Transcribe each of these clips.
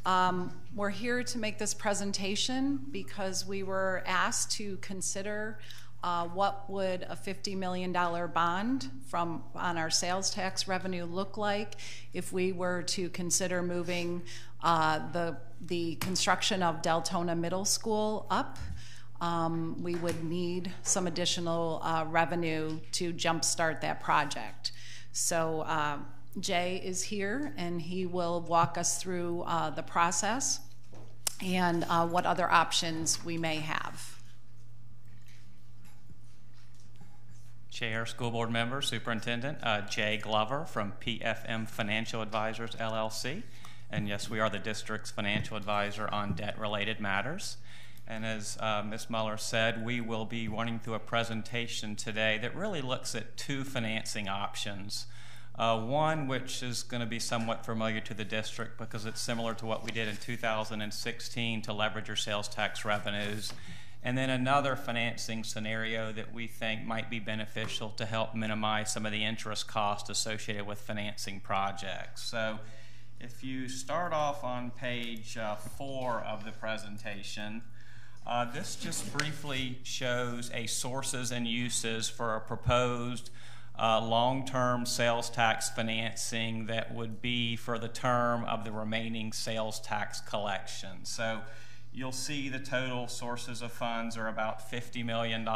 We're here to make this presentation because we were asked to consider what would a $50 million bond on our sales tax revenue look like if we were to consider moving the construction of Deltona Middle School up. We would need some additional revenue to jumpstart that project. So Jay is here and he will walk us through the process and what other options we may have. Chair, school board member, superintendent, Jay Glover from PFM Financial Advisors, LLC. And yes, we are the district's financial advisor on debt-related matters. And as Ms. Muller said, we will be running through a presentation today that really looks at two financing options. One which is going to be somewhat familiar to the district because it's similar to what we did in 2016 to leverage your sales tax revenues. And then another financing scenario that we think might be beneficial to help minimize some of the interest costs associated with financing projects. So if you start off on page 4 of the presentation, this just briefly shows a sources and uses for a proposed long-term sales tax financing that would be for the term of the remaining sales tax collection. So you'll see the total sources of funds are about $50 million.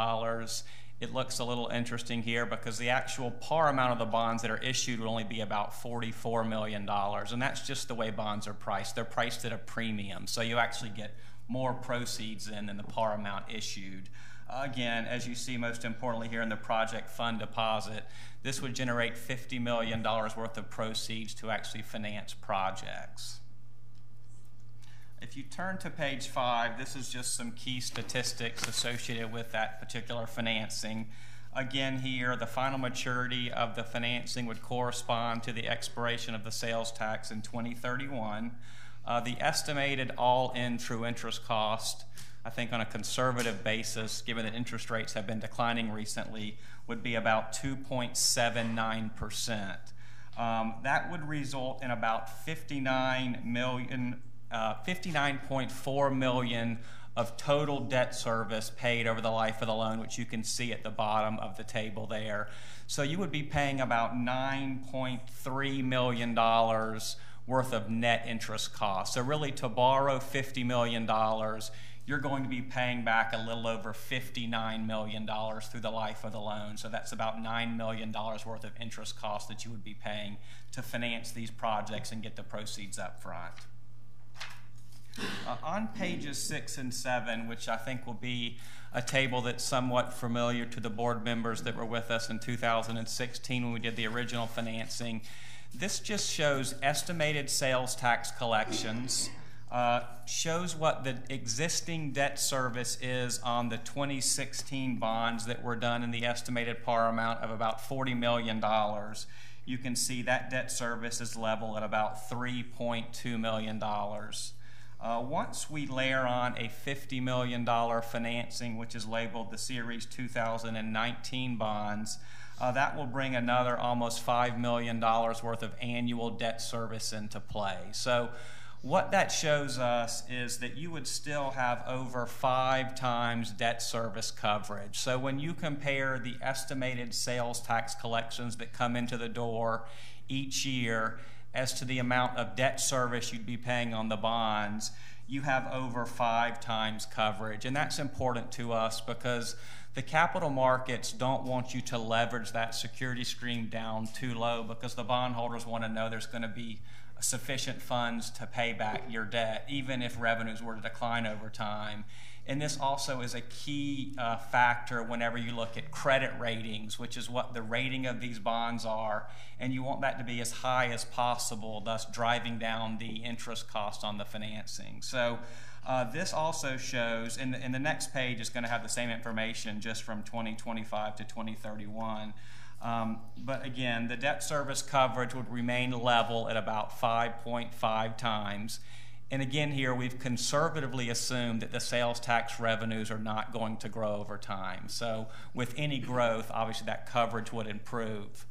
It looks a little interesting here because the actual par amount of the bonds that are issued will only be about $44 million, and that's just the way bonds are priced. They're priced at a premium, so you actually get more proceeds in than the par amount issued. Again, as you see most importantly here in the project fund deposit, this would generate $50 million worth of proceeds to actually finance projects. If you turn to page 5, this is just some key statistics associated with that particular financing. Again here, the final maturity of the financing would correspond to the expiration of the sales tax in 2031. The estimated all-in true interest cost, I think on a conservative basis, given that interest rates have been declining recently, would be about 2.79%. That would result in about $59.4 million of total debt service paid over the life of the loan, which you can see at the bottom of the table there. So you would be paying about $9.3 million worth of net interest costs. So really, to borrow $50 million, you're going to be paying back a little over $59 million through the life of the loan. So that's about $9 million worth of interest costs that you would be paying to finance these projects and get the proceeds up front. On pages 6 and 7, which I think will be a table that's somewhat familiar to the board members that were with us in 2016 when we did the original financing, this just shows estimated sales tax collections, shows what the existing debt service is on the 2016 bonds that were done in the estimated par amount of about $40 million. You can see that debt service is level at about $3.2 million. Once we layer on a $50 million financing, which is labeled the Series 2019 bonds, that will bring another almost $5 million worth of annual debt service into play. So what that shows us is that you would still have over 5 times debt service coverage. So when you compare the estimated sales tax collections that come into the door each year as to the amount of debt service you'd be paying on the bonds, you have over 5 times coverage. And that's important to us because the capital markets don't want you to leverage that security stream down too low because the bondholders want to know there's going to be sufficient funds to pay back your debt, even if revenues were to decline over time. And this also is a key factor whenever you look at credit ratings, which is what the rating of these bonds are, and you want that to be as high as possible, thus driving down the interest cost on the financing. So this also shows, and the next page is going to have the same information just from 2025 to 2031. But again, the debt service coverage would remain level at about 5.5 times. And again here, we've conservatively assumed that the sales tax revenues are not going to grow over time. So with any growth, obviously that coverage would improve.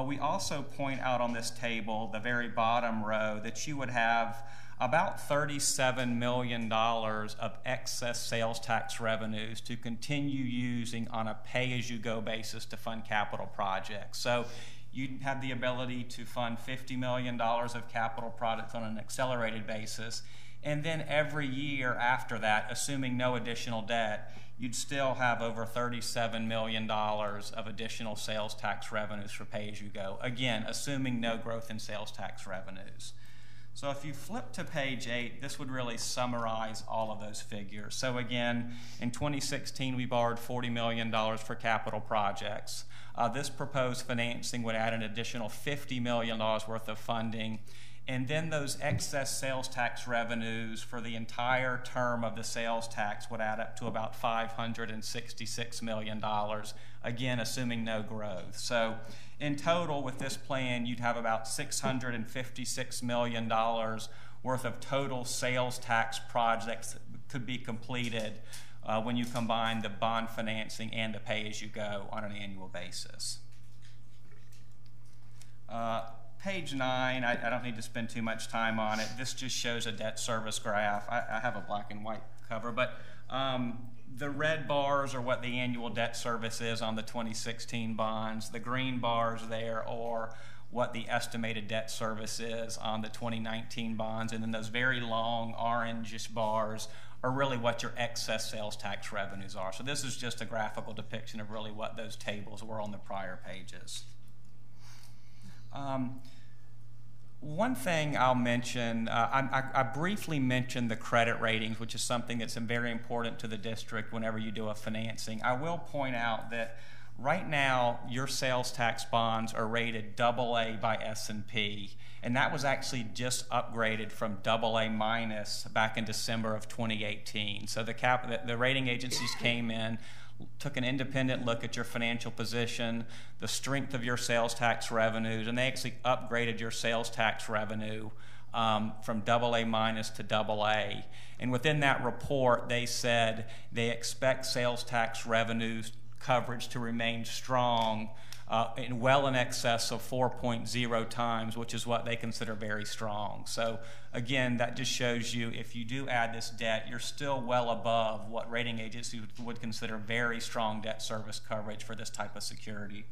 We also point out on this table, the very bottom row, that you would have about $37 million of excess sales tax revenues to continue using on a pay-as-you-go basis to fund capital projects. So you'd have the ability to fund $50 million of capital projects on an accelerated basis, and then every year after that, assuming no additional debt, you'd still have over $37 million of additional sales tax revenues for pay-as-you-go, again, assuming no growth in sales tax revenues. So if you flip to page 8, this would really summarize all of those figures. So again, in 2016, we borrowed $40 million for capital projects. This proposed financing would add an additional $50 million worth of funding. And then those excess sales tax revenues for the entire term of the sales tax would add up to about $566 million, again, assuming no growth. So in total, with this plan, you'd have about $656 million worth of total sales tax projects that could be completed when you combine the bond financing and the pay-as-you-go on an annual basis. Page 9, I don't need to spend too much time on it. This just shows a debt service graph. I have a black and white cover, but the red bars are what the annual debt service is on the 2016 bonds. The green bars there are what the estimated debt service is on the 2019 bonds, and then those very long orangish bars are really what your excess sales tax revenues are. So this is just a graphical depiction of really what those tables were on the prior pages. One thing I'll mention, I briefly mentioned the credit ratings, which is something that's very important to the district whenever you do a financing. I will point out that right now your sales tax bonds are rated AA by S&P, and that was actually just upgraded from AA minus back in December of 2018. So the rating agencies came in, took an independent look at your financial position, the strength of your sales tax revenues, and they actually upgraded your sales tax revenue from AA minus to AA. And within that report, they said they expect sales tax revenues coverage to remain strong well in excess of 4.0 times, which is what they consider very strong. So again, that just shows you if you do add this debt, you're still well above what rating agencies would consider very strong debt service coverage for this type of security.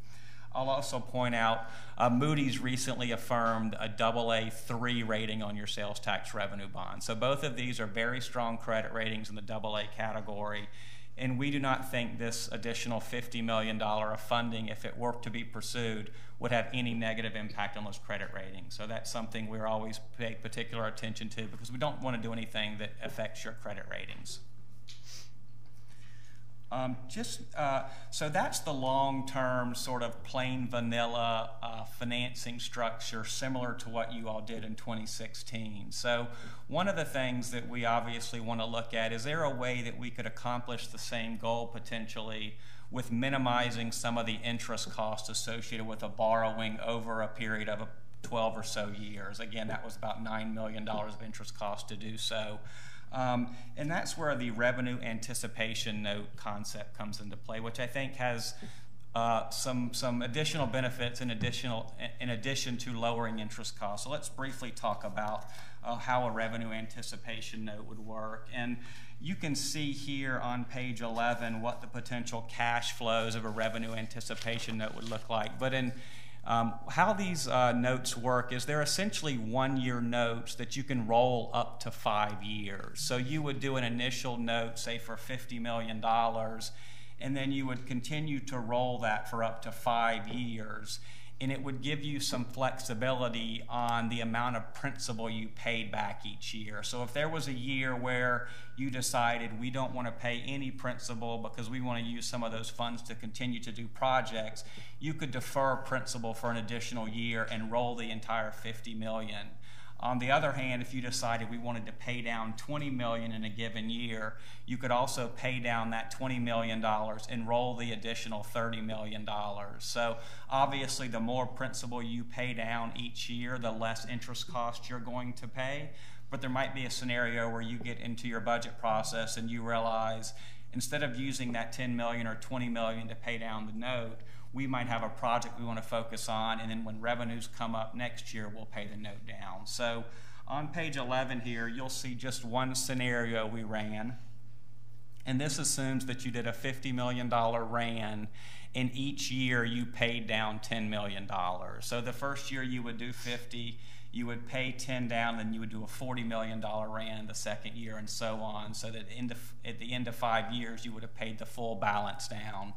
I'll also point out Moody's recently affirmed a AA3 rating on your sales tax revenue bond. So both of these are very strong credit ratings in the AA category. And we do not think this additional $50 million of funding, if it were to be pursued, would have any negative impact on those credit ratings. So that's something we're always paying particular attention to because we don't want to do anything that affects your credit ratings. So that's the long-term sort of plain vanilla financing structure similar to what you all did in 2016. So one of the things that we obviously want to look at is there a way that we could accomplish the same goal potentially with minimizing some of the interest costs associated with a borrowing over a period of 12 or so years. Again, that was about $9 million of interest costs to do so. And that's where the revenue anticipation note concept comes into play, which I think has some additional benefits in addition to lowering interest costs. So let's briefly talk about how a revenue anticipation note would work. And you can see here on page 11 what the potential cash flows of a revenue anticipation note would look like. But in how these notes work is they're essentially one-year notes that you can roll up to 5 years. So you would do an initial note, say for $50 million, and then you would continue to roll that for up to 5 years. And it would give you some flexibility on the amount of principal you paid back each year. So if there was a year where you decided we don't want to pay any principal because we want to use some of those funds to continue to do projects, you could defer principal for an additional year and roll the entire $50 million. On the other hand, if you decided we wanted to pay down $20 million in a given year, you could also pay down that $20 million and roll the additional $30 million. So obviously, the more principal you pay down each year, the less interest cost you're going to pay. But there might be a scenario where you get into your budget process and you realize instead of using that $10 million or $20 million to pay down the note, we might have a project we want to focus on, and then when revenues come up next year, we'll pay the note down. So On page 11 here, you'll see just one scenario we ran. And this assumes that you did a $50 million RAN, and each year you paid down $10 million. So the first year you would do 50, you would pay 10 down, then you would do a $40 million RAN the second year, and so on, so that at the end of 5 years you would have paid the full balance down.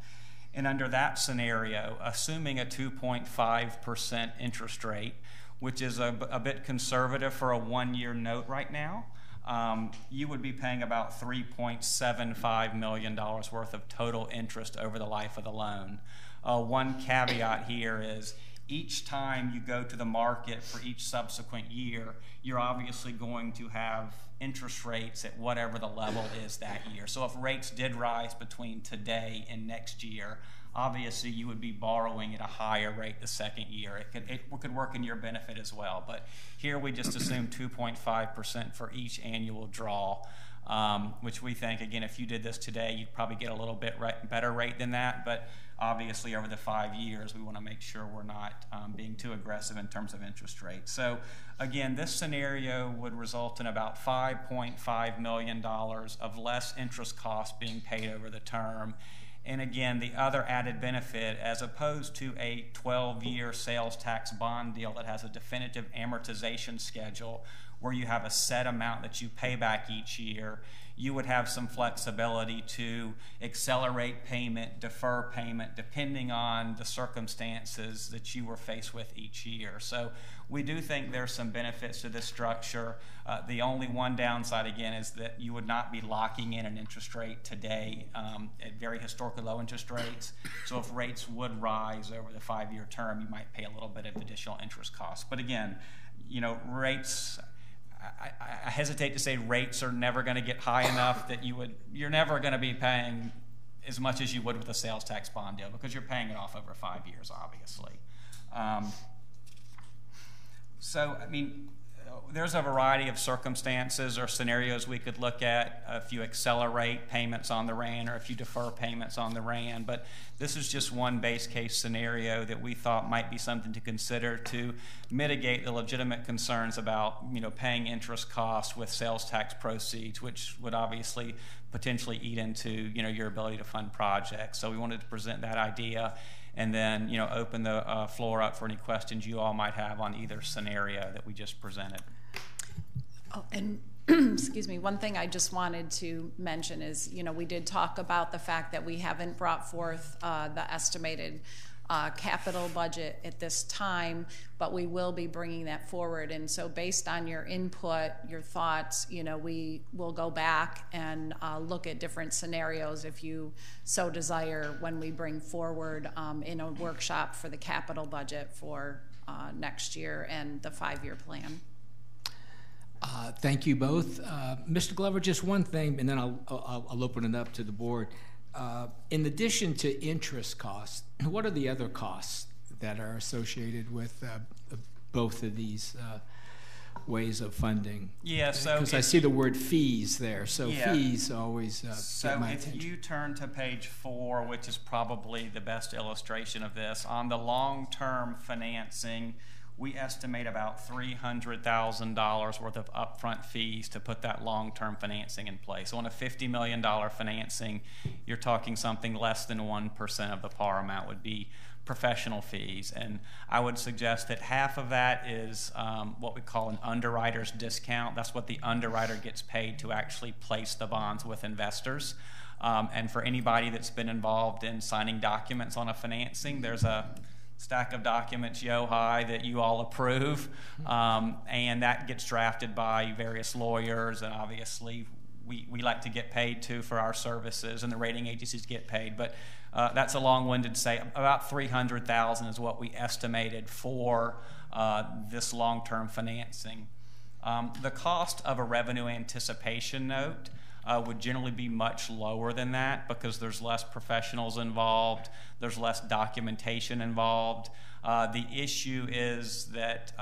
And under that scenario, assuming a 2.5% interest rate, which is a bit conservative for a one-year note right now, you would be paying about $3.75 million worth of total interest over the life of the loan. One caveat here is each time you go to the market for each subsequent year, you're obviously going to have interest rates at whatever the level is that year. So if rates did rise between today and next year, obviously you would be borrowing at a higher rate the second year. It could work in your benefit as well. But here we just assume 2.5% for each annual draw, which we think, again, if you did this today, you'd probably get a little bit better rate than that. But obviously over the 5 years, we want to make sure we're not being too aggressive in terms of interest rates. So again, this scenario would result in about $5.5 million of less interest costs being paid over the term. And again, the other added benefit, as opposed to a 12-year sales tax bond deal that has a definitive amortization schedule where you have a set amount that you pay back each year, you would have some flexibility to accelerate payment, defer payment, depending on the circumstances that you were faced with each year. So we do think there's some benefits to this structure. The only one downside, again, is that you would not be locking in an interest rate today at very historically low interest rates. So if rates would rise over the 5-year term, you might pay a little bit of additional interest costs. But again, you know, rates, I hesitate to say rates are never going to get high enough that you're never going to be paying as much as you would with a sales tax bond deal, because you're paying it off over 5 years, obviously. So, I mean, there's a variety of circumstances or scenarios we could look at if you accelerate payments on the RAN or if you defer payments on the RAN, but this is just one base case scenario that we thought might be something to consider to mitigate the legitimate concerns about, you know, paying interest costs with sales tax proceeds, which would obviously potentially eat into, you know, your ability to fund projects. So we wanted to present that idea and then, you know, open the floor up for any questions you all might have on either scenario that we just presented. Oh, and excuse me, one thing I just wanted to mention is, you know, we did talk about the fact that we haven't brought forth the estimated capital budget at this time, but we will be bringing that forward. And so based on your input, your thoughts, you know, we will go back and look at different scenarios if you so desire when we bring forward in a workshop for the capital budget for next year and the 5-year plan. Thank you both. Mr. Glover, just one thing, and then I'll open it up to the board. In addition to interest costs, what are the other costs that are associated with both of these ways of funding? Yeah, so because I see the word fees there, so yeah, fees always get my if attention. you turn to page 4, which is probably the best illustration of this, on the long-term financing, we estimate about $300,000 worth of upfront fees to put that long-term financing in place. So on a $50 million financing, you're talking something less than 1% of the par amount would be professional fees. And I would suggest that half of that is what we call an underwriter's discount. That's what the underwriter gets paid to actually place the bonds with investors. And for anybody that's been involved in signing documents on a financing, there's a stack of documents high that you all approve, and that gets drafted by various lawyers, and obviously we like to get paid too for our services, and the rating agencies get paid, but that's a long-winded say. About $300,000 is what we estimated for this long-term financing. The cost of a revenue anticipation note would generally be much lower than that because there's less professionals involved, there's less documentation involved. The issue is that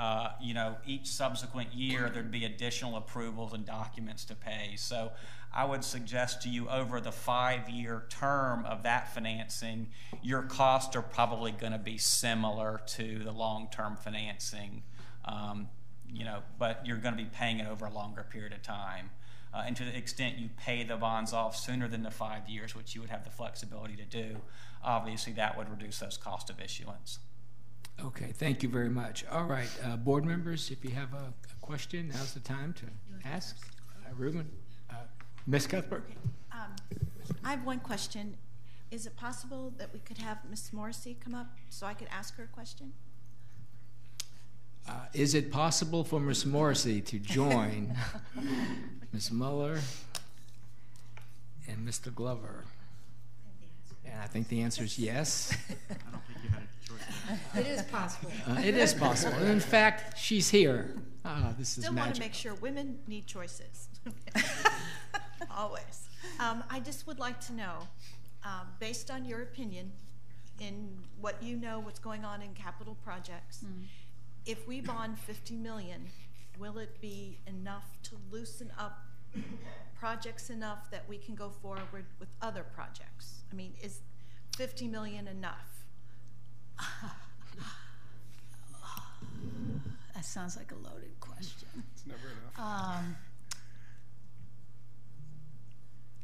you know, each subsequent year there'd be additional approvals and documents to pay. So I would suggest to you over the 5-year term of that financing, your costs are probably going to be similar to the long-term financing. but you're going to be paying it over a longer period of time. And to the extent you pay the bonds off sooner than the 5 years, which you would have the flexibility to do, obviously that would reduce those costs of issuance. Okay, thank you very much. All right, board members, if you have a question, now's the time to ask. Ruben, Ms. Cuthbert? I have one question. Is it possible that we could have Ms. Morrissey come up so I could ask her a question? Is it possible for Ms. Morrissey to join Ms. Muller and Mr. Glover? And I think the answer is yes. I don't think you had a choice. It is possible. It is possible. And in fact, she's here. This is Still want to magic. make sure women need choices. Always. I just would like to know, based on your opinion, in what you know what's going on in capital projects, if we bond $50 million, will it be enough to loosen up projects enough that we can go forward with other projects? I mean, is $50 million enough? That sounds like a loaded question. It's never enough.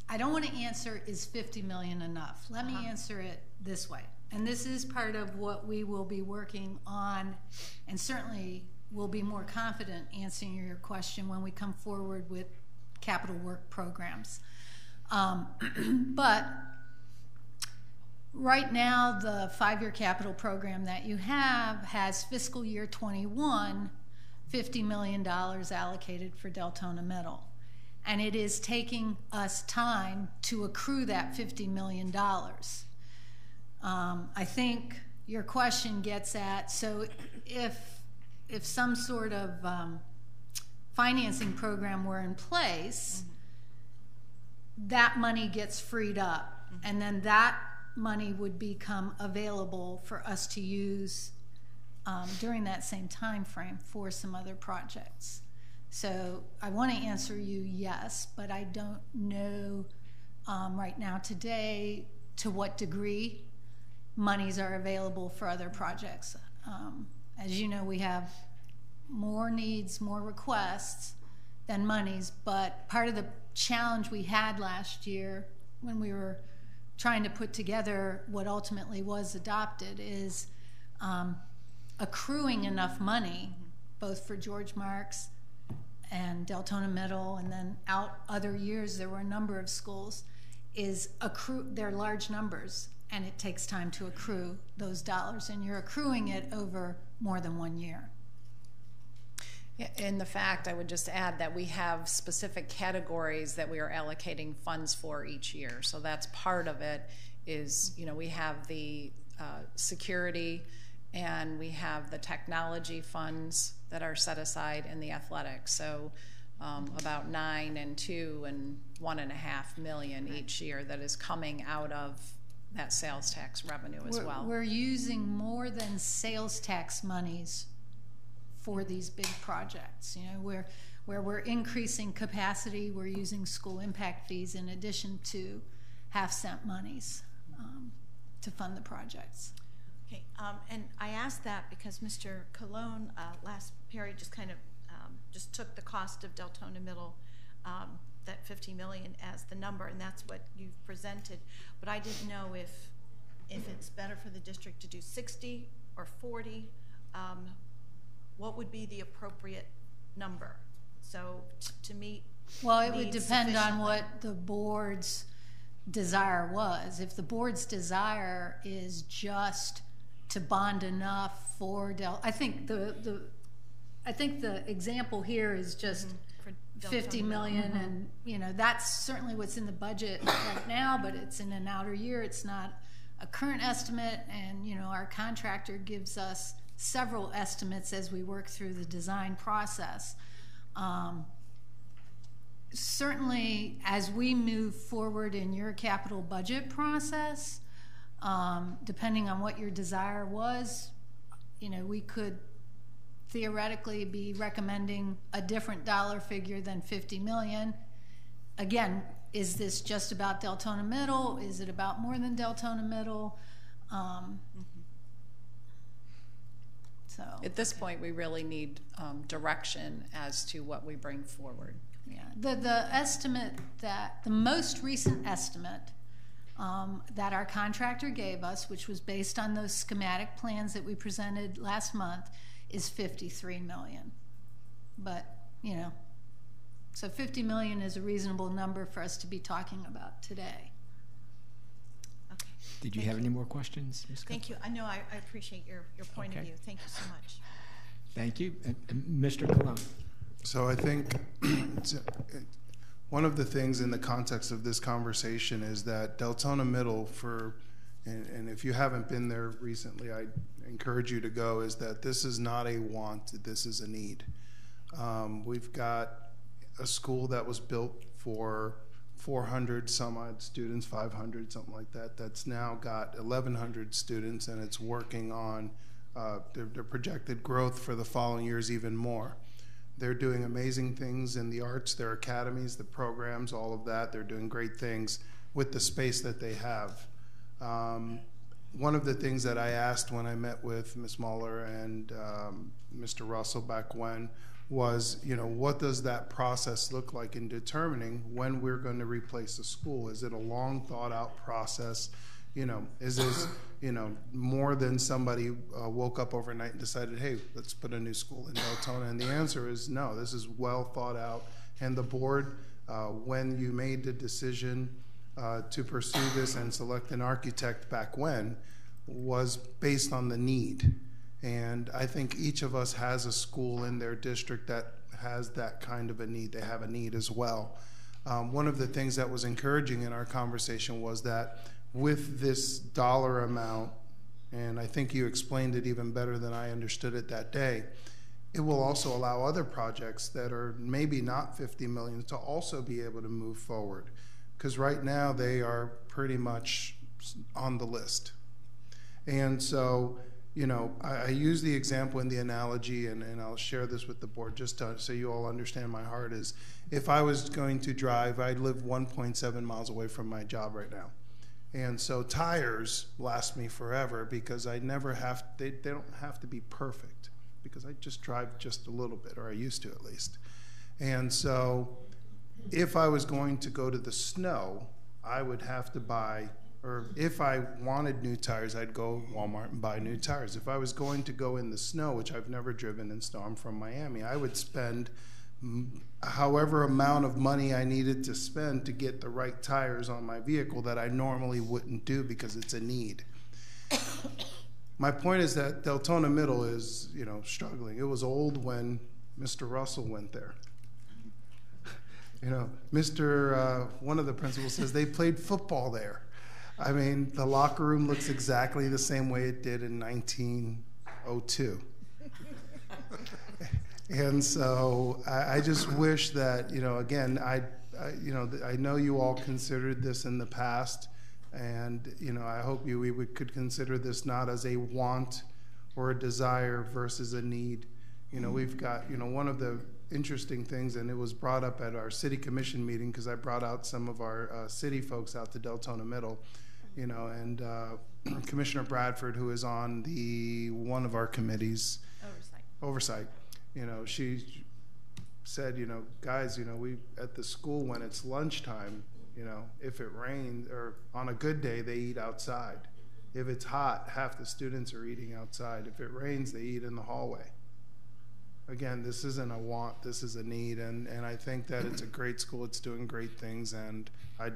I don't want to answer, is 50 million enough? Let me answer it this way. And this is part of what we will be working on, and certainly we'll be more confident answering your question when we come forward with capital work programs. But right now, the 5-year capital program that you have has fiscal year 21, $50 million allocated for Deltona Middle. And it is taking us time to accrue that $50 million. I think your question gets at, so if some sort of financing program were in place, that money gets freed up, and then that money would become available for us to use during that same time frame for some other projects. So I want to answer you yes, but I don't know right now today to what degree monies are available for other projects. As you know, we have more needs, more requests than monies, but part of the challenge we had last year when we were trying to put together what ultimately was adopted is accruing enough money, both for George Marks and Deltona Middle, and then out other years there were a number of schools, they're large numbers, and it takes time to accrue those dollars, and you're accruing it over more than 1 year. Yeah, in the fact, I would just add that we have specific categories that we are allocating funds for each year. So that's part of it is, we have the security and we have the technology funds that are set aside in the athletics. So about 9 and 2 and 1.5 million each year that is coming out of that sales tax revenue as well. We're using more than sales tax monies for these big projects. Where we're increasing capacity, we're using school impact fees in addition to half-cent monies to fund the projects. Okay, and I asked that because Mr. Colon last period just kind of just took the cost of Deltona Middle, that 50 million as the number, and that's what you've presented. But I didn't know if it's better for the district to do 60 or 40. What would be the appropriate number? So to meet Well, it would depend on sufficiently. what the board's desire was. If the board's desire is just to bond enough for I think the example here is just For 50 Deltona million, and that's certainly what's in the budget right now, but it's in an outer year. It's not a current estimate, and our contractor gives us several estimates as we work through the design process. Certainly, as we move forward in your capital budget process, depending on what your desire was, we could theoretically be recommending a different dollar figure than 50 million. Again, is this just about Deltona Middle? Is it about more than Deltona Middle? So At this point, we really need direction as to what we bring forward. yeah, the estimate the most recent estimate that our contractor gave us, which was based on those schematic plans that we presented last month, is $53 million. But, you know, so $50 million is a reasonable number for us to be talking about today. Okay. Did you have any more questions, Ms. Thank you. I know I appreciate your point of Okay. view. Thank you so much. Thank you. And Mr. Cologne. So I think one of the things in the context of this conversation is that Deltona Middle, and if you haven't been there recently, I encourage you to go, is that this is not a want, this is a need. We've got a school that was built for 400 some odd students, 500, something like that, that's now got 1,100 students, and it's working on their projected growth for the following years even more. They're doing amazing things in the arts, their academies, the programs, all of that. They're doing great things with the space that they have. One of the things that I asked when I met with Ms. Muller and Mr. Russell back when was, you know, what does that process look like in determining when we're going to replace the school? Is it a long thought out process? You know, is this, you know, more than somebody woke up overnight and decided, hey, let's put a new school in Deltona? And the answer is no, this is well thought out. And the board, when you made the decision to pursue this and select an architect back when, was based on the need. And I think each of us has a school in their district that has that kind of a need. They have a need as well. One of the things that was encouraging in our conversation was that with this dollar amount, and I think you explained it even better than I understood it that day, it will also allow other projects that are maybe not 50 million to also be able to move forward. Because right now they are pretty much on the list. And so, you know, I use the example in the analogy, and I'll share this with the board just so you all understand my heart, is if I was going to drive, I live 1.7 miles away from my job right now. And so tires last me forever because I never have, they don't have to be perfect because I just drive just a little bit, or I used to at least. And so if I was going to go to the snow, I would have to buy, or if I wanted new tires, I'd go to Walmart and buy new tires. If I was going to go in the snow, which I've never driven in snow, I'm from Miami, I would spend however amount of money I needed to spend to get the right tires on my vehicle that I normally wouldn't do because it's a need. My point is that Deltona Middle is, you know, struggling. It was old when Mr. Russell went there. You know, one of the principals says they played football there. I mean, the locker room looks exactly the same way it did in 1902. And so I just wish that, you know, again, I know you all considered this in the past, and, you know, I hope we could consider this not as a want or a desire versus a need. You know, we've got, you know, one of the interesting things, and it was brought up at our city commission meeting because I brought out some of our city folks out to Deltona Middle, you know, and Commissioner Bradford, who is on one of our committees, Oversight. You know, she said, you know, guys, you know, we at the school when it's lunchtime, you know, if it rains or on a good day, they eat outside. If it's hot, half the students are eating outside. If it rains, they eat in the hallway. Again, this isn't a want, this is a need, and I think that it's a great school, it's doing great things, and I'd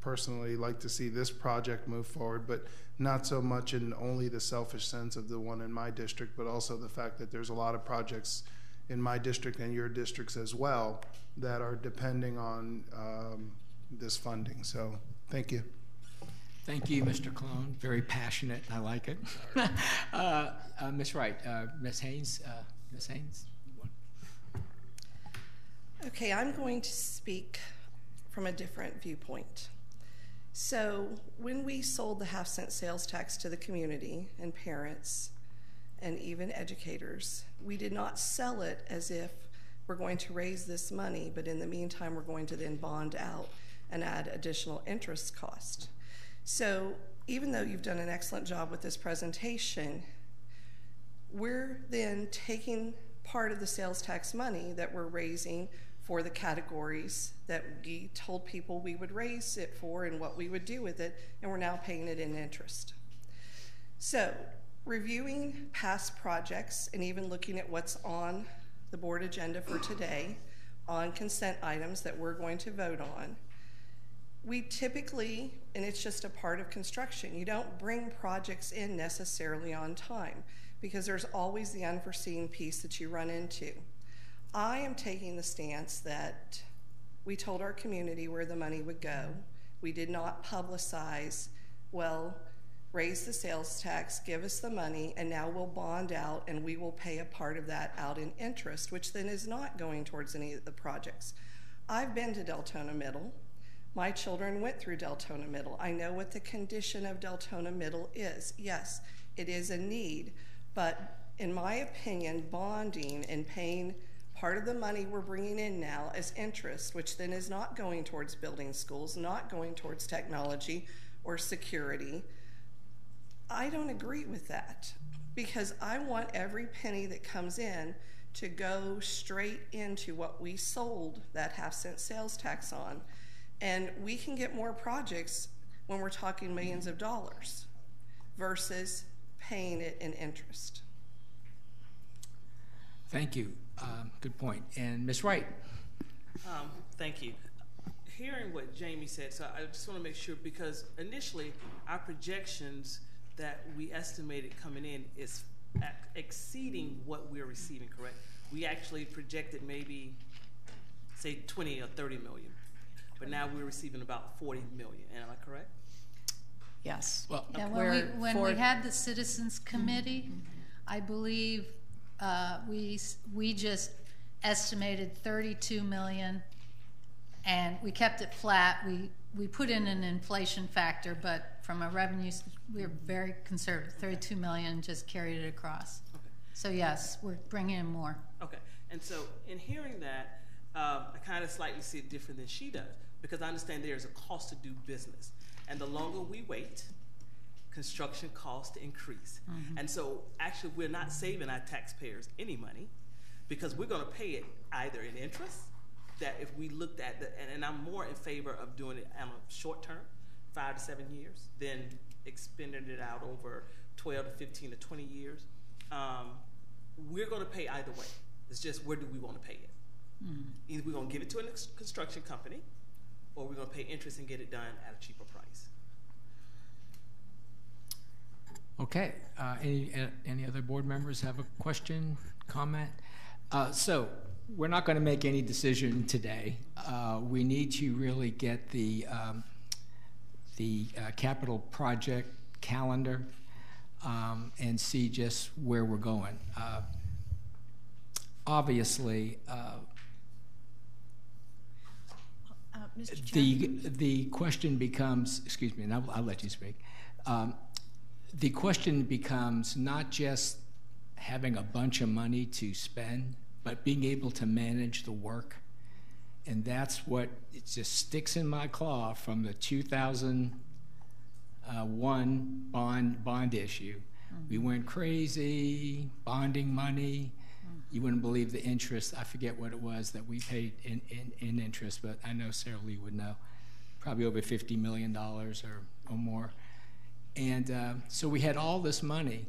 personally like to see this project move forward, but not so much in only the selfish sense of the one in my district, but also the fact that there's a lot of projects in my district and your districts as well that are depending on this funding. So thank you. Thank you, Mr. Cologne. Very passionate. I like it. Ms. Wright, Ms. Haynes. Ms. Haynes. Okay, I'm going to speak from a different viewpoint. So when we sold the half-cent sales tax to the community and parents and even educators, we did not sell it as if we're going to raise this money, but in the meantime, we're going to then bond out and add additional interest cost. So even though you've done an excellent job with this presentation, we're then taking part of the sales tax money that we're raising for the categories that we told people we would raise it for and what we would do with it, and we're now paying it in interest. So, reviewing past projects and even looking at what's on the board agenda for today on consent items that we're going to vote on, we typically, and it's just a part of construction, you don't bring projects in necessarily on time because there's always the unforeseen piece that you run into. I am taking the stance that we told our community where the money would go. We did not publicize, well, raise the sales tax, give us the money, and now we'll bond out and we will pay a part of that out in interest, which then is not going towards any of the projects. I've been to Deltona Middle. My children went through Deltona Middle. I know what the condition of Deltona Middle is. Yes, it is a need, but in my opinion, bonding and paying part of the money we're bringing in now as interest, which then is not going towards building schools, not going towards technology or security, I don't agree with that because I want every penny that comes in to go straight into what we sold that half-cent sales tax on. And we can get more projects when we're talking millions of dollars versus paying it in interest. Thank you. Good point. And Ms. Wright. Thank you. Hearing what Jamie said, so I just want to make sure, because initially our projections that we estimated coming in is exceeding what we're receiving, correct? We actually projected maybe, say, 20 or 30 million, but now we're receiving about 40 million. Am I correct? Yes. Well, Yeah, We're when for- we had the Citizens Committee, I believe we just estimated 32 million, and we kept it flat. We put in an inflation factor, but from a revenue, we were very conservative. 32 million, just carried it across. Okay. So yes, we're bringing in more. Okay, and so in hearing that, I kind of slightly see it different than she does, because I understand there's a cost to do business, and the longer we wait, construction costs increase. Mm-hmm. And so actually we're not saving our taxpayers any money because we're going to pay it either in interest, that if we looked at the, and I'm more in favor of doing it on a short term, 5 to 7 years, than expending it out over 12 to 15 to 20 years. We're going to pay either way. It's just where do we want to pay it? Mm-hmm. Either we're going to give it to a construction company or we're going to pay interest and get it done at a cheaper price. Okay. Any other board members have a question, comment? So we're not going to make any decision today. We need to really get the capital project calendar and see just where we're going. Obviously, Mr. Chairman? the question becomes, excuse me, and I'll let you speak. The question becomes not just having a bunch of money to spend, but being able to manage the work. And that's what it just sticks in my claw from the 2001 bond issue. Mm-hmm. We went crazy, bonding money. Mm-hmm. You wouldn't believe the interest. I forget what it was that we paid in interest, but I know Sarah Lee would know. Probably over $50 million or more. And so we had all this money.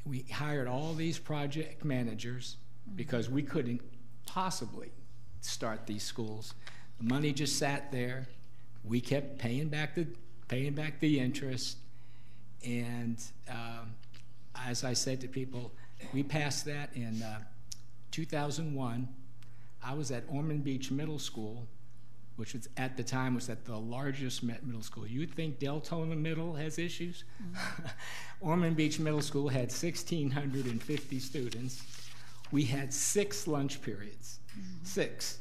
We hired all these project managers because we couldn't possibly start these schools. The money just sat there. We kept paying back the interest. And as I said to people, we passed that in 2001. I was at Ormond Beach Middle School, which was at the time was at the largest middle school. You'd think Deltona Middle has issues. Mm-hmm. Ormond Beach Middle School had 1,650 students. We had 6 lunch periods, mm-hmm. 6.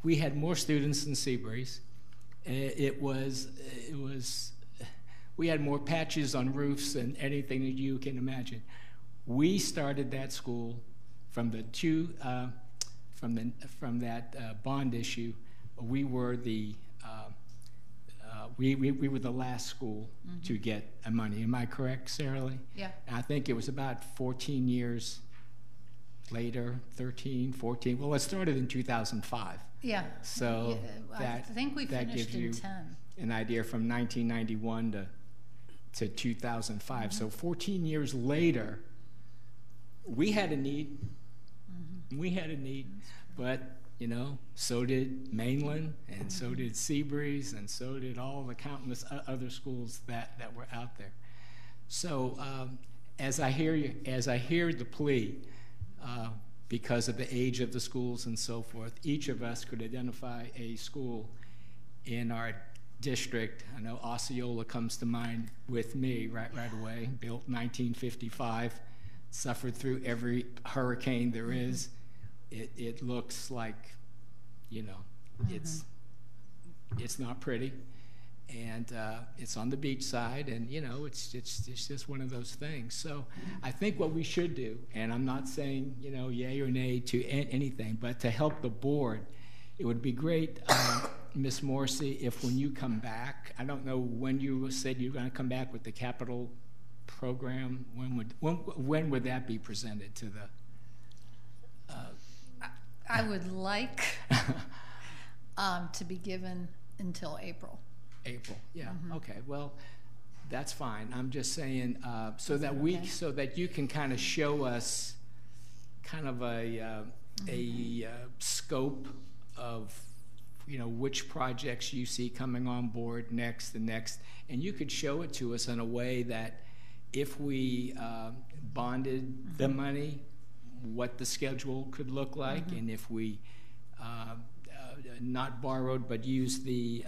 We had more students than Seabreeze. We had more patches on roofs than anything that you can imagine. We started that school from that bond issue. We were the we were the last school to get money. Am I correct, Sarah Lee? Yeah. And I think it was about 14 years later, 13, 14. Well, it started in 2005. Yeah. So Yeah, I think we that finished gives in you 10. an idea from 1991 to 2005. So 14 years later, we had a need. We had a need, but you know, so did Mainland, and so did Seabreeze, and so did all the countless other schools that were out there. So as I hear the plea, because of the age of the schools and so forth, each of us could identify a school in our district. I know Osceola comes to mind with me right away. Built 1955, suffered through every hurricane there is. It looks like, you know, it's not pretty, and it's on the beach side, and you know, it's just one of those things. So I think what we should do, and I'm not saying, you know, yay or nay to anything, but to help the board, it would be great, Ms. Morrissey, if when you come back, I don't know when you said you're going to come back with the capital program. When would that be presented to the? I would like to be given until April. April, yeah. Okay. Well, that's fine. I'm just saying so that you can kind of show us kind of a scope of, you know, which projects you see coming on board next and next, and you could show it to us in a way that if we bonded the money, what the schedule could look like, and if we not borrowed but used the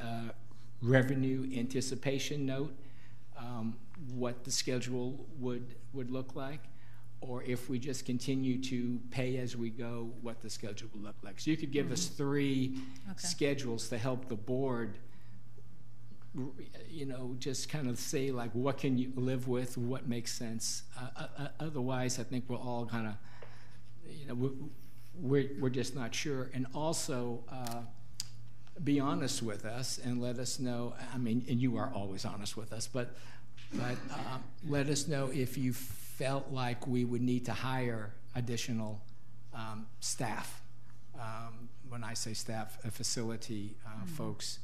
revenue anticipation note, what the schedule would look like, or if we just continue to pay as we go, what the schedule would look like. So you could give us 3 schedules to help the board, you know, just kind of say, like, what can you live with, what makes sense. Otherwise, I think we're all kind of, you know, we're just not sure. And also be honest with us and let us know. I mean, and you are always honest with us, but let us know if you felt like we would need to hire additional staff. When I say staff, facility folks,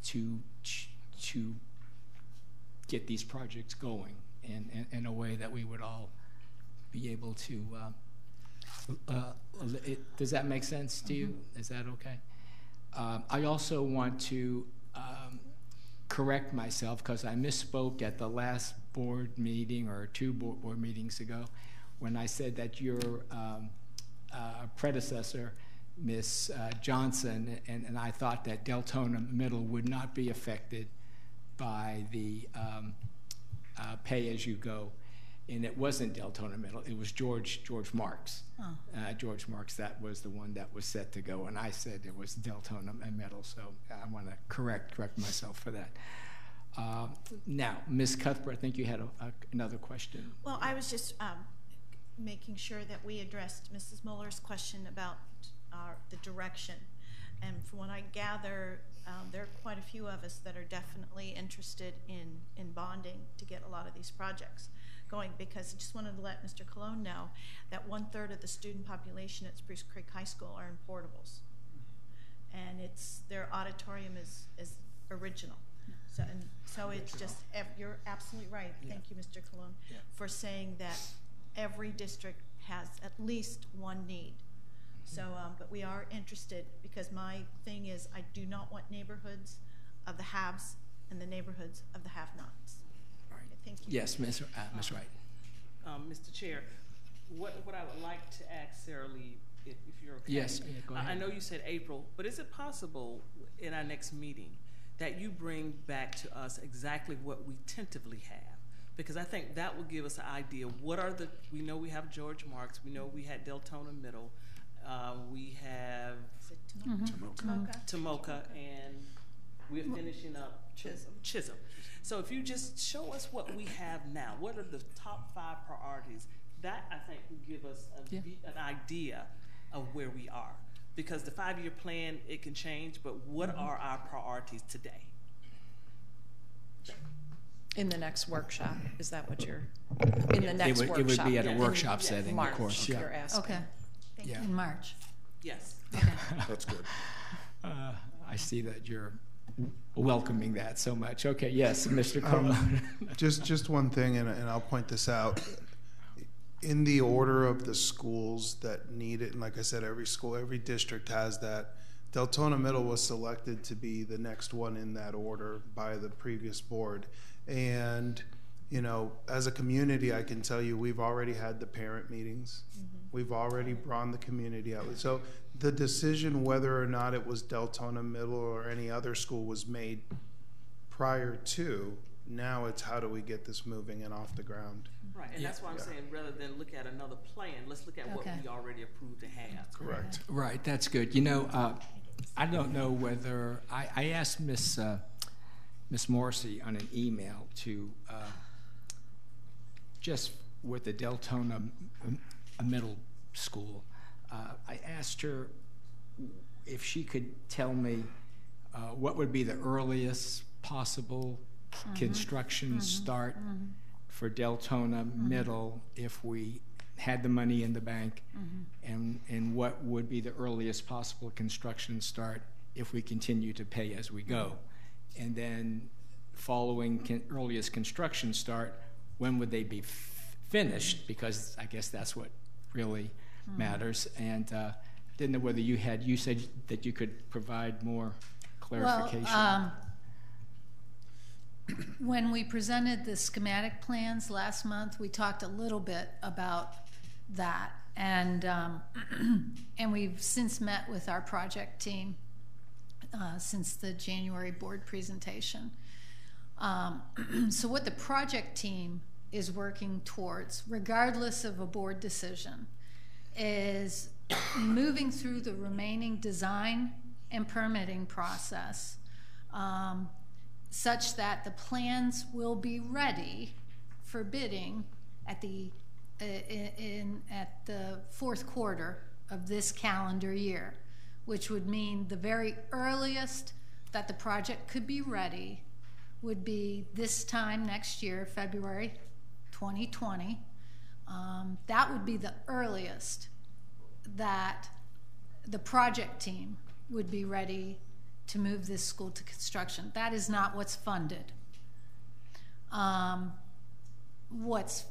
to get these projects going in a way that we would all be able to. Does that make sense to you? Is that okay? I also want to correct myself because I misspoke at the last board meeting or 2 board meetings ago when I said that your predecessor, Ms. Johnson, and I thought that Deltona Middle would not be affected by the pay-as-you-go. And it wasn't Deltona Middle, it was George Marks. George Marks, that was the one that was set to go, and I said it was Deltona Middle, so I want to correct myself for that. Now, Ms. Cuthbert, I think you had another question. Well, I was just making sure that we addressed Mrs. Muller's question about the direction. And from what I gather, there are quite a few of us that are definitely interested in bonding to get a lot of these projects going, because I just wanted to let Mr. Colon know that 1/3 of the student population at Spruce Creek High School are in portables. And their auditorium is original. So it's just, you're absolutely right. Yeah. Thank you, Mr. Colon, for saying that every district has at least one need. So, but we are interested, because my thing is I do not want neighborhoods of the haves and the neighborhoods of the have-nots. Right. Okay, thank you. Yes, Ms. Wright. Mr. Chair, what I would like to ask Sarah Lee, if you're okay. Yes, go ahead. I know you said April, but is it possible in our next meeting that you bring back to us exactly what we tentatively have? Because I think that will give us an idea. We know we have George Marks, we know we had Deltona Middle, we have Tomoka, and we're finishing up Chisholm. So if you just show us what we have now, what are the top 5 priorities, that I think will give us an idea of where we are. Because the 5-year plan, it can change, but what are our priorities today? In the next workshop, is that what you're, in the next workshop? It would be at a yeah. workshop In setting, March, of course. Yeah. you're asking. Okay, Yeah. in March. Yes. That's good. I see that you're welcoming that so much. Okay, yes, Mr. Coleman. Just one thing, and I'll point this out. In the order of the schools that need it, and like I said, every school, every district has that. Deltona Middle was selected to be the next one in that order by the previous board. And, you know, as a community, I can tell you we've already had the parent meetings. We've already brought the community out. So the decision whether or not it was Deltona Middle or any other school was made prior to. Now it's how do we get this moving and off the ground. Right, and that's why I'm saying rather than look at another plan, let's look at what we already approved to have. Correct. Right, that's good. You know, I don't know whether, I asked Miss Morrissey on an email to, just with the Deltona Middle School, I asked her if she could tell me what would be the earliest possible construction start for Deltona Middle if we had the money in the bank, and what would be the earliest possible construction start if we continue to pay as we go. And then following earliest construction start, when would they be finished? Because I guess that's what really matters. And didn't know whether you said that you could provide more clarification. Well, when we presented the schematic plans last month, we talked a little bit about that, and we've since met with our project team since the January board presentation. So what the project team is working towards, regardless of a board decision, is moving through the remaining design and permitting process such that the plans will be ready for bidding at the fourth quarter of this calendar year, which would mean the very earliest that the project could be ready would be this time next year, February 2020. That would be the earliest that the project team would be ready to move this school to construction. That is not what's funded. What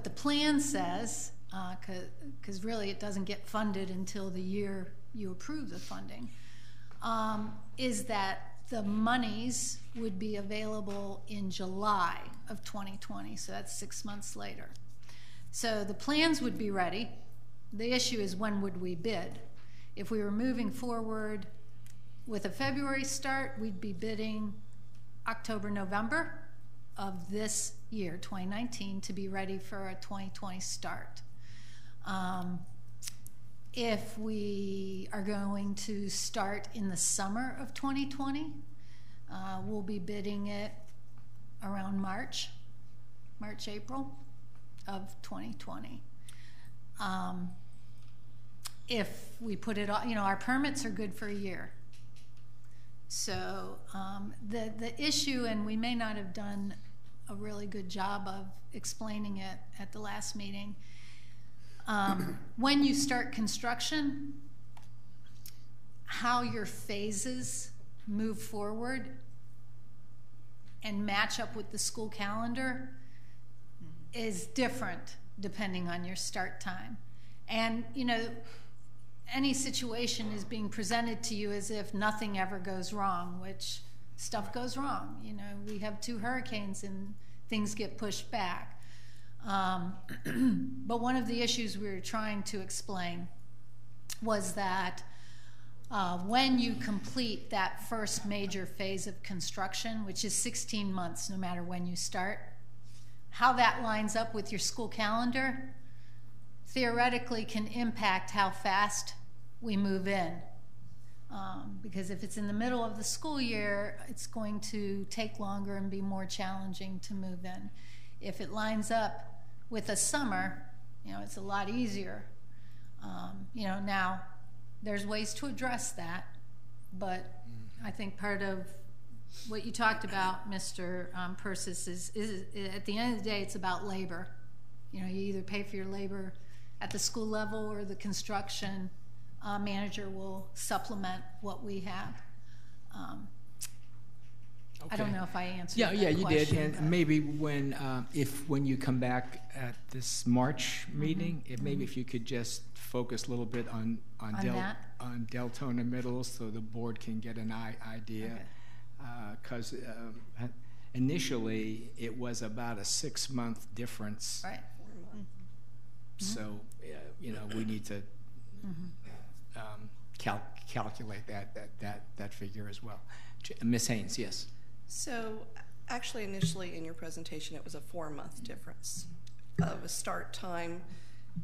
the plan says, because really it doesn't get funded until the year you approve the funding, is that the monies would be available in July of 2020, so that's 6 months later. So the plans would be ready. The issue is when would we bid? If we were moving forward with a February start, we'd be bidding October, November of this year, 2019, to be ready for a 2020 start. If we are going to start in the summer of 2020, we'll be bidding it around March, April of 2020. If we put it all, our permits are good for a year. So the issue, and we may not have done a really good job of explaining it at the last meeting, when you start construction, how your phases move forward and match up with the school calendar is different depending on your start time. And, any situation is being presented to you as if nothing ever goes wrong, which stuff goes wrong. We have 2 hurricanes and things get pushed back. But one of the issues we were trying to explain was that when you complete that first major phase of construction, which is 16 months no matter when you start, how that lines up with your school calendar theoretically can impact how fast we move in. Because if it's in the middle of the school year, it's going to take longer and be more challenging to move in. If it lines up with a summer, it's a lot easier. Now there's ways to address that, but I think part of what you talked about, Mr. Persis, is at the end of the day, it's about labor. You know, you either pay for your labor at the school level, or the construction manager will supplement what we have. I don't know if I answered that you did, question, and but maybe when you come back at this March meeting, maybe if you could just focus a little bit on Deltona Middle, so the board can get an idea, because initially it was about a 6-month difference. right. So you know, we need to calculate that figure as well. Ms. Haynes, yes. So actually, initially in your presentation, it was a 4-month difference of a start time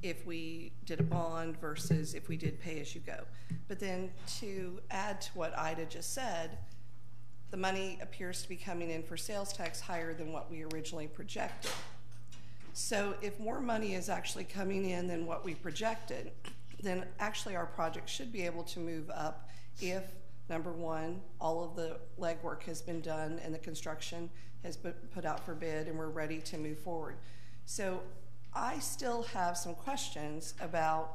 if we did a bond versus if we did pay as you go. But then to add to what Ida just said, the money appears to be coming in for sales tax higher than what we originally projected. So if more money is actually coming in than what we projected, then actually our project should be able to move up if, number one, all of the legwork has been done and the construction has been put out for bid and we're ready to move forward. So I still have some questions about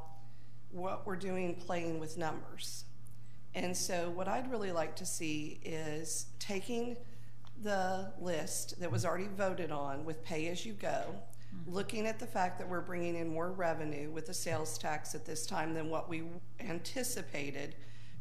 what we're doing playing with numbers. And so what I'd really like to see is taking the list that was already voted on with pay as you go, looking at the fact that we're bringing in more revenue with the sales tax at this time than what we anticipated.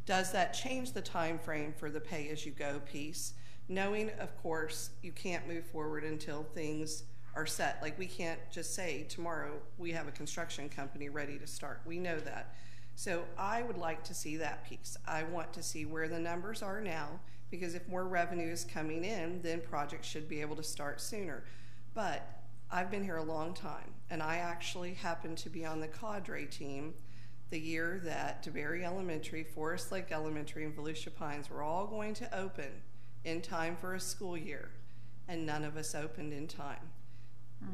Does that change the time frame for the pay as you go piece? Knowing, of course, you can't move forward until things are set. Like, we can't just say tomorrow we have a construction company ready to start. We know that. So I would like to see that piece. I want to see where the numbers are now, because if more revenue is coming in, then projects should be able to start sooner. But I've been here a long time, and I actually happened to be on the cadre team the year that DeBerry Elementary, Forest Lake Elementary, and Volusia Pines were all going to open in time for a school year, and none of us opened in time.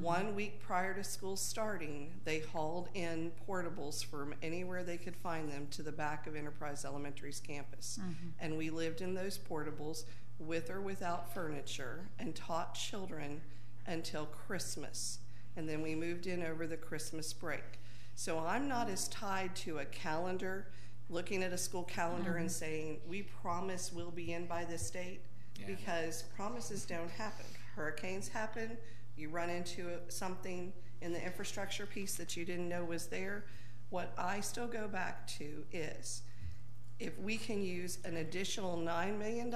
1 week prior to school starting, they hauled in portables from anywhere they could find them to the back of Enterprise Elementary's campus. And we lived in those portables with or without furniture and taught children until Christmas. And then we moved in over the Christmas break. So I'm not as tied to a calendar, looking at a school calendar and saying, we promise we'll be in by this date, because promises don't happen. Hurricanes happen. You run into something in the infrastructure piece that you didn't know was there. What I still go back to is, if we can use an additional $9 million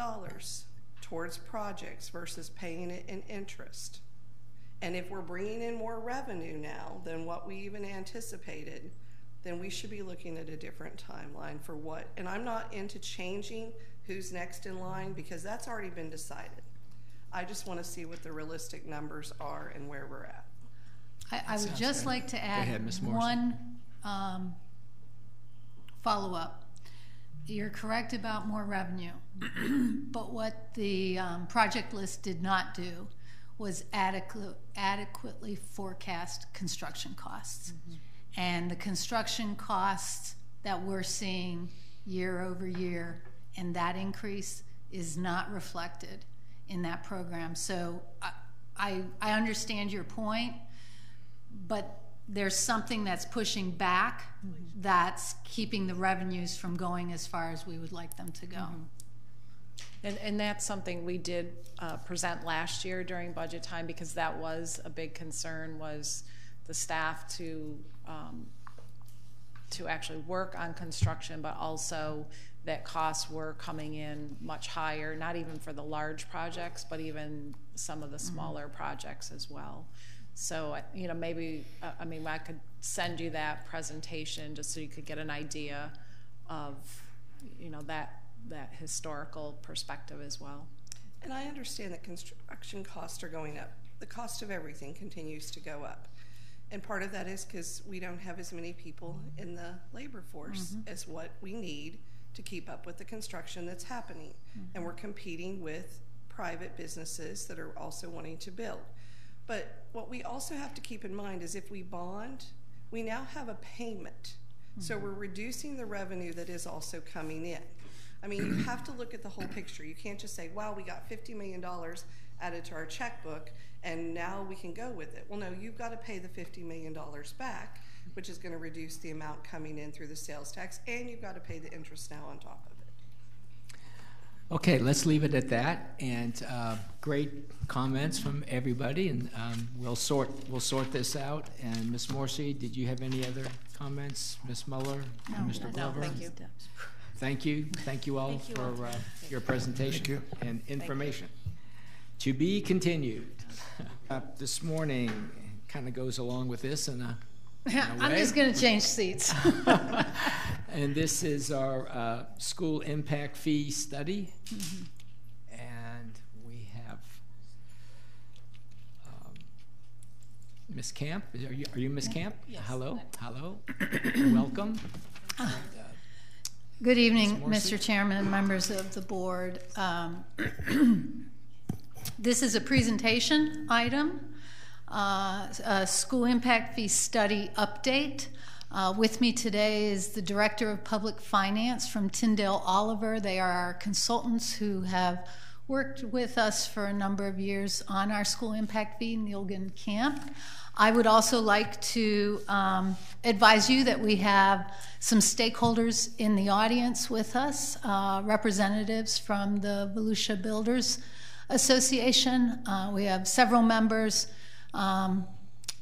towards projects versus paying it in interest, and if we're bringing in more revenue now than what we even anticipated, then we should be looking at a different timeline for what. And I'm not into changing who's next in line, because that's already been decided. I just want to see what the realistic numbers are and where we're at. I would just like to add one follow-up. You're correct about more revenue, but what the project list did not do was adequately forecast construction costs. And the construction costs that we're seeing year over year, and that increase is not reflected in that program. So I understand your point, but there's something that's pushing back that's keeping the revenues from going as far as we would like them to go. And that's something we did present last year during budget time, because that was a big concern, was the staff to actually work on construction, but also that costs were coming in much higher, not even for the large projects, but even some of the smaller projects as well. So, you know, maybe, I mean, I could send you that presentation just so you could get an idea of, you know, that historical perspective as well. And I understand that construction costs are going up. The cost of everything continues to go up. And part of that is because we don't have as many people in the labor force as what we need to keep up with the construction that's happening. And we're competing with private businesses that are also wanting to build. But what we also have to keep in mind is, if we bond, we now have a payment So we're reducing the revenue that is also coming in. I mean, you have to look at the whole picture. You can't just say, wow, we got $50 million added to our checkbook, and now we can go with it. Well, no, you've got to pay the $50 million back, which is going to reduce the amount coming in through the sales tax, and you've got to pay the interest now on top of it. Okay, let's leave it at that. And great comments from everybody, and we'll sort this out. And Ms. Morrissey, did you have any other comments? Ms. Muller, and Mr. Glover? No, thank you. Thank you all for your presentation and information. To be continued. This morning kind of goes along with this in a I'm just going to change seats. And this is our school impact fee study. And we have Ms. Camp. Are you Ms. Camp? Yes. Hello. Welcome. Good evening, Mr. Chairman and members of the board. This is a presentation item, a school impact fee study update. With me today is the Director of Public Finance from Tyndale Oliver. They are our consultants who have worked with us for a number of years on our school impact fee, Neilgan Camp. I would also like to advise you that we have some stakeholders in the audience with us, representatives from the Volusia Builders Association. We have several members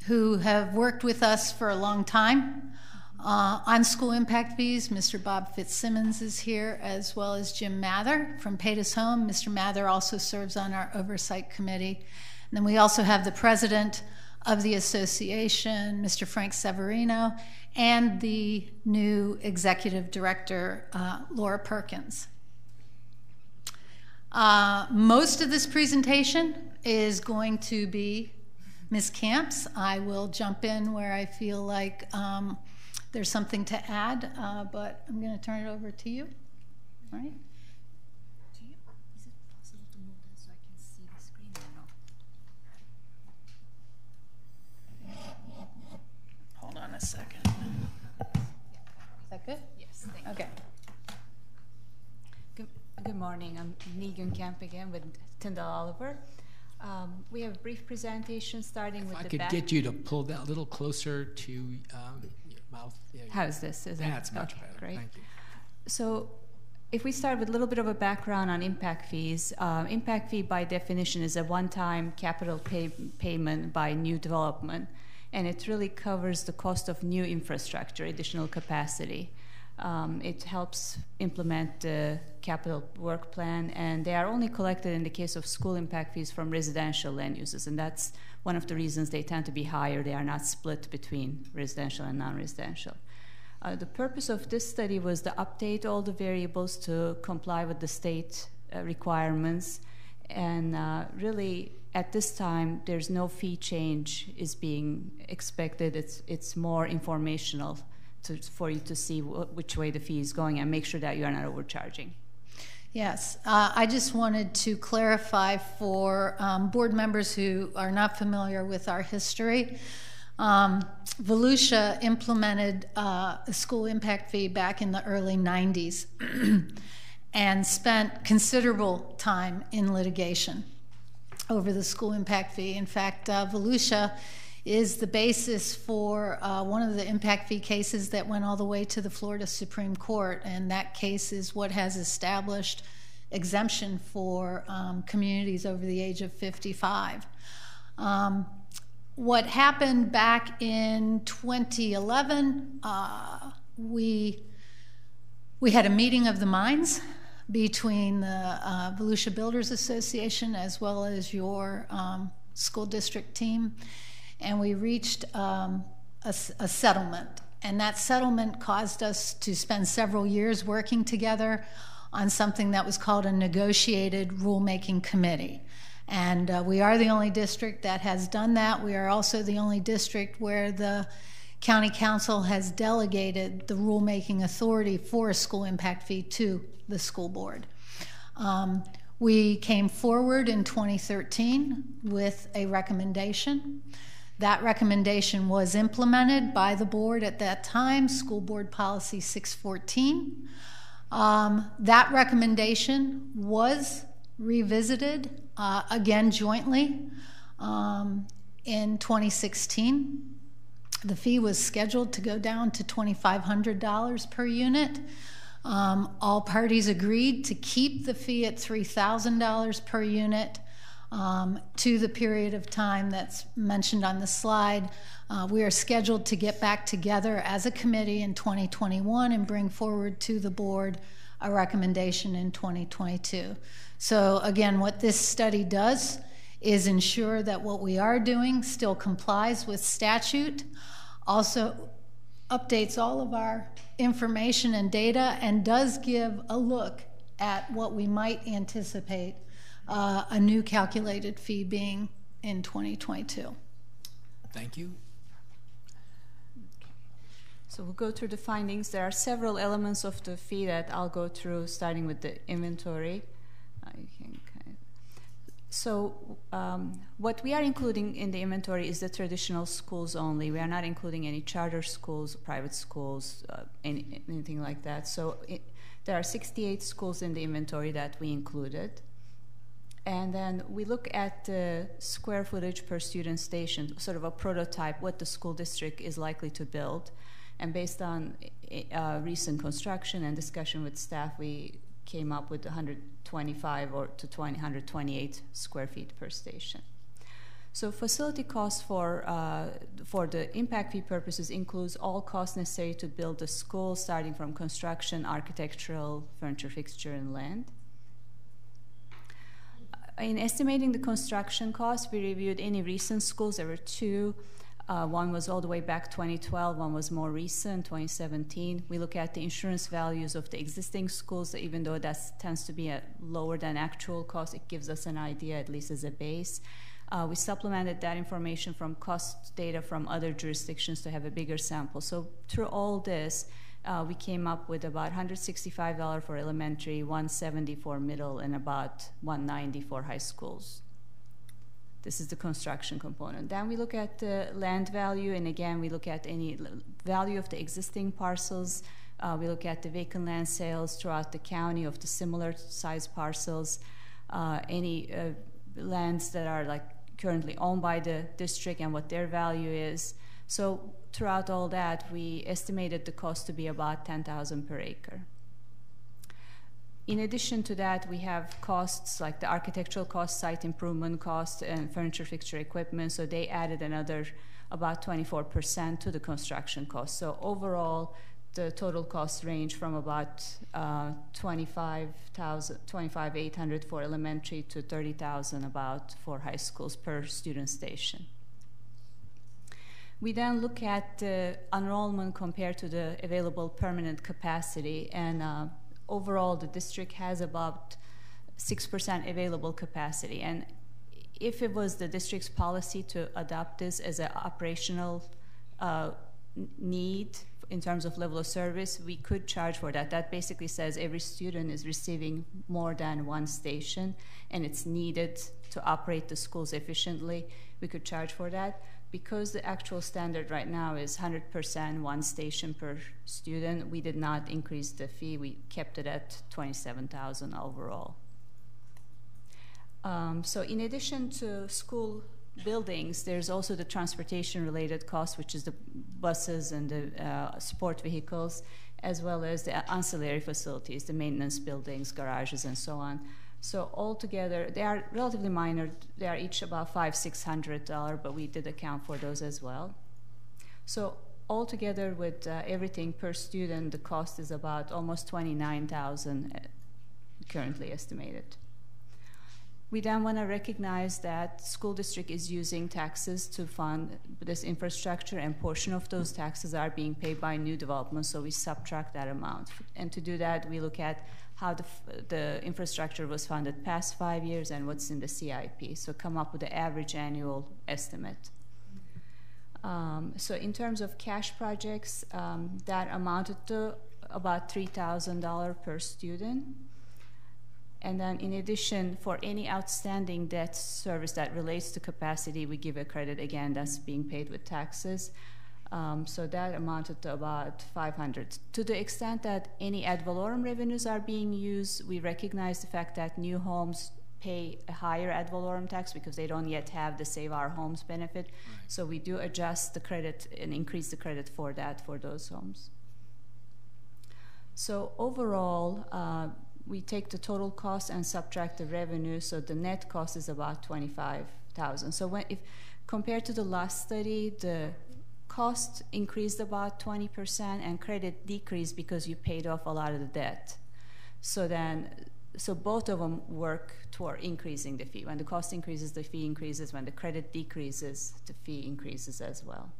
who have worked with us for a long time on school impact fees. Mr. Bob Fitzsimmons is here, as well as Jim Mather from Paytas Home. Mr. Mather also serves on our oversight committee. And then we also have the president of the association, Mr. Frank Severino, and the new executive director, Laura Perkins. Most of this presentation is going to be Ms. Camp's. I will jump in where I feel like there's something to add, but I'm going to turn it over to you. All right? Is it possible to move that so I can see the screen or no? Hold on a second. Is that good? Yes, thank you. Okay. Good morning. I'm Neilgan Camp again with Tyndale Oliver. We have a brief presentation starting with I the could get you to pull that a little closer to your mouth. Yeah, How's this? that's much okay, better. Great. Thank you. So if we start with a little bit of a background on impact fees, impact fee by definition is a one-time capital payment by new development, and it really covers the cost of new infrastructure, additional capacity. It helps implement the capital work plan, and they are only collected in the case of school impact fees from residential land uses, and that's one of the reasons they tend to be higher. They are not split between residential and non-residential. The purpose of this study was to update all the variables to comply with the state requirements, and really at this time there's no fee change is being expected. It's more informational for you to see which way the fee is going and make sure that you are not overcharging. Yes, I just wanted to clarify for board members who are not familiar with our history. Volusia implemented a school impact fee back in the early 90s and spent considerable time in litigation over the school impact fee. In fact, Volusia is the basis for one of the impact fee cases that went all the way to the Florida Supreme Court, and that case is what has established exemption for communities over the age of 55. What happened back in 2011, we had a meeting of the minds between the Volusia Builders Association as well as your school district team, and we reached a settlement. And that settlement caused us to spend several years working together on something that was called a negotiated rulemaking committee. And we are the only district that has done that. We are also the only district where the county council has delegated the rulemaking authority for a school impact fee to the school board. We came forward in 2013 with a recommendation That recommendation was implemented by the board at that time, School Board Policy 614. That recommendation was revisited again jointly in 2016. The fee was scheduled to go down to $2,500 per unit. All parties agreed to keep the fee at $3,000 per unit to the period of time that's mentioned on the slide. We are scheduled to get back together as a committee in 2021 and bring forward to the board a recommendation in 2022. So again, what this study does is ensure that what we are doing still complies with statute, also updates all of our information and data, and does give a look at what we might anticipate a new calculated fee being in 2022. Thank you. So we'll go through the findings. There are several elements of the fee that I'll go through, starting with the inventory. So what we are including in the inventory is the traditional schools only. We are not including any charter schools, private schools, anything like that. So there are 68 schools in the inventory that we included. And then we look at the square footage per student station, sort of a prototype, what the school district is likely to build. And based on recent construction and discussion with staff, we came up with 125 or to 128 square feet per station. So facility costs for the impact fee purposes includes all costs necessary to build the school, starting from construction, architectural, furniture, fixture, and land. In estimating the construction costs, we reviewed any recent schools. There were two. One was all the way back 2012, one was more recent, 2017. We look at the insurance values of the existing schools, even though that tends to be lower than actual cost, it gives us an idea, at least as a base. We supplemented that information from cost data from other jurisdictions to have a bigger sample. So through all this, we came up with about $165 for elementary, $170 for middle, and about $190 for high schools. This is the construction component. Then we look at the land value, and again, we look at any value of the existing parcels. We look at the vacant land sales throughout the county of the similar size parcels, any lands that are like currently owned by the district and what their value is. So throughout all that, we estimated the cost to be about $10,000 per acre. In addition to that, we have costs like the architectural costs, site improvement costs, and furniture, fixture, equipment. So they added another about 24% to the construction cost. So overall, the total costs range from about $25,800 for elementary to $30,000 about for high schools per student station. We then look at the enrollment compared to the available permanent capacity, and overall, the district has about 6% available capacity. And if it was the district's policy to adopt this as an operational need in terms of level of service, we could charge for that. That basically says every student is receiving more than one station, and it's needed to operate the schools efficiently. We could charge for that. Because the actual standard right now is 100% one station per student, we did not increase the fee. We kept it at $27,000 overall. So in addition to school buildings, there's also the transportation-related costs, which is the buses and the sport vehicles, as well as the ancillary facilities, the maintenance buildings, garages, and so on. So altogether, they are relatively minor. They are each about $500–600, but we did account for those as well. So altogether, with everything per student, the cost is about almost $29,000 currently estimated. We then want to recognize that school district is using taxes to fund this infrastructure, and portion of those taxes are being paid by new development, so we subtract that amount. And to do that, we look at how the infrastructure was funded past 5 years and what's in the CIP, so come up with the average annual estimate. So in terms of cash projects, that amounted to about $3,000 per student. And then in addition, for any outstanding debt service that relates to capacity, we give a credit again that's being paid with taxes. So that amounted to about $500. To the extent that any ad valorem revenues are being used, we recognize the fact that new homes pay a higher ad valorem tax because they don't yet have the Save Our Homes benefit. Right. So we do adjust the credit and increase the credit for that for those homes. So overall, we take the total cost and subtract the revenue, so the net cost is about $25,000. So if compared to the last study, the cost increased about 20% and credit decreased because you paid off a lot of the debt. So both of them work toward increasing the fee. When the cost increases, the fee increases. When the credit decreases, the fee increases as well.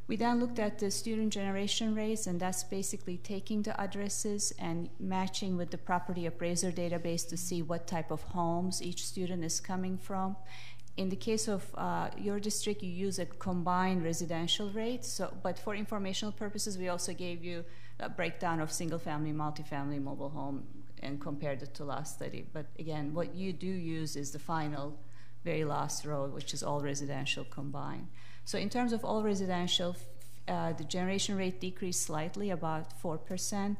We then looked at the student generation rates, and that's basically taking the addresses and matching with the property appraiser database to see what type of homes each student is coming from. In the case of your district, you use a combined residential rate, but for informational purposes, we also gave you a breakdown of single-family, multifamily, mobile home, and compared it to last study. But again, what you do use is the final, very last row, which is all residential combined. So in terms of all residential, the generation rate decreased slightly, about 4%.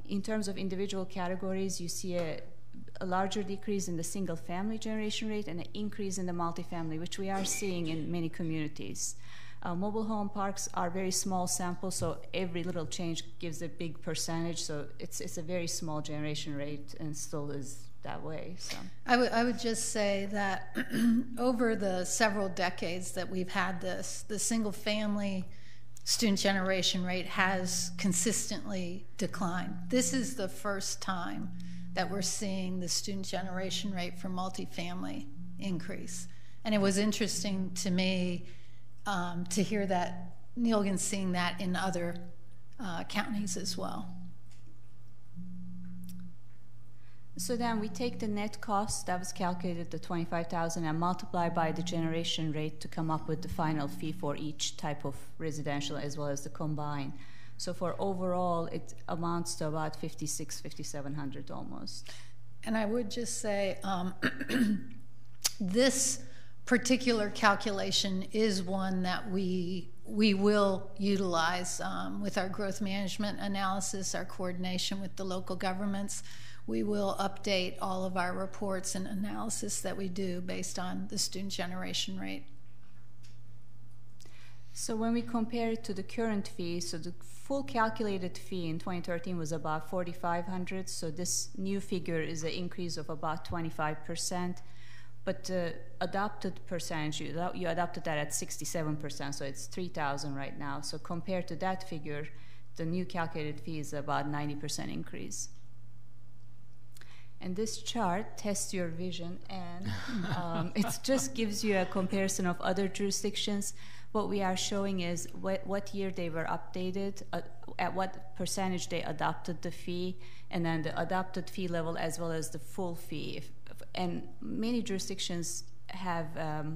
In terms of individual categories, you see a larger decrease in the single-family generation rate and an increase in the multifamily, which we are seeing in many communities. Mobile home parks are very small samples, so every little change gives a big percentage, so it's a very small generation rate and still is that way. So I would just say that over the several decades that we've had this, the single-family student generation rate has consistently declined. This is the first time that we're seeing the student generation rate for multifamily increase. And it was interesting to me to hear that Neilgan's seeing that in other counties as well. So then we take the net cost that was calculated, the $25,000, and multiply by the generation rate to come up with the final fee for each type of residential as well as the combined. So for overall, it amounts to about $5,700 almost. And I would just say this particular calculation is one that we will utilize with our growth management analysis, our coordination with the local governments. We will update all of our reports and analysis that we do based on the student generation rate. So when we compare it to the current fee, so the full calculated fee in 2013 was about $4,500. So this new figure is an increase of about 25%. But the adopted percentage, you adopted that at 67%, so it's $3,000 right now. So compared to that figure, the new calculated fee is about 90% increase. And this chart tests your vision, and it just gives you a comparison of other jurisdictions. What we are showing is what year they were updated, at what percentage they adopted the fee, and then the adopted fee level as well as the full fee. And many jurisdictions have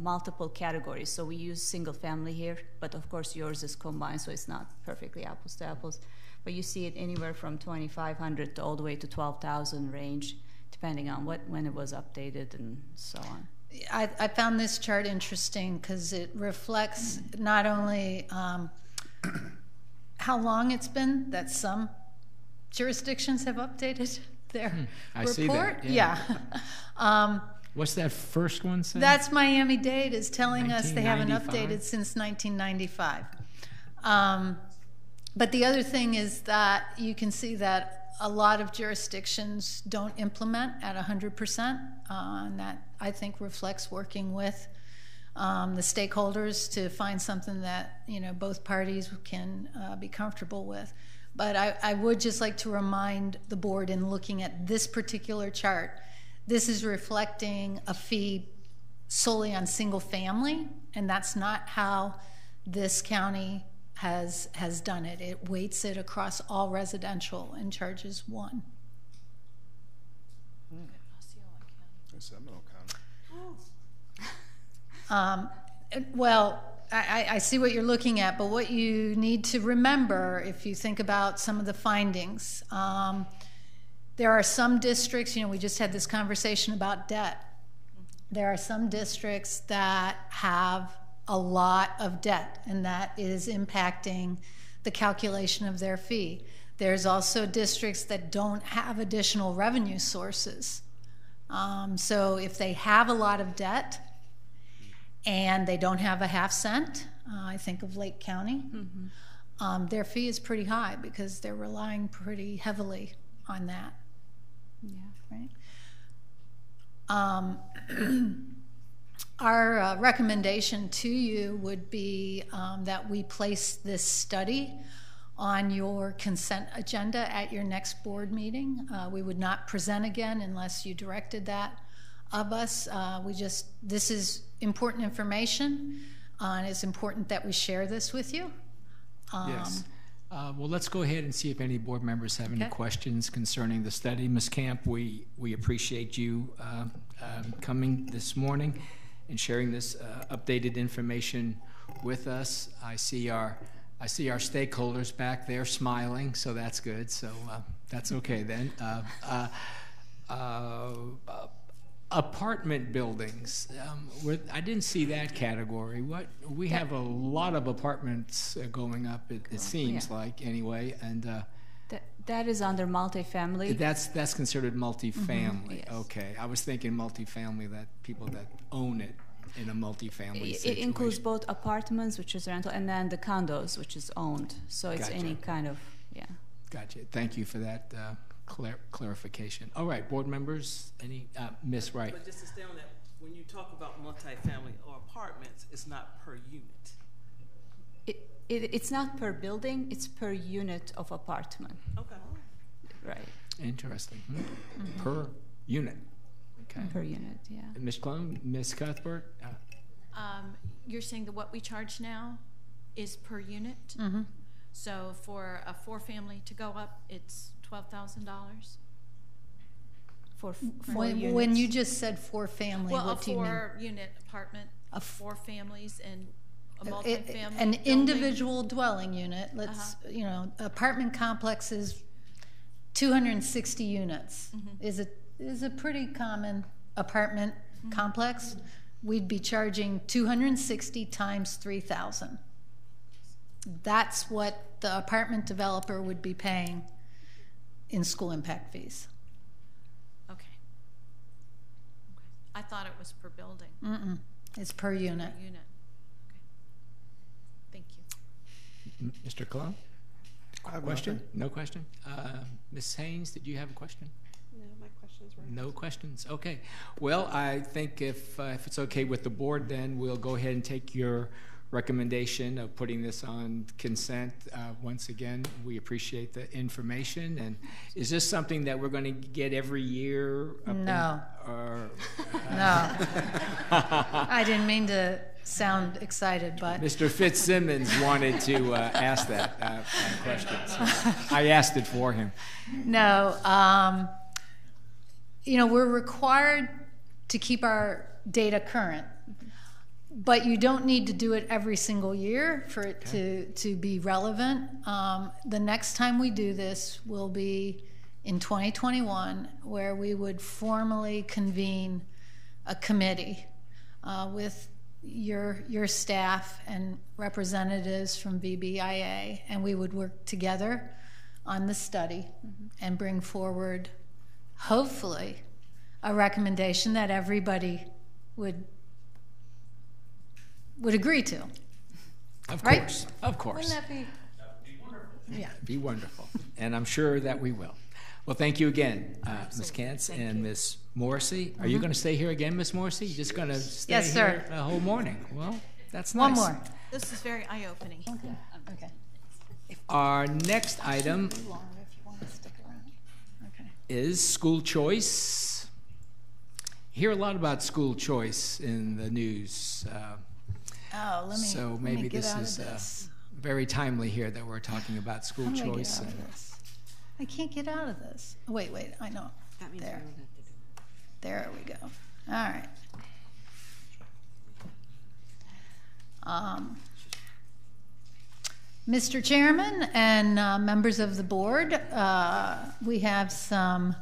multiple categories, so we use single family here, but of course yours is combined, so it's not perfectly apples to apples. But you see it anywhere from $2,500 to all the way to $12,000 range, depending on when it was updated and so on. I found this chart interesting because it reflects not only how long it's been that some jurisdictions have updated their I report. see that, yeah. What's that first one say? That's Miami-Dade is telling us they haven't 1995? updated since 1995. But the other thing is that you can see that a lot of jurisdictions don't implement at 100%, and that I think reflects working with the stakeholders to find something that both parties can be comfortable with. But I would just like to remind the board, in looking at this particular chart, this is reflecting a fee solely on single family, and that's not how this county has done it. It weights it across all residential and charges one. Seminole County. Well, I see what you're looking at, but what you need to remember, if you think about some of the findings, There are some districts, we just had this conversation about debt. There are some districts that have a lot of debt, and that is impacting the calculation of their fee. There's also districts that don't have additional revenue sources. So if they have a lot of debt and they don't have a half cent, I think of Lake County, their fee is pretty high because they're relying pretty heavily on that. Yeah. Right. Our recommendation to you would be that we place this study on your consent agenda at your next board meeting. We would not present again unless you directed that of us. This is important information, and it's important that we share this with you. Yes. Well, let's go ahead and see if any board members have any questions concerning the study. Ms. Camp, we appreciate you coming this morning and sharing this updated information with us. I see our stakeholders back there smiling, so that's good. So that's okay then. Apartment buildings. I didn't see that category. We have a lot of apartments going up. It seems like anyway, and that is under multifamily. That's considered multifamily. Yes. Okay, I was thinking multifamily, that people that own it in a multifamily situation. It includes both apartments, which is rental, and then the condos, which is owned. So it's Gotcha. any kind of Gotcha. Thank you for that clarification. All right, board members, any Ms. Wright? But just to stay on that, when you talk about multifamily or apartments, it's not per unit. It's not per building; it's per unit of apartment. Okay. Right. Interesting. Per unit. Okay. Per unit, yeah. Ms. Clone, Ms. Cuthbert? You're saying that what we charge now is per unit? Mm-hmm. So for a 4-family to go up, it's $12,000? For When units. you just said 4-family, Well, what do you a mean? 4-unit apartment, 4 families and a multifamily An building. individual dwelling unit. Apartment complex is 260 units. Is a pretty common apartment complex. We'd be charging 260 times 3,000. That's what the apartment developer would be paying in school impact fees. Okay. I thought it was per building. It's per unit. Per unit. Okay. Thank you. Mr. Cologne? I have Question? nothing. No question? Ms. Haynes, did you have a question? No, my questions were No questions? Okay. Well, I think if it's okay with the board, then we'll go ahead and take your recommendation of putting this on consent. Once again, we appreciate the information. And is this something that we're going to get every year? No. No. I didn't mean to sound excited, but Mr. Fitzsimmons wanted to ask that question. So I asked it for him. no. We're required to keep our data current, but you don't need to do it every single year for it to be relevant. The next time we do this will be in 2021, where we would formally convene a committee with your staff and representatives from VBIA, and we would work together on the study and bring forward, hopefully, a recommendation that everybody would agree to. Of Right? course. Of course. Wouldn't that be? Yeah. Be wonderful. And I'm sure that we will. Well, thank you again, Ms. Kantz and Ms. Morrissey. Are you going to stay here again, Ms. Morrissey? You're just going to stay Yes, sir. here the whole morning? Well, that's One nice. more. This is very eye-opening. Okay. Our next item Longer if you want to stick around. Okay. is school choice. You hear a lot about school choice in the news. Oh, let me. So let maybe me get this out is of this. very timely here that we're talking about school How do I get choice. out of this? I can't get out of this. Oh, wait, I know. That means There. we don't have to do it. There we go. All right. Mr. Chairman and members of the board, we have some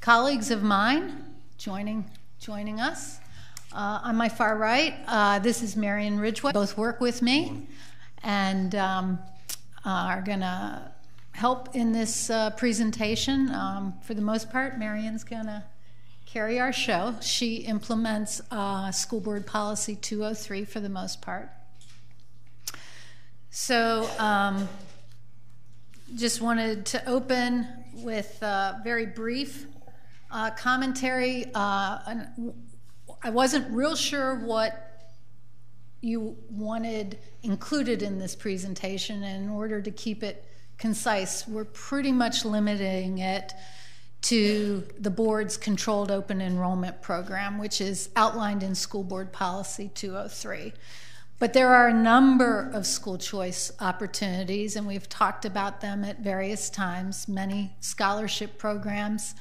colleagues of mine joining us. On my far right, this is Marion Ridgway. Both work with me and are going to help in this presentation. For the most part, Marion's going to carry our show. She implements School Board Policy 203 for the most part. So just wanted to open with a very brief commentary. I wasn't real sure what you wanted included in this presentation, and in order to keep it concise, we're pretty much limiting it to the board's controlled open enrollment program, which is outlined in School Board Policy 203. But there are a number of school choice opportunities, and we've talked about them at various times, many scholarship programs.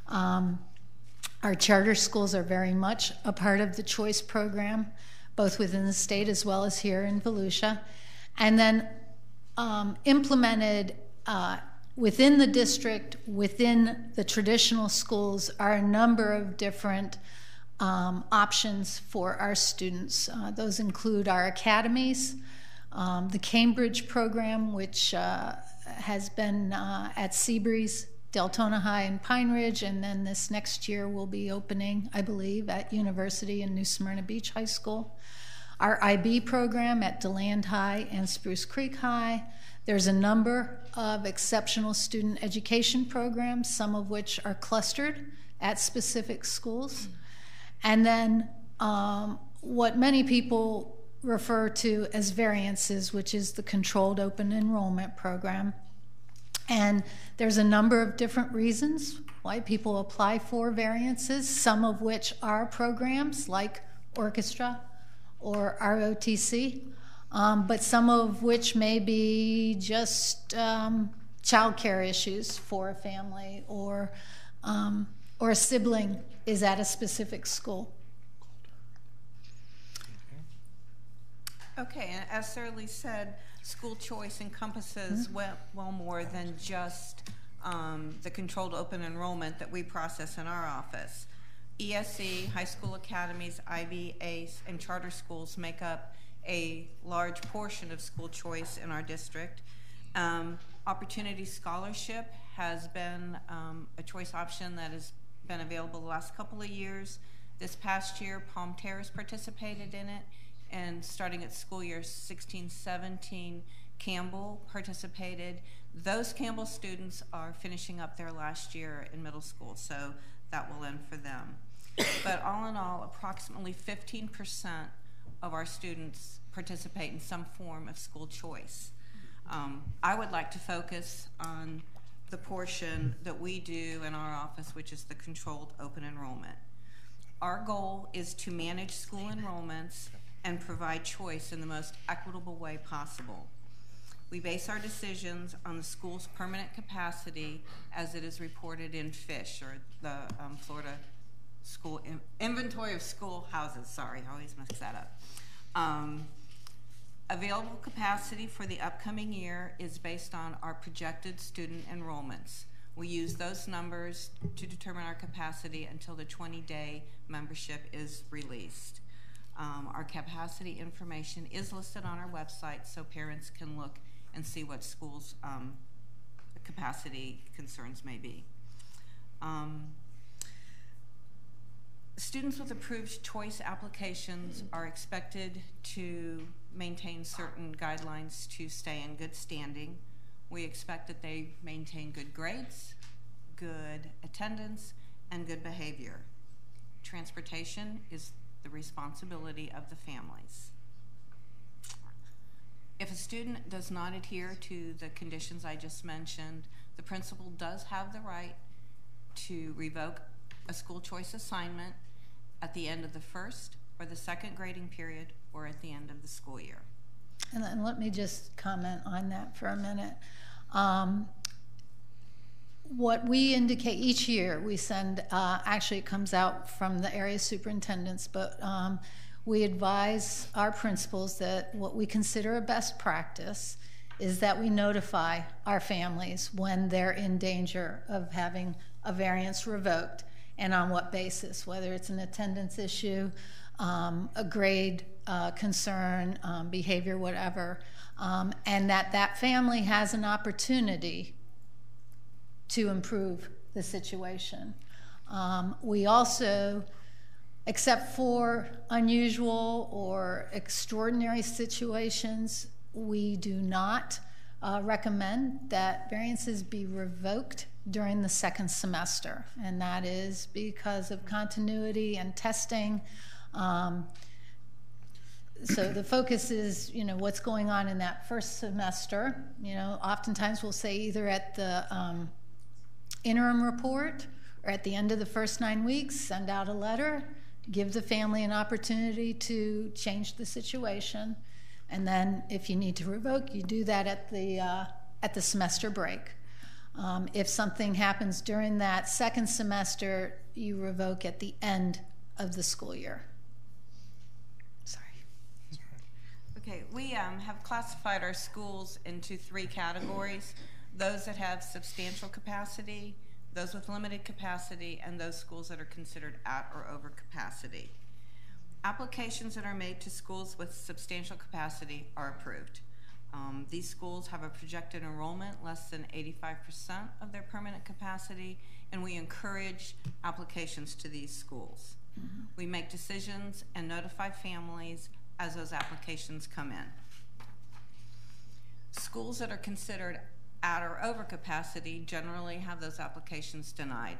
Our charter schools are very much a part of the choice program, both within the state as well as here in Volusia. And then implemented within the district, within the traditional schools, are a number of different options for our students. Those include our academies, the Cambridge program, which has been at Seabreeze, Deltona High, and Pine Ridge, and then this next year will be opening, I believe, at University and New Smyrna Beach High School. Our IB program at DeLand High and Spruce Creek High. There's a number of exceptional student education programs, some of which are clustered at specific schools. And then what many people refer to as variances, which is the controlled open enrollment program. And there's a number of different reasons why people apply for variances, some of which are programs like orchestra or ROTC, but some of which may be just child care issues for a family, or a sibling is at a specific school. Okay, and as Sarah Lee said, school choice encompasses well more than just the controlled open enrollment that we process in our office. ESE, high school academies, IB, ACE, and charter schools make up a large portion of school choice in our district. Opportunity Scholarship has been a choice option that has been available the last couple of years. This past year, Palm Terrace participated in it, and starting at school year 16-17, Campbell participated. Those Campbell students are finishing up their last year in middle school, so that will end for them. But all in all, approximately 15% of our students participate in some form of school choice. I would like to focus on the portion that we do in our office, which is the controlled open enrollment. Our goal is to manage school enrollments and provide choice in the most equitable way possible. We base our decisions on the school's permanent capacity as it is reported in FISH, or the Florida School Inventory of School Houses. Sorry, I always mess that up. Available capacity for the upcoming year is based on our projected student enrollments. We use those numbers to determine our capacity until the 20-day membership is released. Our capacity information is listed on our website so parents can look and see what schools' capacity concerns may be. Students with approved choice applications are expected to maintain certain guidelines to stay in good standing. We expect that they maintain good grades, good attendance, and good behavior. Transportation is the responsibility of the families. If a student does not adhere to the conditions I just mentioned, the principal does have the right to revoke a school choice assignment at the end of the first or the second grading period, or at the end of the school year. And let me just comment on that for a minute. What we indicate each year, we send, actually it comes out from the area superintendents, but we advise our principals that what we consider a best practice is that we notify our families when they're in danger of having a variance revoked, and on what basis, whether it's an attendance issue, a grade concern, behavior, whatever, and that family has an opportunity to improve the situation. We also, except for unusual or extraordinary situations, we do not recommend that variances be revoked during the second semester, and that is because of continuity and testing. So the focus is, what's going on in that first semester. Oftentimes we'll say either at the interim report or at the end of the first 9 weeks, send out a letter, give the family an opportunity to change the situation, and then if you need to revoke, you do that at the semester break. If something happens during that second semester, you revoke at the end of the school year. Sorry. Okay, we have classified our schools into 3 categories: those that have substantial capacity, those with limited capacity, and those schools that are considered at or over capacity. Applications that are made to schools with substantial capacity are approved. These schools have a projected enrollment less than 85% of their permanent capacity, and we encourage applications to these schools. Mm-hmm. We make decisions and notify families as those applications come in. Schools that are considered at or over capacity generally have those applications denied.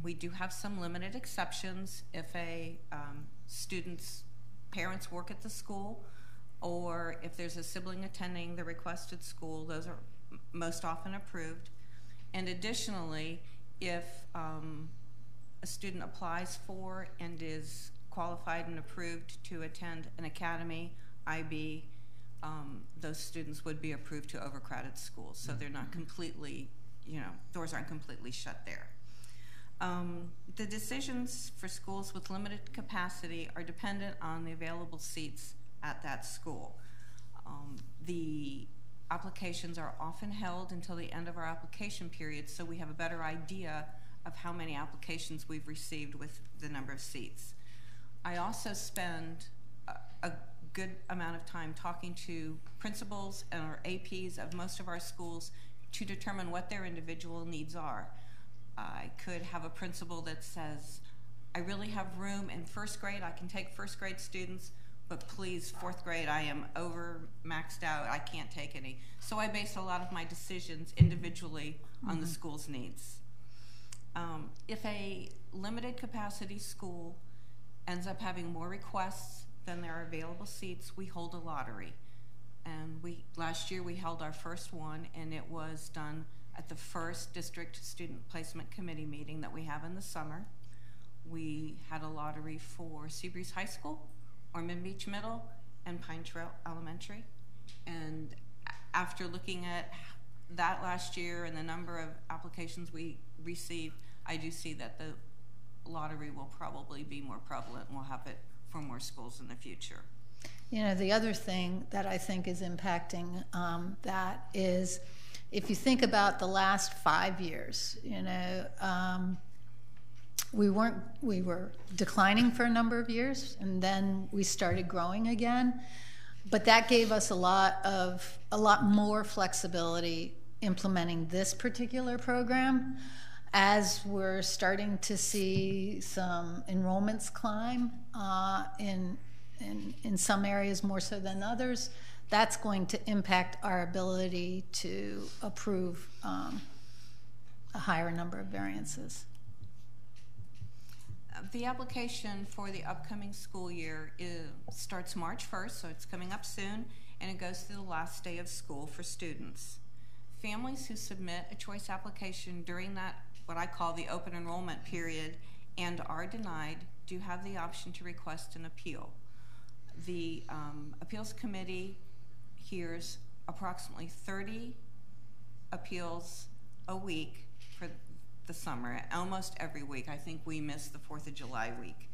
We do have some limited exceptions if a student's parents work at the school, or if there's a sibling attending the requested school. Those are most often approved. And additionally, if a student applies for and is qualified and approved to attend an academy, IB, those students would be approved to overcrowded schools. So they're not completely, doors aren't completely shut there. The decisions for schools with limited capacity are dependent on the available seats at that school. The applications are often held until the end of our application period, so we have a better idea of how many applications we've received with the number of seats. I also spend a good amount of time talking to principals and our APs of most of our schools to determine what their individual needs are. I could have a principal that says, I really have room in first grade, I can take first grade students, but please, fourth grade, I am over maxed out, I can't take any. So I base a lot of my decisions individually on the school's needs. If a limited capacity school ends up having more requests than there are available seats, we hold a lottery. And last year we held our first one, and it was done at the first district student placement committee meeting that we have in the summer. We had a lottery for Seabreeze High School, Ormond Beach Middle, and Pine Trail Elementary. And after looking at that last year and the number of applications we received, I do see that the lottery will probably be more prevalent, and we'll have it for more schools in the future. The other thing that I think is impacting that is, if you think about the last 5 years, we were declining for a number of years, and then we started growing again. But that gave us a lot more flexibility implementing this particular program. As we're starting to see some enrollments climb in some areas more so than others, that's going to impact our ability to approve a higher number of variances. The application for the upcoming school year starts March 1st, so it's coming up soon, and it goes through the last day of school for students. Families who submit a choice application during that, what I call the open enrollment period, and are denied, do have the option to request an appeal. The appeals committee hears approximately 30 appeals a week for the summer, almost every week. I think we missed the 4th of July week.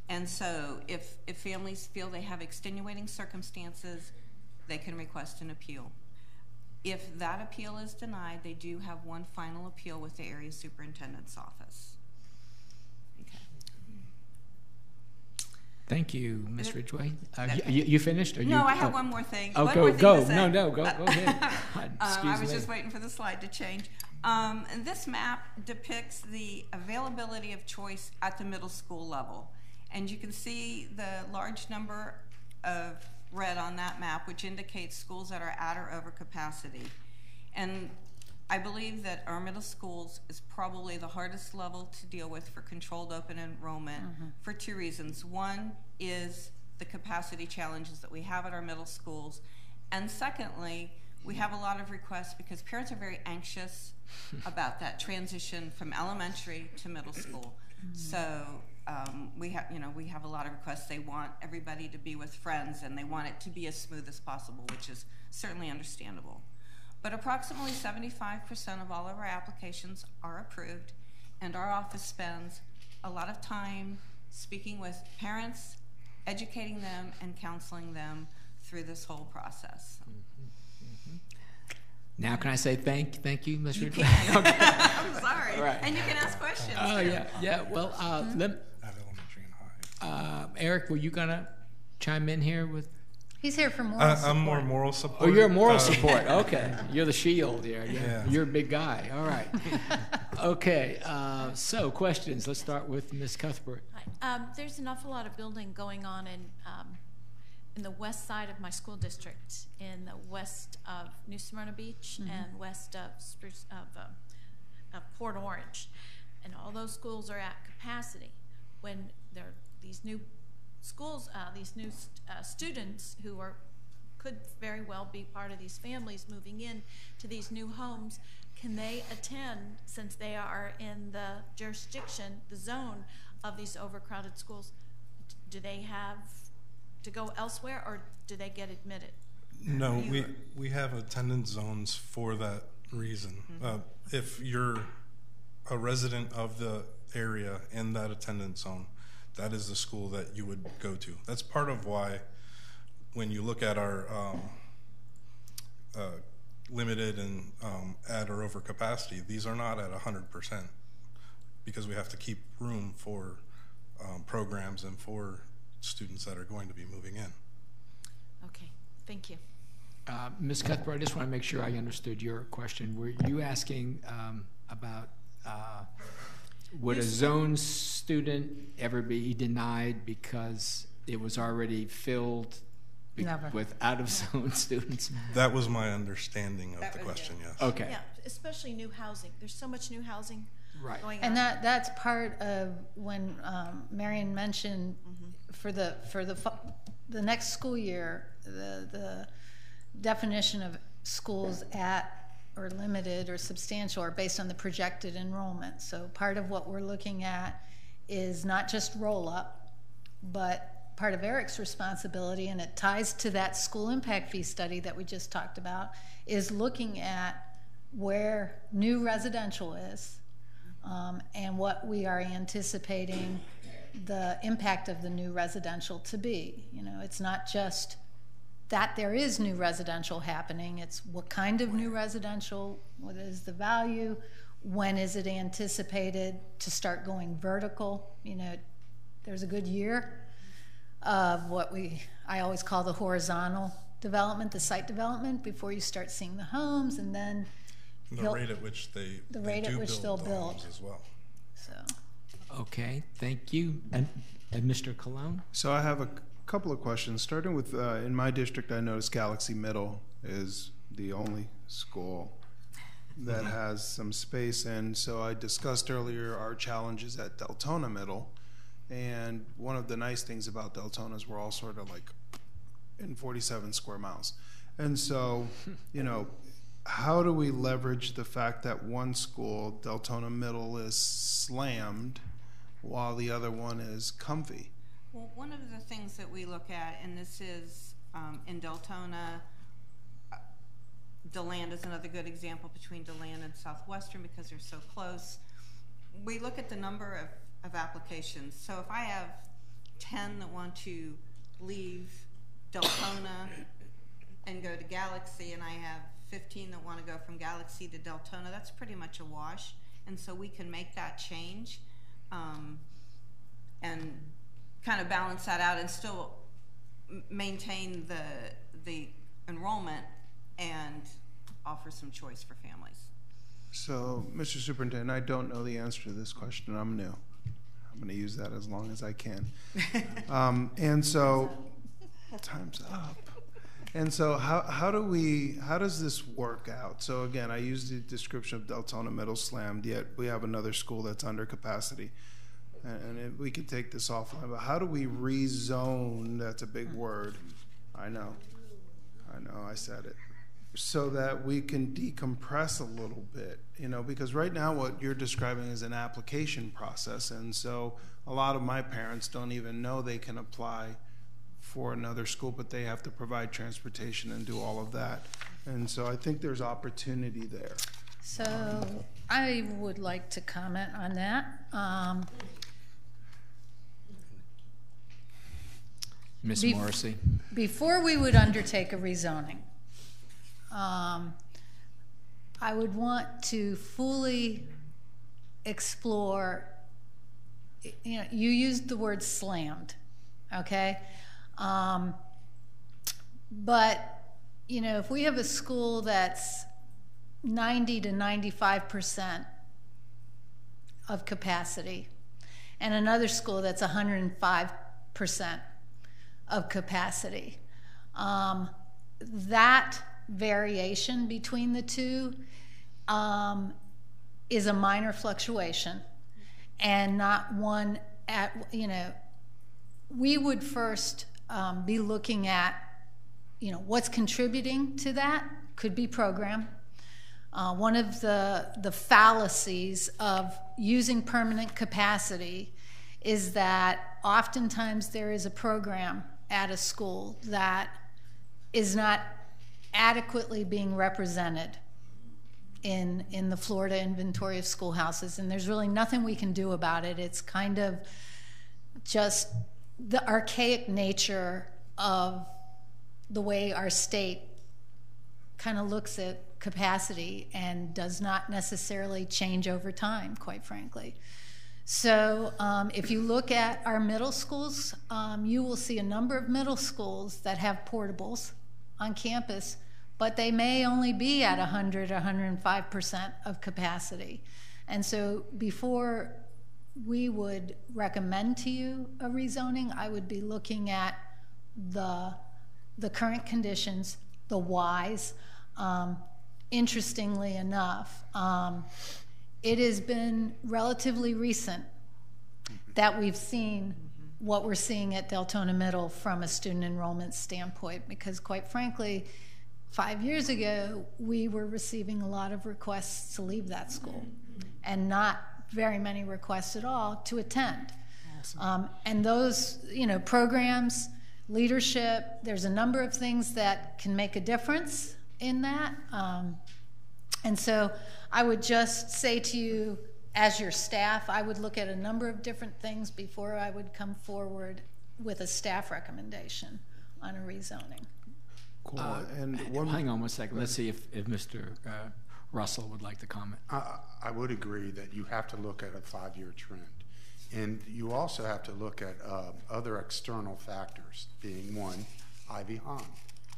And so if families feel they have extenuating circumstances, they can request an appeal. If that appeal is denied, they do have one final appeal with the area superintendent's office. Okay. Thank you, Ms. Ridgway. You finished? Or no, I have one more thing. Oh, one go, more thing go. to say. No, go ahead. I was just waiting for the slide to change. And this map depicts the availability of choice at the middle school level. And you can see the large number of red on that map, which indicates schools that are at or over capacity. And I believe that our middle schools is probably the hardest level to deal with for controlled open enrollment for two reasons. One is the capacity challenges that we have at our middle schools. And secondly, we have a lot of requests because parents are very anxious about that transition from elementary to middle school. So we have a lot of requests. They want everybody to be with friends, and they want it to be as smooth as possible, which is certainly understandable. But approximately 75% of all of our applications are approved, and our office spends a lot of time speaking with parents, educating them, and counseling them through this whole process. Now can I say thank you, Ms. Ridgway? Okay. I'm sorry. Right. And you can ask questions. Oh, yeah. Well, Eric, were you gonna chime in here with? He's here for moral support. I'm more moral support. Oh, you're moral support. Okay, you're the shield here. Yeah. You're a big guy. All right. Okay. So questions. Let's start with Ms. Cuthbert. There's an awful lot of building going on in the west side of my school district, in the west of New Smyrna Beach and west of Port Orange, and all those schools are at capacity. When there are these new schools, these new students who could very well be part of these families moving in to these new homes, can they attend, since they are in the jurisdiction, the zone of these overcrowded schools? Do they have to go elsewhere, or do they get admitted? No, we have attendance zones for that reason. If you're a resident of the area in that attendance zone, that is the school that you would go to. That's part of why when you look at our limited and at or over capacity, these are not at 100% because we have to keep room for programs and for students that are going to be moving in. Okay, thank you. Ms. Cuthbert, I just want to make sure I understood your question. Were you asking about would a zone student ever be denied because it was already filled with out-of-zone students? That was my understanding of the question, yes. Okay. Yeah, especially new housing. There's so much new housing going on. And that's part of when Marion mentioned for the next school year, the definition of schools at or limited or substantial are based on the projected enrollment. So part of what we're looking at is not just roll-up, but part of Eric's responsibility, and it ties to that school impact fee study that we just talked about, is looking at where new residential is and what we are anticipating the impact of the new residential to be. You know, it's not just that there is new residential happening, it's what kind of new residential, what is the value, when is it anticipated to start going vertical. You know, there's a good year of what I always call the horizontal development, the site development, before you start seeing the homes, and then the rate at which they do build the homes as well. So. Okay, thank you. And Mr. Colon? So I have a couple of questions. Starting with, in my district, I noticed Galaxy Middle is the only school that has some space. And so I discussed earlier our challenges at Deltona Middle. And one of the nice things about Deltona is we're all sort of like in 47 square miles. And so, you know, how do we leverage the fact that one school, Deltona Middle, is slammed while the other one is comfy? Well, one of the things that we look at, and this is in Deltona, DeLand is another good example between DeLand and Southwestern because they're so close. We look at the number of applications. So if I have 10 that want to leave Deltona and go to Galaxy, and I have 15 that want to go from Galaxy to Deltona, that's pretty much a wash. And so we can make that change and kind of balance that out and still maintain the enrollment and offer some choice for families. So, Mr. Superintendent, I don't know the answer to this question. I'm new. I'm going to use that as long as I can. And so, time's up. And so, how does this work out? So again, I used the description of Deltona Middle slammed, yet we have another school that's under capacity. And we could take this offline, but how do we rezone? That's a big word. I know, I said it. So that we can decompress a little bit, because right now what you're describing is an application process, and so a lot of my parents don't even know they can apply for another school, but they have to provide transportation and do all of that. And so I think there's opportunity there. So I would like to comment on that. Ms. Morrissey. Before we would undertake a rezoning, I would want to fully explore, you used the word slammed, okay? But, if we have a school that's 90 to 95% of capacity and another school that's 105% of capacity, that variation between the two is a minor fluctuation and not one we would first be looking at what's contributing to that. Could be program. One of the fallacies of using permanent capacity is that oftentimes there is a program at a school that is not adequately being represented in the Florida inventory of schoolhouses, and there's really nothing we can do about it. It's kind of just the archaic nature of the way our state kind of looks at capacity and does not necessarily change over time, quite frankly. So if you look at our middle schools, you will see a number of middle schools that have portables on campus, but they may only be at 100 or 105% of capacity. And so before we would recommend to you a rezoning, I would be looking at the current conditions, the whys. Interestingly enough, it has been relatively recent that we've seen what we're seeing at Deltona Middle from a student enrollment standpoint, because quite frankly, 5 years ago, we were receiving a lot of requests to leave that school and not very many requests at all to attend. Awesome. And those, programs, leadership, there's a number of things that can make a difference in that. And so I would just say to you, as your staff, I would look at a number of different things before I would come forward with a staff recommendation on a rezoning. Cool. Hang on one second. Let's see if Mr. Russell would like to comment. I would agree that you have to look at a 5-year trend. And you also have to look at other external factors, being one, Ivy Hahn,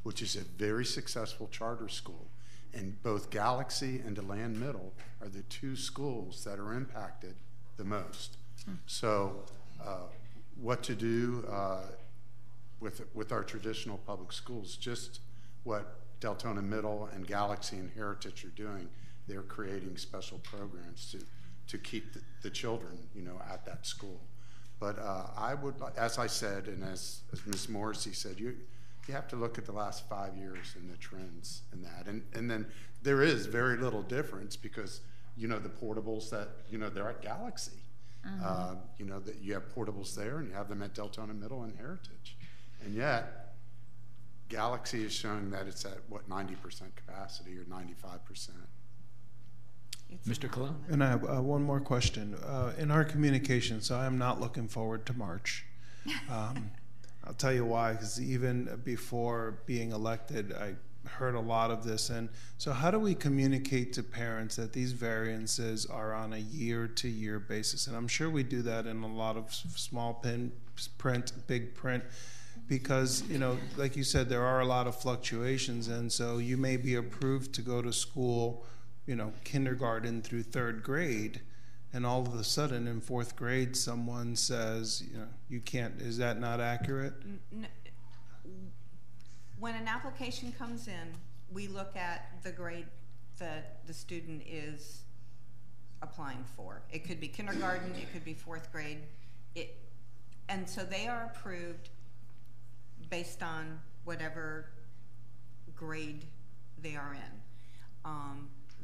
which is a very successful charter school. And both Galaxy and DeLand Middle are the two schools that are impacted the most. So what to do with our traditional public schools, just what Deltona Middle and Galaxy and Heritage are doing. They're creating special programs to keep the children, at that school. But I would, as I said, and as Ms. Morrissey said, you have to look at the last 5 years and the trends in that. And then there is very little difference because, the portables that, they're at Galaxy. That you have portables there and you have them at Deltona Middle and Heritage. And yet, Galaxy is showing that it's at, 90% capacity or 95%. Mr. Cologne? And I have one more question. In our communication, so I am not looking forward to March. I'll tell you why, because even before being elected, I heard a lot of this. And so how do we communicate to parents that these variances are on a year-to-year basis? And I'm sure we do that in a lot of small print, big print, because, you know, like you said, there are a lot of fluctuations. And so you may be approved to go to school, you know, kindergarten through 3rd grade, and all of a sudden in 4th grade someone says, you know, you can't. Is that not accurate? When an application comes in, we look at the grade that the student is applying for. It could be kindergarten, it could be 4th grade, and so they are approved based on whatever grade they are in.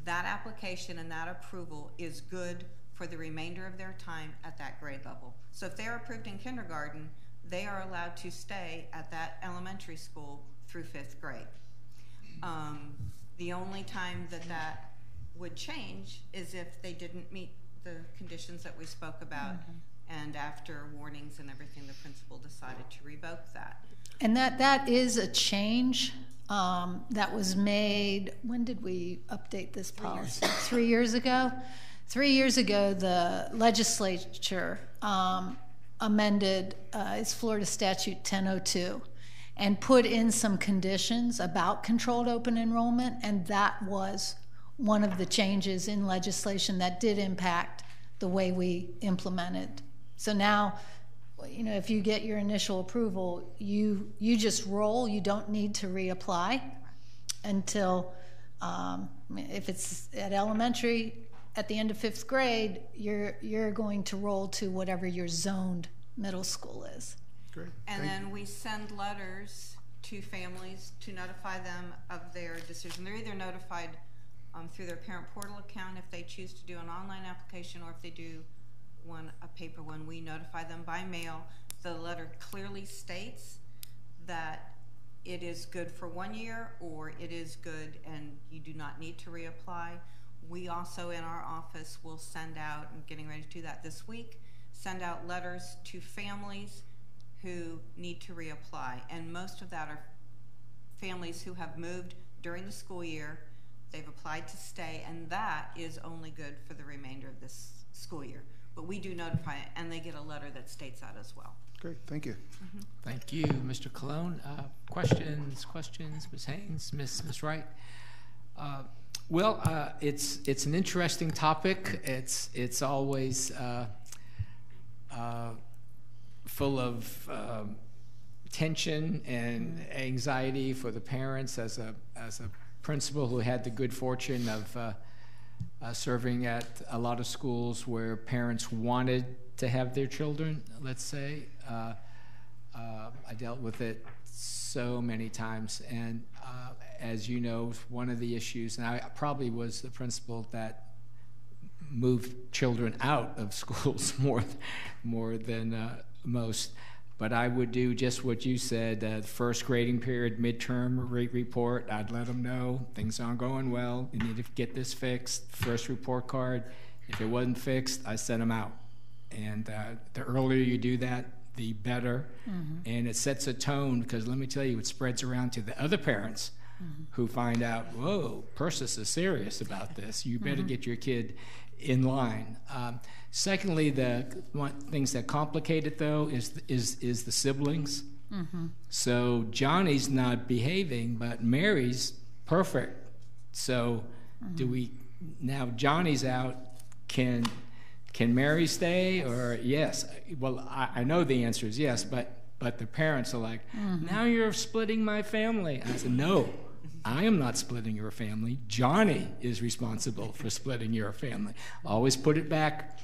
That application and that approval is good for the remainder of their time at that grade level. So if they're approved in kindergarten, they are allowed to stay at that elementary school through 5th grade. The only time that would change is if they didn't meet the conditions that we spoke about, and after warnings and everything, the principal decided to revoke that. And that is a change that was made. When did we update this policy? 3 years ago. 3 years ago, the legislature amended its Florida Statute 1002 and put in some conditions about controlled open enrollment, and that was one of the changes in legislation that did impact the way we implemented. So now, you know, if you get your initial approval, you just roll. You don't need to reapply until, if it's at elementary, at the end of 5th grade, you're going to roll to whatever your zoned middle school is. Great. And then we send letters to families to notify them of their decision. They're either notified through their parent portal account if they choose to do an online application, or if they do a paper one, we notify them by mail. The letter clearly states that it is good for 1 year, or it is good and you do not need to reapply. We also in our office will send out, I'm getting ready to do that this week, send out letters to families who need to reapply. And most of that are families who have moved during the school year. They've applied to stay, and that is only good for the remainder of this school year. But we do notify it, and they get a letter that states that as well. Great, thank you. Thank you, Mr. Colon. Questions, Ms. Haynes, Ms. Wright? Well, it's an interesting topic. It's always full of tension and anxiety for the parents. As a principal who had the good fortune of serving at a lot of schools where parents wanted to have their children, let's say, I dealt with it so many times. And as you know, one of the issues, and I probably was the principal that moved children out of schools more than most, but I would do just what you said, first grading period, midterm report. I'd let them know things aren't going well, you need to get this fixed, first report card. If it wasn't fixed, I sent them out. And the earlier you do that, the better. And it sets a tone, because let me tell you, it spreads around to the other parents who find out, whoa, Persis is serious about this. You better get your kid in line. Secondly, the things that complicate it, though, is the siblings. So Johnny's not behaving, but Mary's perfect. So do we, now Johnny's out, can Mary stay, or yes? Well, I know the answer is yes, but the parents are like, now you're splitting my family. I said, no, I am not splitting your family. Johnny is responsible for splitting your family. Always put it back,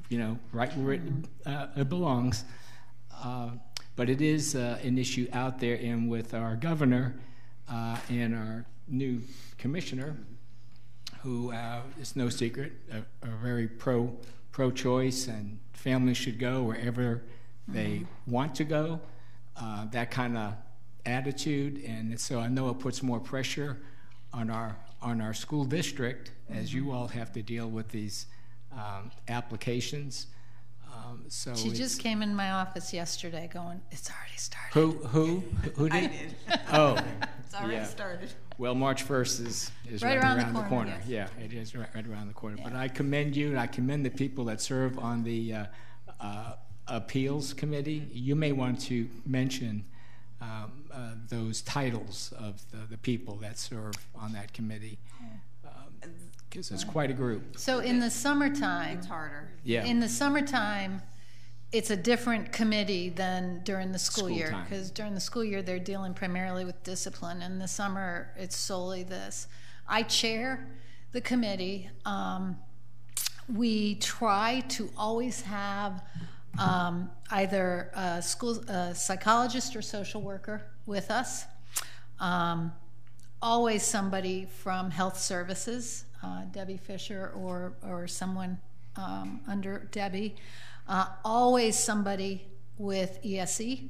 you know, right where it belongs. But it is an issue out there, and with our governor and our new commissioner, who is no secret, are very pro-choice, and families should go wherever they want to go. That kind of attitude, and so I know it puts more pressure on our school district, as you all have to deal with these applications. So She just came in my office yesterday going, it's already started. Who did? I did. Oh, It's already yeah. started. Well, March 1st is Right right around around the the corner, corner. yes. Yeah, it is right around the corner. Yeah. But I commend you, and I commend the people that serve on the appeals committee. You may want to mention those titles of the people that serve on that committee, because it's quite a group. So in the summertime, It's harder. Yeah. in the summertime, it's a different committee than during the school School year, time. because during the school year they're dealing primarily with discipline. In the summer, it's solely this. I chair the committee. We try to always have either a psychologist or social worker with us. Always somebody from health services, Debbie Fisher or someone under Debbie. Always somebody with ESE.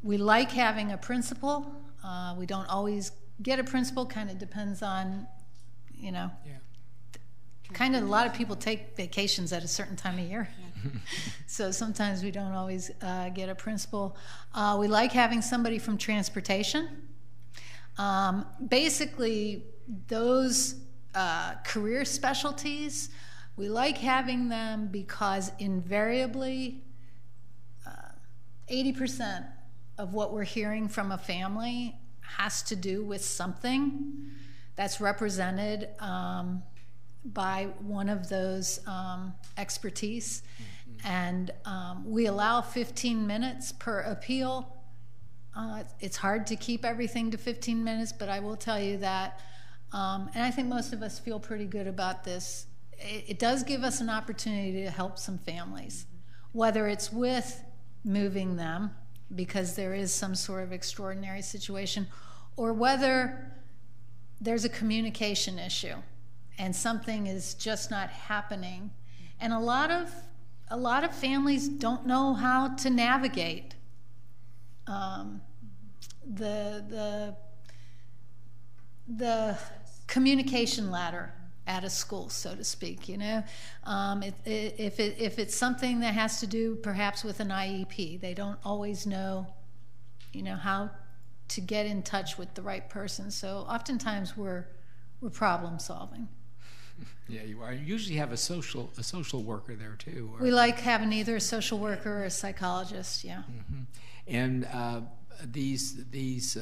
We like having a principal. We don't always get a principal, kind of depends on, Yeah. kind of a lot of people take vacations at a certain time of year. So sometimes we don't always get a principal. We like having somebody from transportation. Basically, those career specialties, we like having them because invariably 80% of what we're hearing from a family has to do with something that's represented by one of those expertise. And we allow 15 minutes per appeal. It's hard to keep everything to 15 minutes, but I will tell you that, and I think most of us feel pretty good about this, it does give us an opportunity to help some families, whether it's with moving them because there is some sort of extraordinary situation, or whether there's a communication issue and something is just not happening. And a lot of families don't know how to navigate the communication ladder at a school, so to speak. If it's something that has to do perhaps with an IEP, they don't always know, how to get in touch with the right person. So oftentimes we're problem solving. Yeah, you are. You usually have a social worker there too. We like having either a social worker or a psychologist. Yeah. Mm-hmm. And these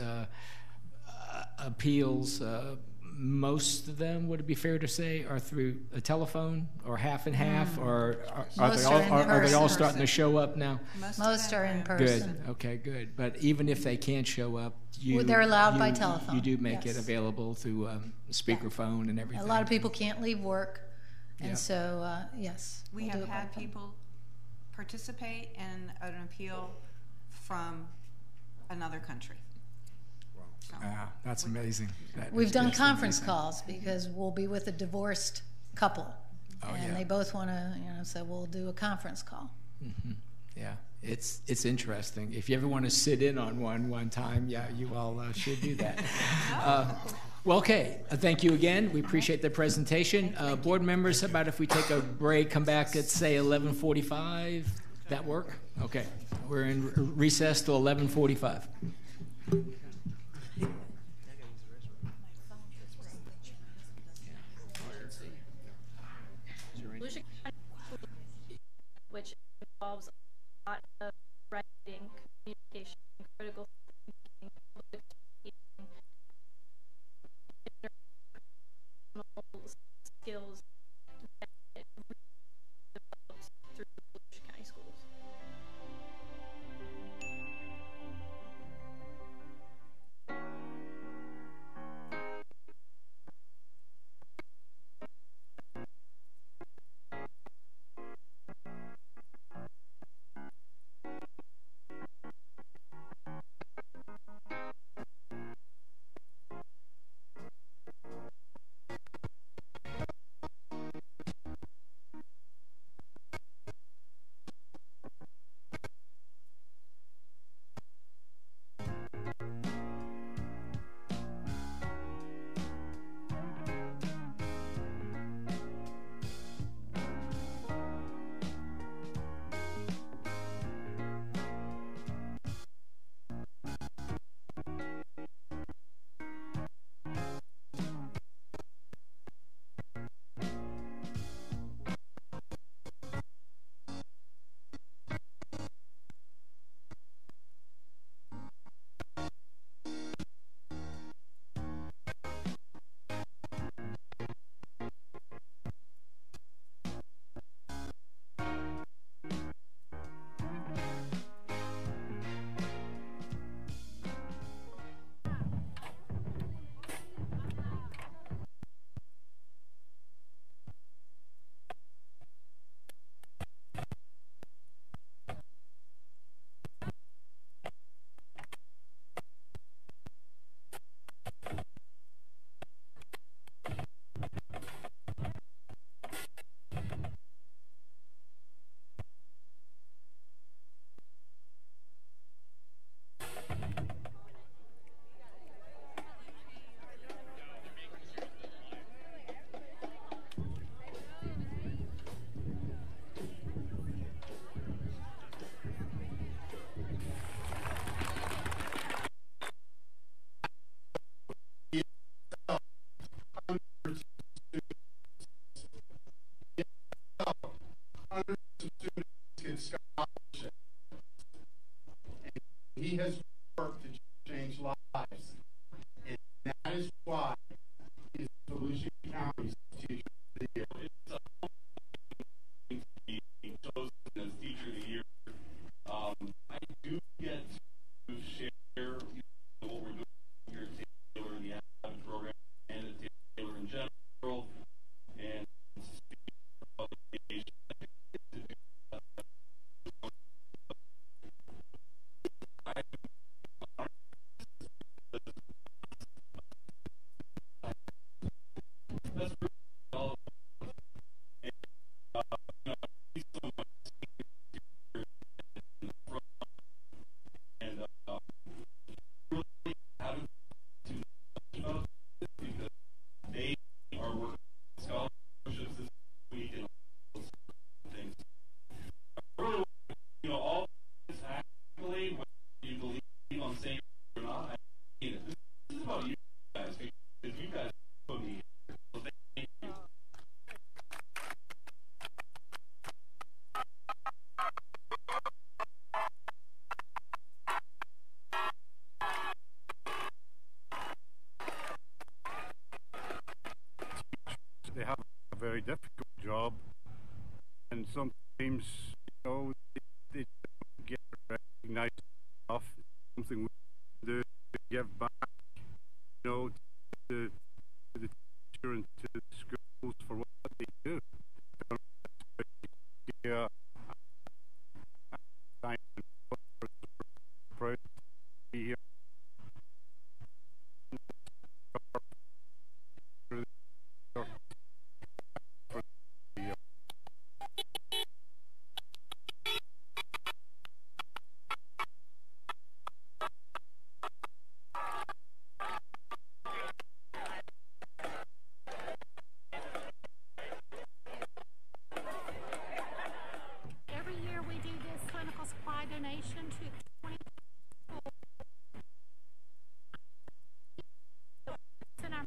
appeals, most of them, would it be fair to say, are through a telephone or half and half, or are they all starting to show up now? Most are in person. Good. Okay, good. But even if they can't show up, they're allowed by telephone. You do make it available through speakerphone and everything. A lot of people can't leave work, and so yes. We have had people participate in an appeal from another country. Wow, that's amazing. We've done conference calls because we'll be with a divorced couple, and they both want to, so we'll do a conference call. Mm-hmm. Yeah, it's interesting. If you ever want to sit in on one time, you all should do that. Well, okay. Thank you again. We appreciate the presentation. Board members, how about if we take a break, come back at say 11:45? That work? Okay. We're in recess till 11:45. Which involves a lot of writing, communication, critical thinking, public speaking, interpersonal skills that develops through Volusia County Schools. hundreds of students get scholarships. And he has worked to change lives. And that is why he's Volusia County's Teacher of the Year. It's a to be chosen as Teacher of the Year. I do get to share what we're doing here at Taylor in the Advocate program and at Taylor in general, and speak about education. That's really all of it. And, you know, he's so much here in the front, and really haven't too much about this because they are working on scholarships this week and all those things. I really want, you know, all this accolade, whether you believe I'm saying it or not, I mean it. This is about you guys because you guys put me here. So thank you. They have a very difficult job, and sometimes, you know, they don't get recognized enough. It's something we do to give back, you know, to the teacher and to the schools for what they do. Yeah, I'm proud to be here. Every year we do this clinical supply donation to 20 schools. In our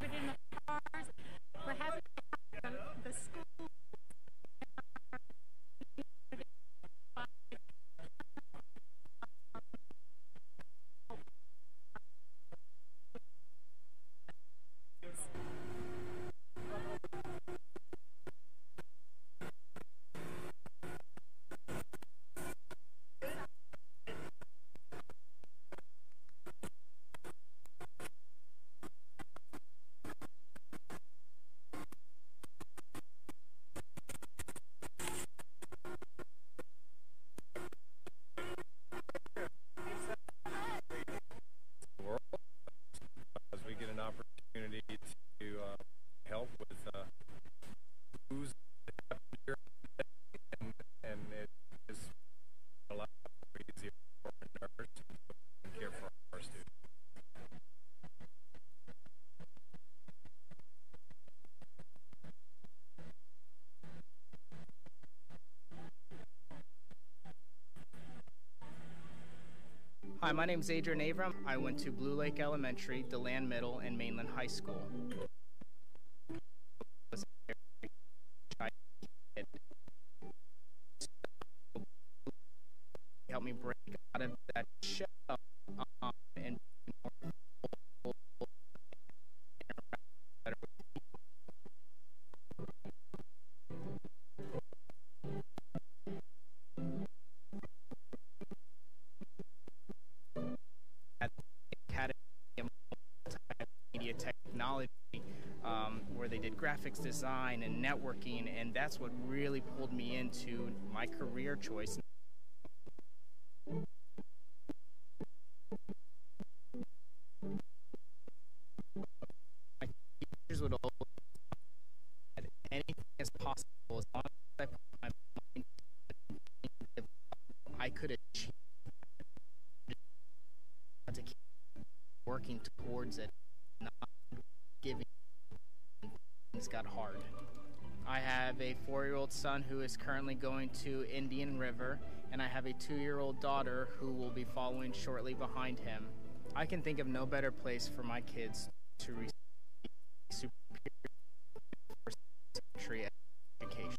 in the cars. We're having the school. As we get an opportunity to help with who's here, and it is a lot easier for a nurse to care for our students. Hi, my name is Adrian Avram. I went to Blue Lake Elementary, DeLand Middle, and Mainland High School. Helped me break out of that shell and be more better. At the Academy of Multimedia Technology, where they did graphics design and networking, and that's what really pulled me into my career choice. My teachers would always say that anything is possible as long as I put my mind to it, I could achieve it. To keep working towards it, not giving. Things got hard. I have a 4-year-old son who is currently going to Indian River, and I have a 2-year-old daughter who will be following shortly behind him. I can think of no better place for my kids to receive superior first-century education.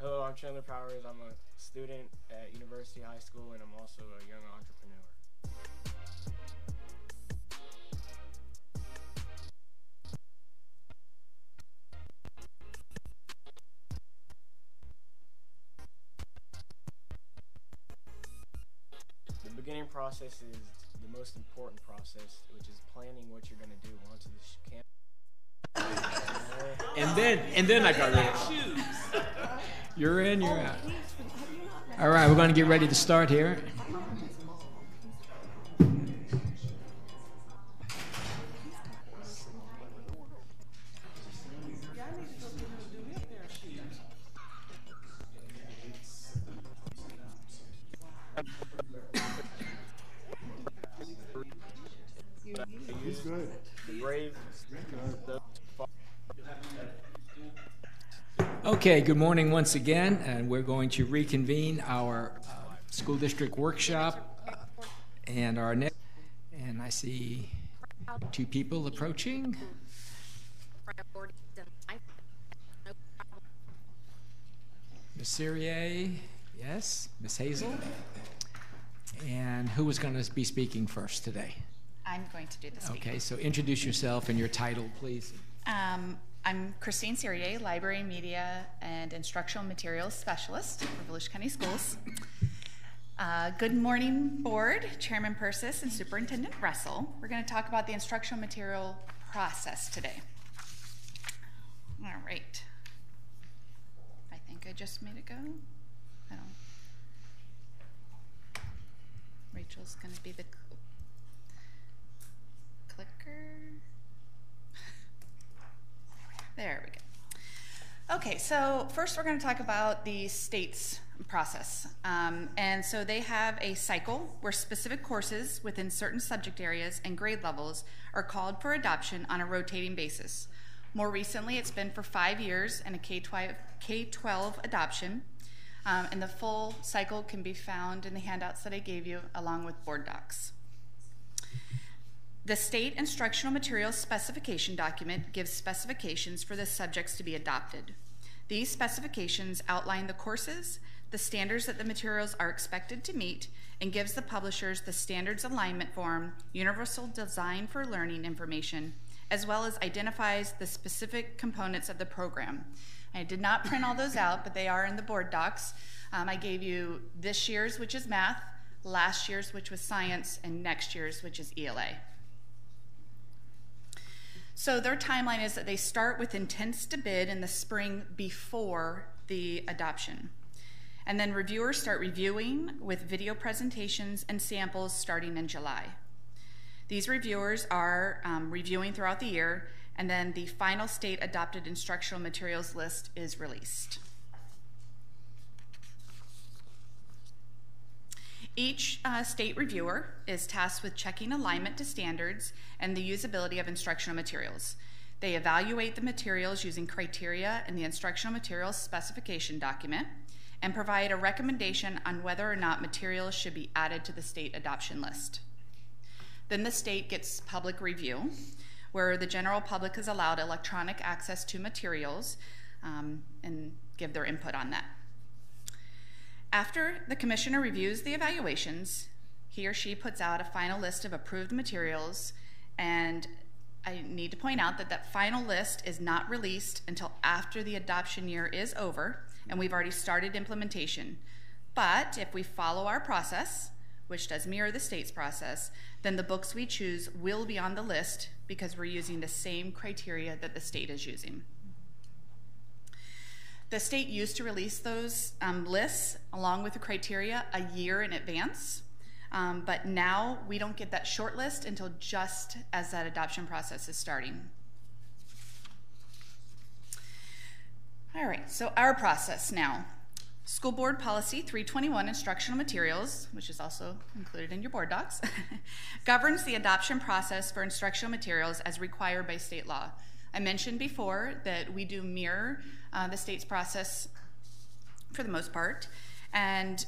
Hello, I'm Chandler Powers. I'm a student at University High School, and I'm also a young entrepreneur. The beginning process is the most important process, which is planning what you're going to do onto the campus. And then I got ready. You're in, you're out. All right, we're going to get ready to start here. He's good. The brave. Okay, good morning once again, and we're going to reconvene our school district workshop and our next. And I see two people approaching. Ms. Cyrier, yes, Ms. Hazel. And who is going to be speaking first today? I'm going to do the speaking. Okay, so introduce yourself and your title, please. I'm Christine Cyrier, Library, Media, and Instructional Materials Specialist for Volusia County Schools. Good morning, Board, Chairman Persis, and Superintendent Russell. We're going to talk about the instructional material process today. All right. I think I just made it go. I don't. Rachel's going to be the clicker. There we go. Okay, so first we're going to talk about the state's process. And so they have a cycle where specific courses within certain subject areas and grade levels are called for adoption on a rotating basis. More recently, it's been for 5 years in a K-12 adoption, and the full cycle can be found in the handouts that I gave you along with board docs. The state instructional materials specification document gives specifications for the subjects to be adopted. These specifications outline the courses, the standards that the materials are expected to meet, and gives the publishers the standards alignment form, universal design for learning information, as well as identifies the specific components of the program. I did not print all those out, but they are in the board docs. I gave you this year's, which is math, last year's, which was science, and next year's, which is ELA. So their timeline is that they start with intents to bid in the spring before the adoption. And then reviewers start reviewing with video presentations and samples starting in July. These reviewers are reviewing throughout the year, and then the final state adopted instructional materials list is released. Each state reviewer is tasked with checking alignment to standards and the usability of instructional materials. They evaluate the materials using criteria in the instructional materials specification document and provide a recommendation on whether or not materials should be added to the state adoption list. Then the state gets public review, where the general public is allowed electronic access to materials and give their input on that. After the commissioner reviews the evaluations, he or she puts out a final list of approved materials, and I need to point out that that final list is not released until after the adoption year is over and we've already started implementation. But if we follow our process, which does mirror the state's process, then the books we choose will be on the list because we're using the same criteria that the state is using. The state used to release those lists along with the criteria a year in advance, but now we don't get that short list until just as that adoption process is starting. All right, so our process now. School Board Policy 321 Instructional Materials, which is also included in your board docs, governs the adoption process for instructional materials as required by state law. I mentioned before that we do mirror the state's process for the most part, and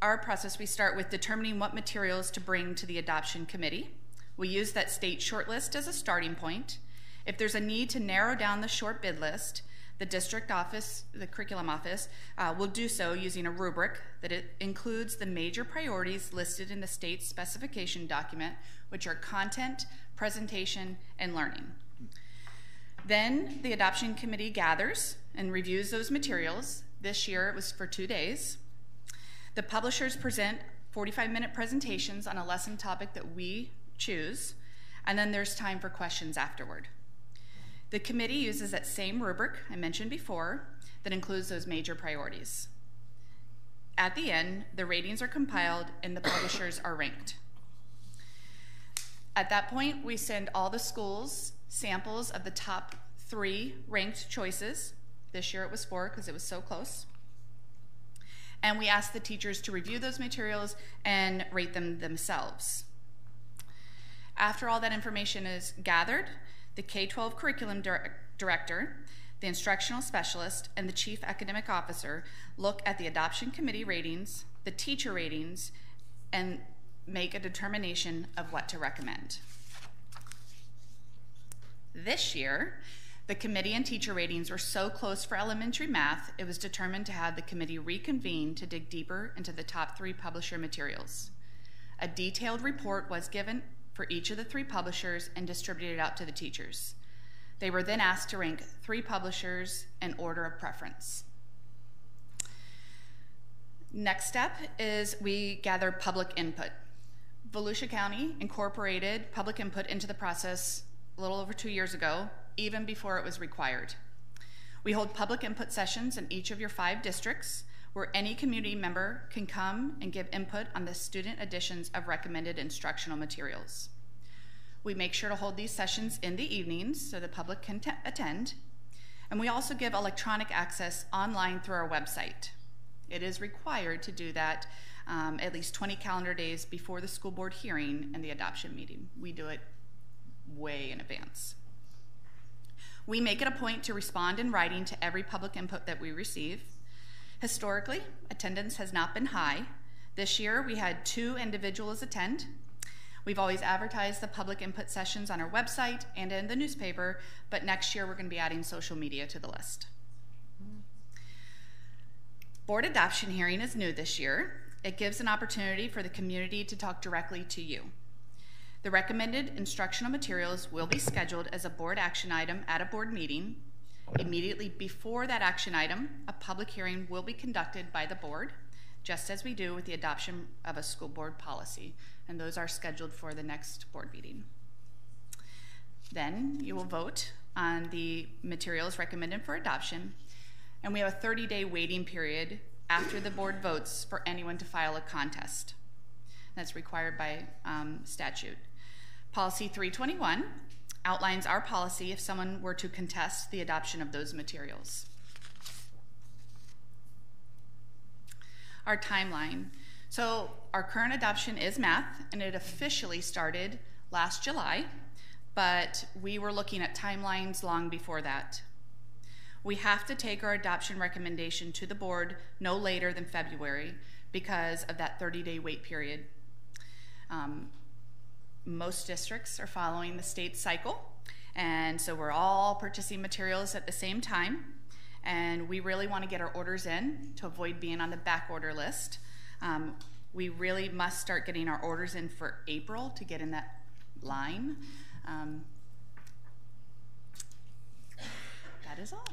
our process, we start with determining what materials to bring to the adoption committee. We use that state shortlist as a starting point. If there's a need to narrow down the short bid list, the district office, the curriculum office, will do so using a rubric that it includes the major priorities listed in the state's specification document, which are content, presentation, and learning. Then the adoption committee gathers and reviews those materials. This year it was for 2 days. The publishers present 45-minute presentations on a lesson topic that we choose, and then there's time for questions afterward. The committee uses that same rubric I mentioned before that includes those major priorities. At the end, the ratings are compiled and the publishers are ranked. At that point, we send all the schools samples of the top 3 ranked choices. This year it was 4 because it was so close. And we ask the teachers to review those materials and rate them themselves. After all that information is gathered, the K-12 curriculum director, the instructional specialist, and the chief academic officer look at the adoption committee ratings, the teacher ratings, and make a determination of what to recommend. This year, the committee and teacher ratings were so close for elementary math, it was determined to have the committee reconvene to dig deeper into the top 3 publisher materials. A detailed report was given for each of the 3 publishers and distributed out to the teachers. They were then asked to rank 3 publishers in order of preference. Next step is we gather public input. Volusia County incorporated public input into the process a little over 2 years ago, even before it was required. We hold public input sessions in each of your 5 districts where any community member can come and give input on the student editions of recommended instructional materials. We make sure to hold these sessions in the evenings so the public can attend, and we also give electronic access online through our website. It is required to do that at least 20 calendar days before the school board hearing and the adoption meeting. We do it way in advance. We make it a point to respond in writing to every public input that we receive. Historically, attendance has not been high. This year, we had 2 individuals attend. We've always advertised the public input sessions on our website and in the newspaper, but next year we're going to be adding social media to the list. Board adoption hearing is new this year. It gives an opportunity for the community to talk directly to you. The recommended instructional materials will be scheduled as a board action item at a board meeting. Immediately before that action item, a public hearing will be conducted by the board, just as we do with the adoption of a school board policy, and those are scheduled for the next board meeting. Then you will vote on the materials recommended for adoption, and we have a 30-day waiting period after the board votes for anyone to file a contest. That's required by statute. Policy 321 outlines our policy if someone were to contest the adoption of those materials. Our timeline. So our current adoption is math, and it officially started last July, but we were looking at timelines long before that. We have to take our adoption recommendation to the board no later than February because of that 30-day wait period. Most districts are following the state cycle, and so we're all purchasing materials at the same time, and we really want to get our orders in to avoid being on the back order list. We really must start getting our orders in for April to get in that line. That is all.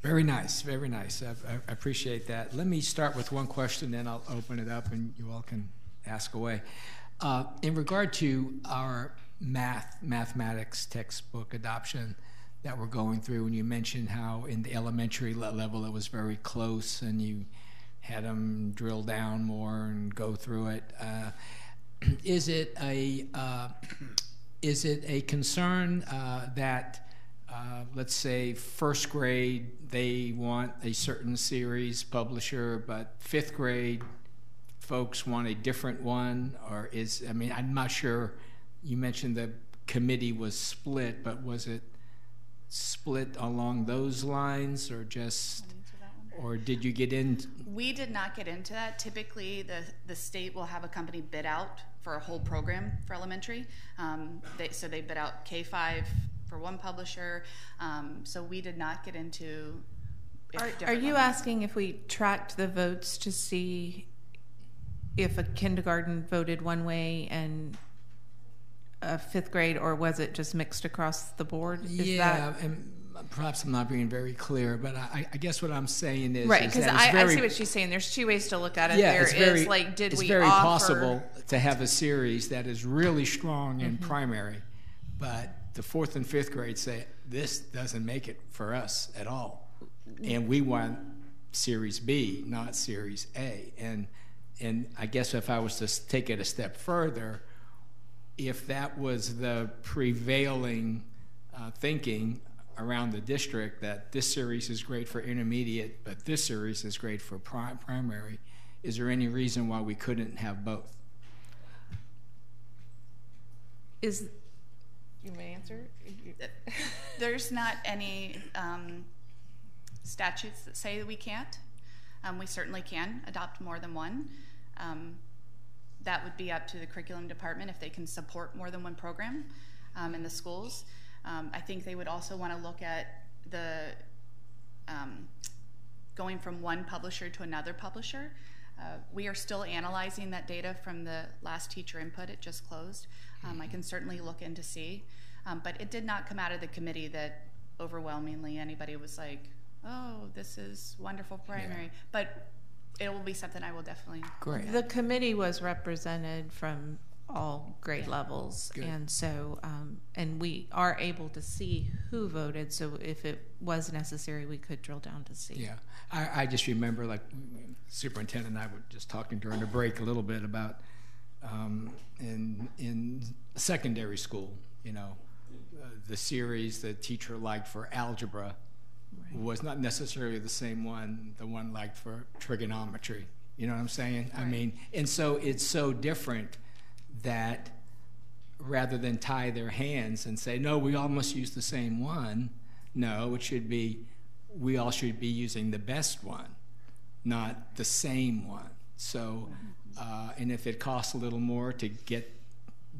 Very nice, very nice. I appreciate that. Let me start with one question, then I'll open it up and you all can ask away. In regard to our mathematics textbook adoption that we're going through, and you mentioned how in the elementary level it was very close and you had them drill down more and go through it. Is it a concern that let's say first grade they want a certain series publisher, but 5th grade folks want a different one? Or I mean, I'm not sure, you mentioned the committee was split, but was it split along those lines or just, or did you get in? We did not get into that. Typically, the state will have a company bid out for a whole program for elementary. So they bid out K-5 for one publisher. So we did not get into. Are you asking if we tracked the votes to see if a kindergarten voted one way and a 5th grade, or was it just mixed across the board? And perhaps I'm not being very clear, but I guess what I'm saying is right, because I see what she's saying. There's 2 ways to look at it. Yeah, it's very possible to have a series that is really strong in primary, but the 4th and 5th grade say this doesn't make it for us at all, and we want series B, not series A. And I guess if I was to take it a step further, if that was the prevailing thinking around the district, that this series is great for intermediate, but this series is great for primary, is there any reason why we couldn't have both? You may answer. There's not any statutes that say that we can't. We certainly can adopt more than one. That would be up to the curriculum department if they can support more than one program in the schools. I think they would also want to look at the going from one publisher to another publisher. We are still analyzing that data from the last teacher input. It just closed. I can certainly look in to see. But it did not come out of the committee that overwhelmingly anybody was like, oh, this is wonderful primary. Yeah. But it will be something I will definitely look at. The committee was represented from all grade levels. Good. And so and we are able to see who voted, so if it was necessary we could drill down to see. Yeah, I just remember, like, superintendent and I were just talking during the break a little bit about in secondary school, you know, the series the teacher liked for algebra was not necessarily the same one the one like for trigonometry. You know what I'm saying? Right. I mean, and so it's so different that rather than tie their hands and say, no, we all must use the same one, no, it should be, we all should be using the best one, not the same one. So, and if it costs a little more to get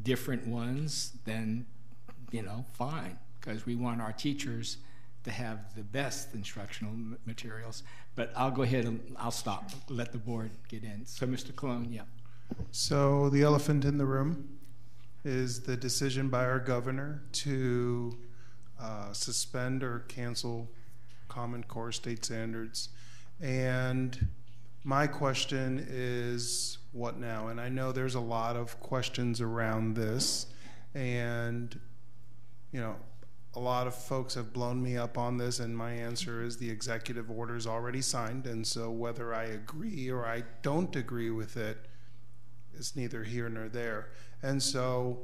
different ones, then, you know, fine, because we want our teachers to have the best instructional materials. But I'll go ahead and I'll stop, let the board get in. So Mr. Colon, yeah. So the elephant in the room is the decision by our governor to suspend or cancel Common Core state standards. And my question is, what now? And I know there's a lot of questions around this, and you know, a lot of folks have blown me up on this, and my answer is the executive order is already signed, and so whether I agree or I don't agree with it is neither here nor there. And so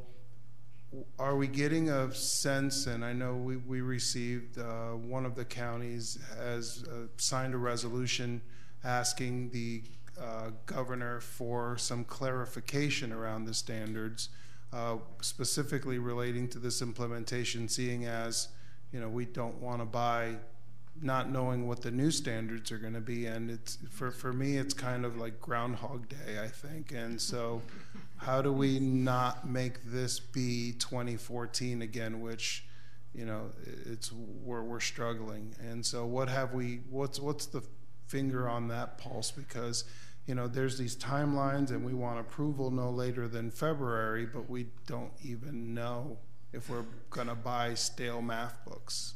are we getting a sense, and I know we received, one of the counties has signed a resolution asking the governor for some clarification around the standards, specifically relating to this implementation, seeing as, you know, we don't want to buy not knowing what the new standards are going to be. And it's for me, it's kind of like Groundhog Day, I think. And so how do we not make this be 2014 again, which, you know, it's where we're struggling. And so what's the finger on that pulse? Because, you know, there's these timelines and we want approval no later than February, but we don't even know if we're going to buy stale math books.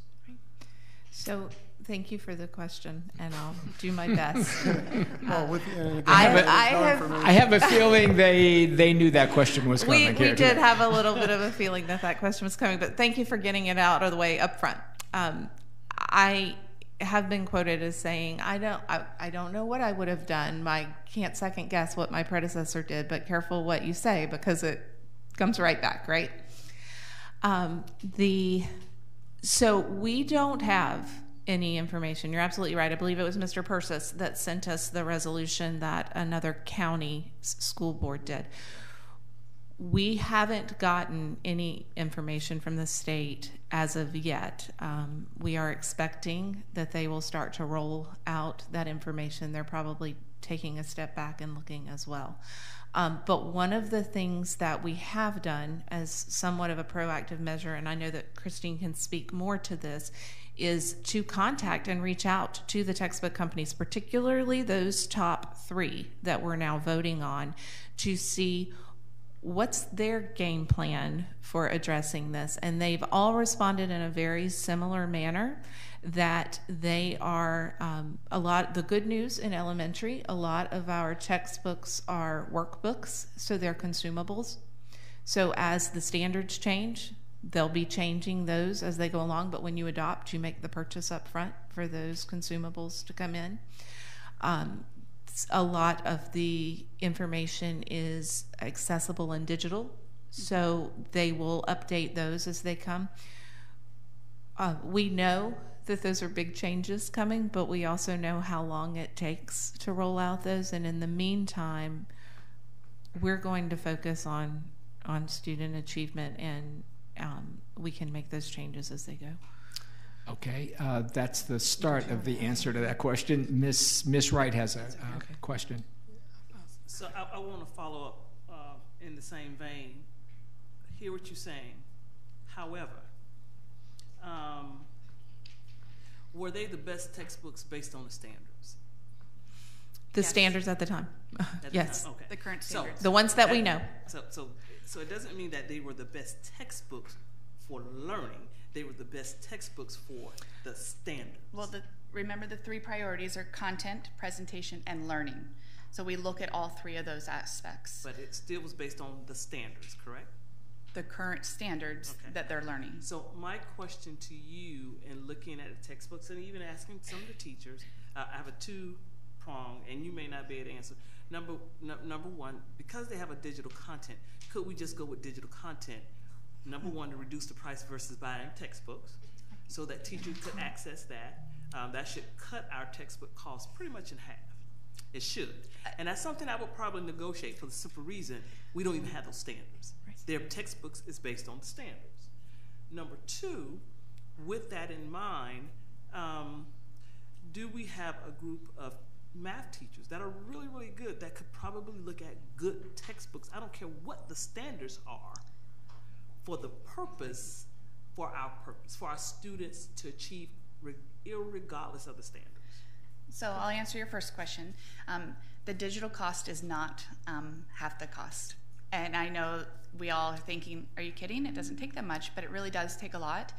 So thank you for the question, and I'll do my best. I have a feeling they knew that question was coming. We did have a little bit of a feeling that that question was coming, but thank you for getting it out of the way up front. I have been quoted as saying, I don't know what I would have done. I can't second guess what my predecessor did, but careful what you say because it comes right back, right? So we don't have any information. You're absolutely right. I believe it was Mr. Persis that sent us the resolution that another county school board did. We haven't gotten any information from the state as of yet. We are expecting that they will start to roll out that information. They're probably taking a step back and looking as well. But one of the things that we have done as somewhat of a proactive measure, and I know that Christine can speak more to this, is to contact and reach out to the textbook companies, particularly those top 3 that we're now voting on, to see what's their game plan for addressing this. And they've all responded in a very similar manner, that they are the good news in elementary, a lot of our textbooks are workbooks, so they're consumables. So as the standards change, they'll be changing those as they go along, but when you adopt, you make the purchase up front for those consumables to come in. A lot of the information is accessible and digital, so they will update those as they come. We know that those are big changes coming, but we also know how long it takes to roll out those, and in the meantime, we're going to focus on student achievement, and we can make those changes as they go. Okay, that's the start of the answer to that question. Miss Wright has a question. So I want to follow up in the same vein. Hear what you're saying. However, were they the best textbooks based on the standards? The standards at the time. Yes. Okay. The current standards. The ones that we know. So it doesn't mean that they were the best textbooks for learning. They were the best textbooks for the standards. Well, remember the 3 priorities are content, presentation, and learning. So we look at all 3 of those aspects. But it still was based on the standards, correct? The current standards that they're learning. So my question to you, in looking at the textbooks and even asking some of the teachers, I have a 2-prong, and you may not be able to answer. Number 1, because they have a digital content, could we just go with digital content? Number 1, to reduce the price versus buying textbooks, so that teachers could access that. that should cut our textbook costs pretty much in half. It should. And that's something I would probably negotiate for the simple reason we don't even have those standards. Right. Their textbooks is based on the standards. Number two, with that in mind, do we have a group of math teachers that are really, really good that could probably look at good textbooks? I don't care what the standards are for the purpose, for our students to achieve irregardless of the standards. So I'll answer your first question. The digital cost is not half the cost. And I know we all are thinking, are you kidding? It doesn't take that much, but it really does take a lot.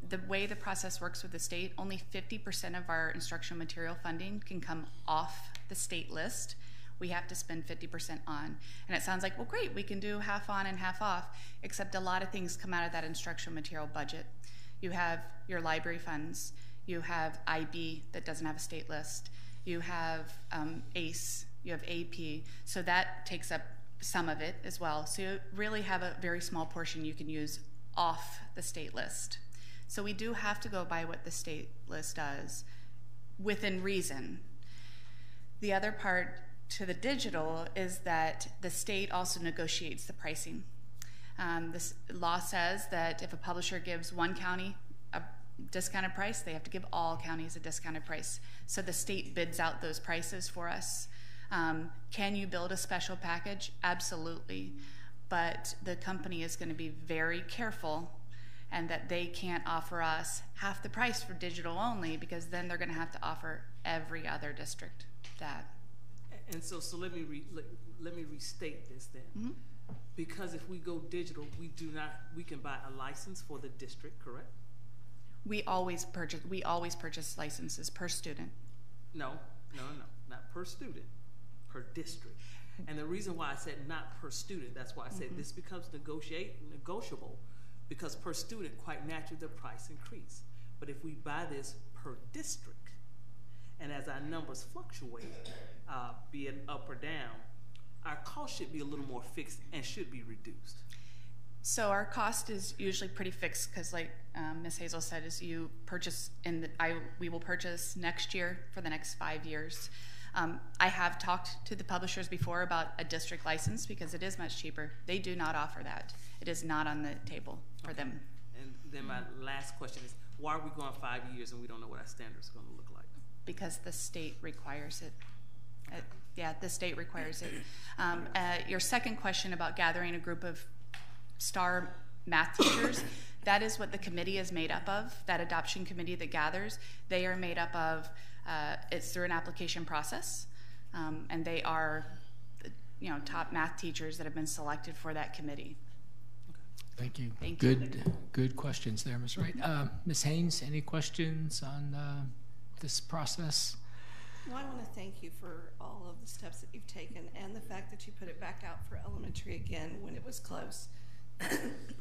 The way the process works with the state, only 50% of our instructional material funding can come off the state list. We have to spend 50% on. And it sounds like, well, great, we can do half on and half off, except a lot of things come out of that instructional material budget. You have your library funds. You have IB that doesn't have a state list. You have ACE. You have AP. So that takes up some of it as well. So you really have a very small portion you can use off the state list. So we do have to go by what the state list does within reason. The other part to the digital is that the state also negotiates the pricing. This law says that if a publisher gives one county a discounted price, they have to give all counties a discounted price. So the state bids out those prices for us. Can you build a special package? Absolutely. But the company is going to be very careful, and that they can't offer us half the price for digital only, because then they're going to have to offer every other district that. And so let me restate this then. Mm-hmm. Because if we go digital, we can buy a license for the district, correct? We always purchase licenses per student. No, not per student, per district. And the reason why I said not per student, that's why I said this becomes negotiable, because per student, quite naturally, the price increase. But if we buy this per district, and as our numbers fluctuate, be it up or down, our cost should be a little more fixed and should be reduced. So our cost is usually pretty fixed, because like Ms. Hazel said, is you purchase we will purchase next year for the next 5 years. I have talked to the publishers before about a district license, because it is much cheaper. They do not offer that. It is not on the table for them. And then my last question is, why are we going 5 years and we don't know what our standards are going to look like? Because the state requires it. Yeah, the state requires it. Your second question about gathering a group of star math teachers, that is what the committee is made up of, that adoption committee that gathers. They are made up of, it's through an application process, and they are top math teachers that have been selected for that committee. Thank you. Thank you. Good questions there, Ms. Wright. Ms. Haynes, any questions on this process? Well, I want to thank you for all of the steps that you've taken, and the fact that you put it back out for elementary again when it was close.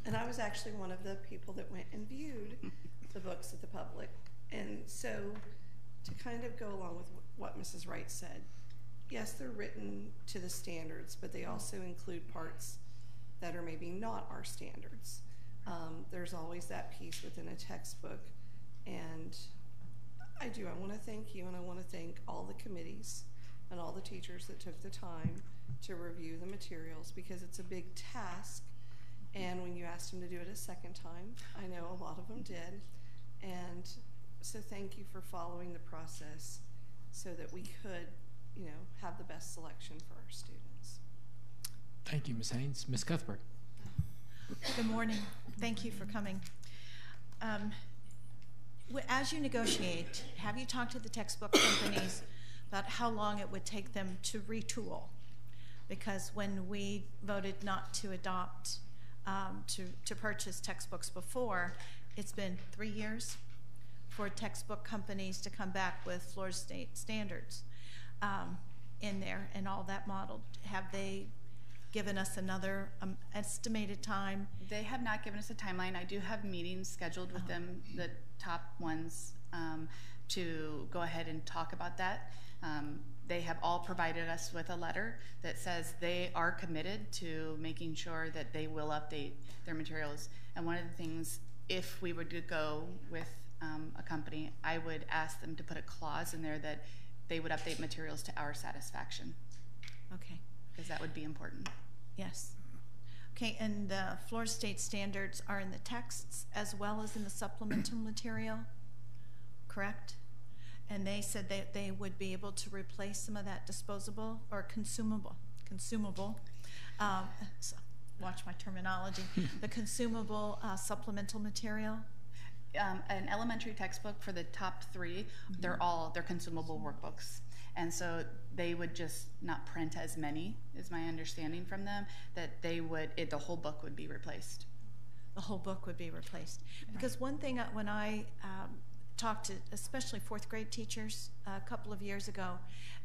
And I was actually one of the people that went and viewed the books at the public. And so to kind of go along with what Mrs. Wright said, yes, they're written to the standards, but they also include parts that are maybe not our standards. There's always that piece within a textbook. And I want to thank you, and I want to thank all the committees and all the teachers that took the time to review the materials, because it's a big task. And when you asked them to do it a second time, I know a lot of them did. And so thank you for following the process so that we could, have the best selection for our students. Thank you, Ms. Haynes. Ms. Cuthbert. Good morning. Thank you for coming. As you negotiate, have you talked to the textbook companies about how long it would take them to retool? Because when we voted not to adopt, to purchase textbooks before, it's been 3 years for textbook companies to come back with Florida State standards in there and all that modeled. Have they given us another estimated time? They have not given us a timeline. I do have meetings scheduled with them, the top ones, to go ahead and talk about that. They have all provided us with a letter that says they are committed to making sure that they will update their materials. And one of the things, if we were to go with a company, I would ask them to put a clause in there that they would update materials to our satisfaction. Okay. Because that would be important. Yes. Okay, and the Florida State standards are in the texts as well as in the supplemental material, correct? And they said that they would be able to replace some of that disposable or consumable, so watch my terminology, the consumable supplemental material. An elementary textbook for the top 3, they're consumable workbooks. And so they would just not print as many, is my understanding from them, that they would, the whole book would be replaced. The whole book would be replaced. Because one thing, when I talked to especially 4th grade teachers a couple of years ago,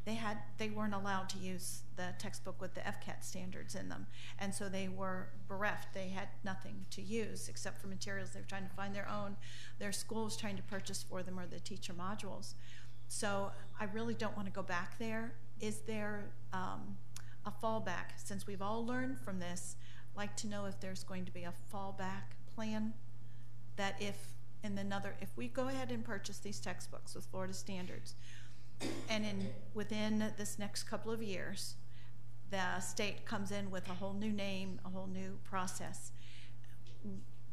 they weren't allowed to use the textbook with the FCAT standards in them. And so they were bereft. They had nothing to use except for materials. They were trying to find their own. Their school was trying to purchase for them, or the teacher modules. So I really don't want to go back there. Is there a fallback? Since we've all learned from this, I'd like to know if there's going to be a fallback plan, that if we go ahead and purchase these textbooks with Florida standards, and within this next couple of years, the state comes in with a whole new name, a whole new process,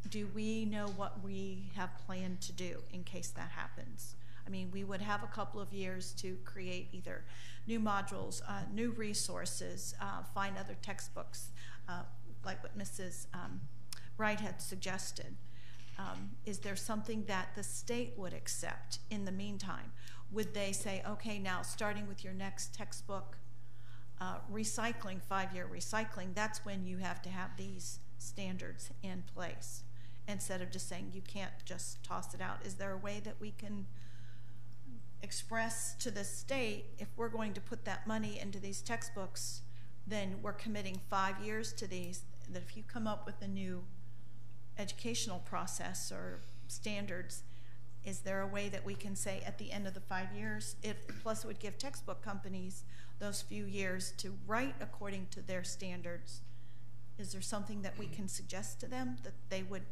do we know what we have planned to do in case that happens? I mean, we would have a couple of years to create either new modules, new resources, find other textbooks, like what Mrs. Wright had suggested. Is there something that the state would accept in the meantime? Would they say, okay, now starting with your next textbook, recycling, 5-year recycling, that's when you have to have these standards in place, instead of just saying you can't just toss it out? Is there a way that we can express to the state, if we're going to put that money into these textbooks, then we're committing 5 years to these, that if you come up with a new educational process or standards, is there a way that we can say at the end of the 5 years, plus it would give textbook companies those few years to write according to their standards? Is there something that we can suggest to them that they would?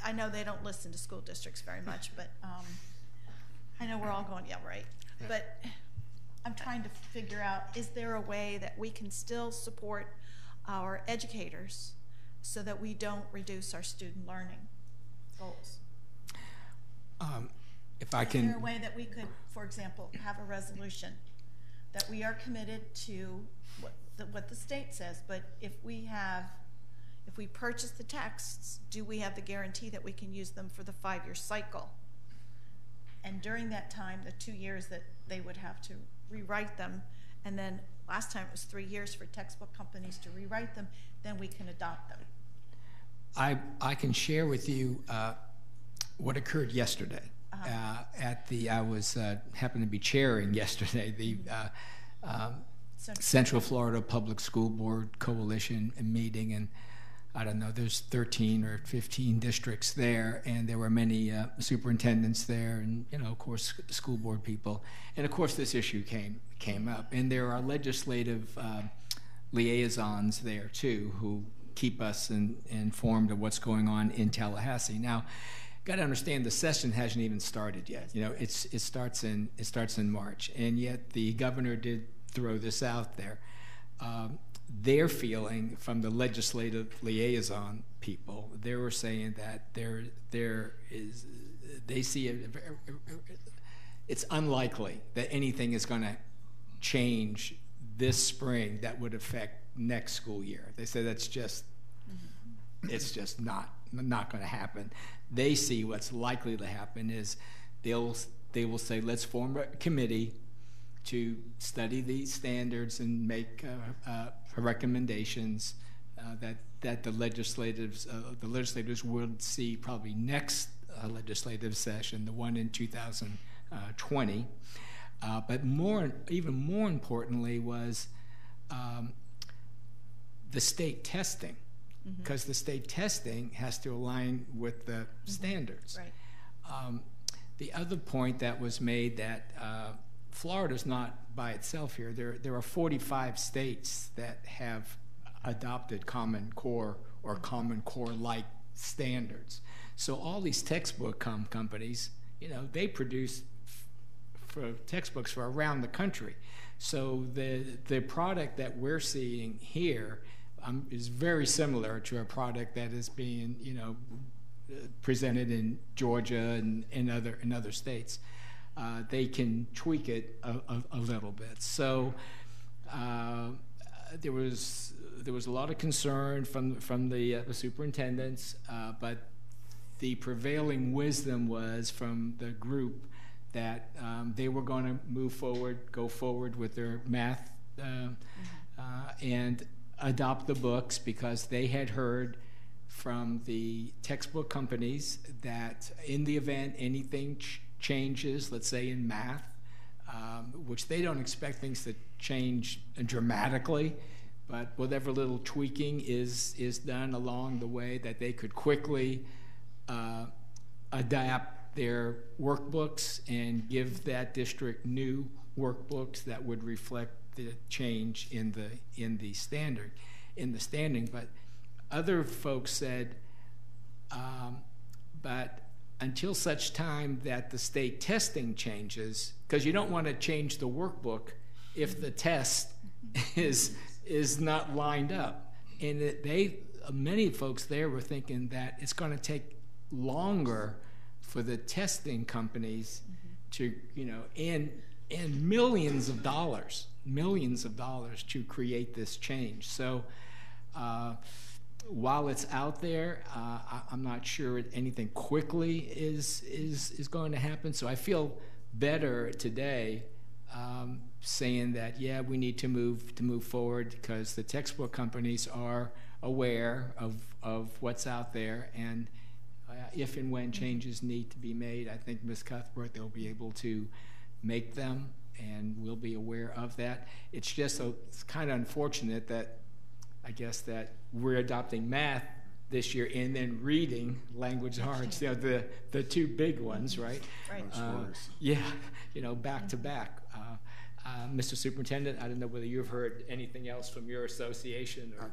I know they don't listen to school districts very much, but I know we're all going, yeah, right. But I'm trying to figure out, is there a way that we can still support our educators so that we don't reduce our student learning goals? If I can. Is there a way that we could, for example, have a resolution that we are committed to what the state says, but if we purchase the texts, do we have the guarantee that we can use them for the 5-year cycle? And during that time, the 2 years that they would have to rewrite them, and then last time it was 3 years for textbook companies to rewrite them, then we can adopt them. I can share with you what occurred yesterday. I was happened to be chairing yesterday the Central Florida Public School Board Coalition meeting, and I don't know, there's 13 or 15 districts there, and there were many superintendents there, and of course school board people, and of course this issue came up, and there are legislative liaisons there too who keep us informed of what's going on in Tallahassee. Now, got to understand, the session hasn't even started yet. It starts in March, and yet the governor did throw this out there. Their feeling from the legislative liaison people, they were saying that they see it's unlikely that anything is going to change this spring that would affect next school year. They say that's just, it's just not going to happen. They see what's likely to happen is they will say, let's form a committee to study these standards and make recommendations that the legislators would see probably next legislative session, the one in 2020. But even more importantly was the state testing, because the state testing has to align with the standards. Right. The other point that was made, that Florida's not by itself here. There are 45 states that have adopted Common Core or Common Core-like standards. So all these textbook companies, you know, they produce for textbooks for around the country. So the product that we're seeing here is very similar to a product that is being, you know, presented in Georgia and in other states. They can tweak it a little bit. So there was a lot of concern from the superintendents, but the prevailing wisdom was from the group that they were going to go forward with their math and adopt the books, because they had heard from the textbook companies that in the event anything changes, let's say in math, which they don't expect things to change dramatically, but whatever little tweaking is done along the way, that they could quickly adapt their workbooks and give that district new workbooks that would reflect the change in the standing. But other folks said, but until such time that the state testing changes, because you don't want to change the workbook if the test is not lined up. And many folks there were thinking that it's going to take longer for the testing companies to, you know, and millions of dollars to create this change. So while it's out there, I'm not sure anything quickly is going to happen. So I feel better today saying that, yeah, we need to move forward, because the textbook companies are aware of what's out there, and if and when changes need to be made, I think Ms. Cuthbert, they'll be able to make them, and we'll be aware of that. It's just it's kind of unfortunate that I guess that we're adopting math this year and then reading, language arts, you know, the two big ones, right? Right. Yeah, you know, back to back. Mr. Superintendent, I don't know whether you've heard anything else from your association. Or,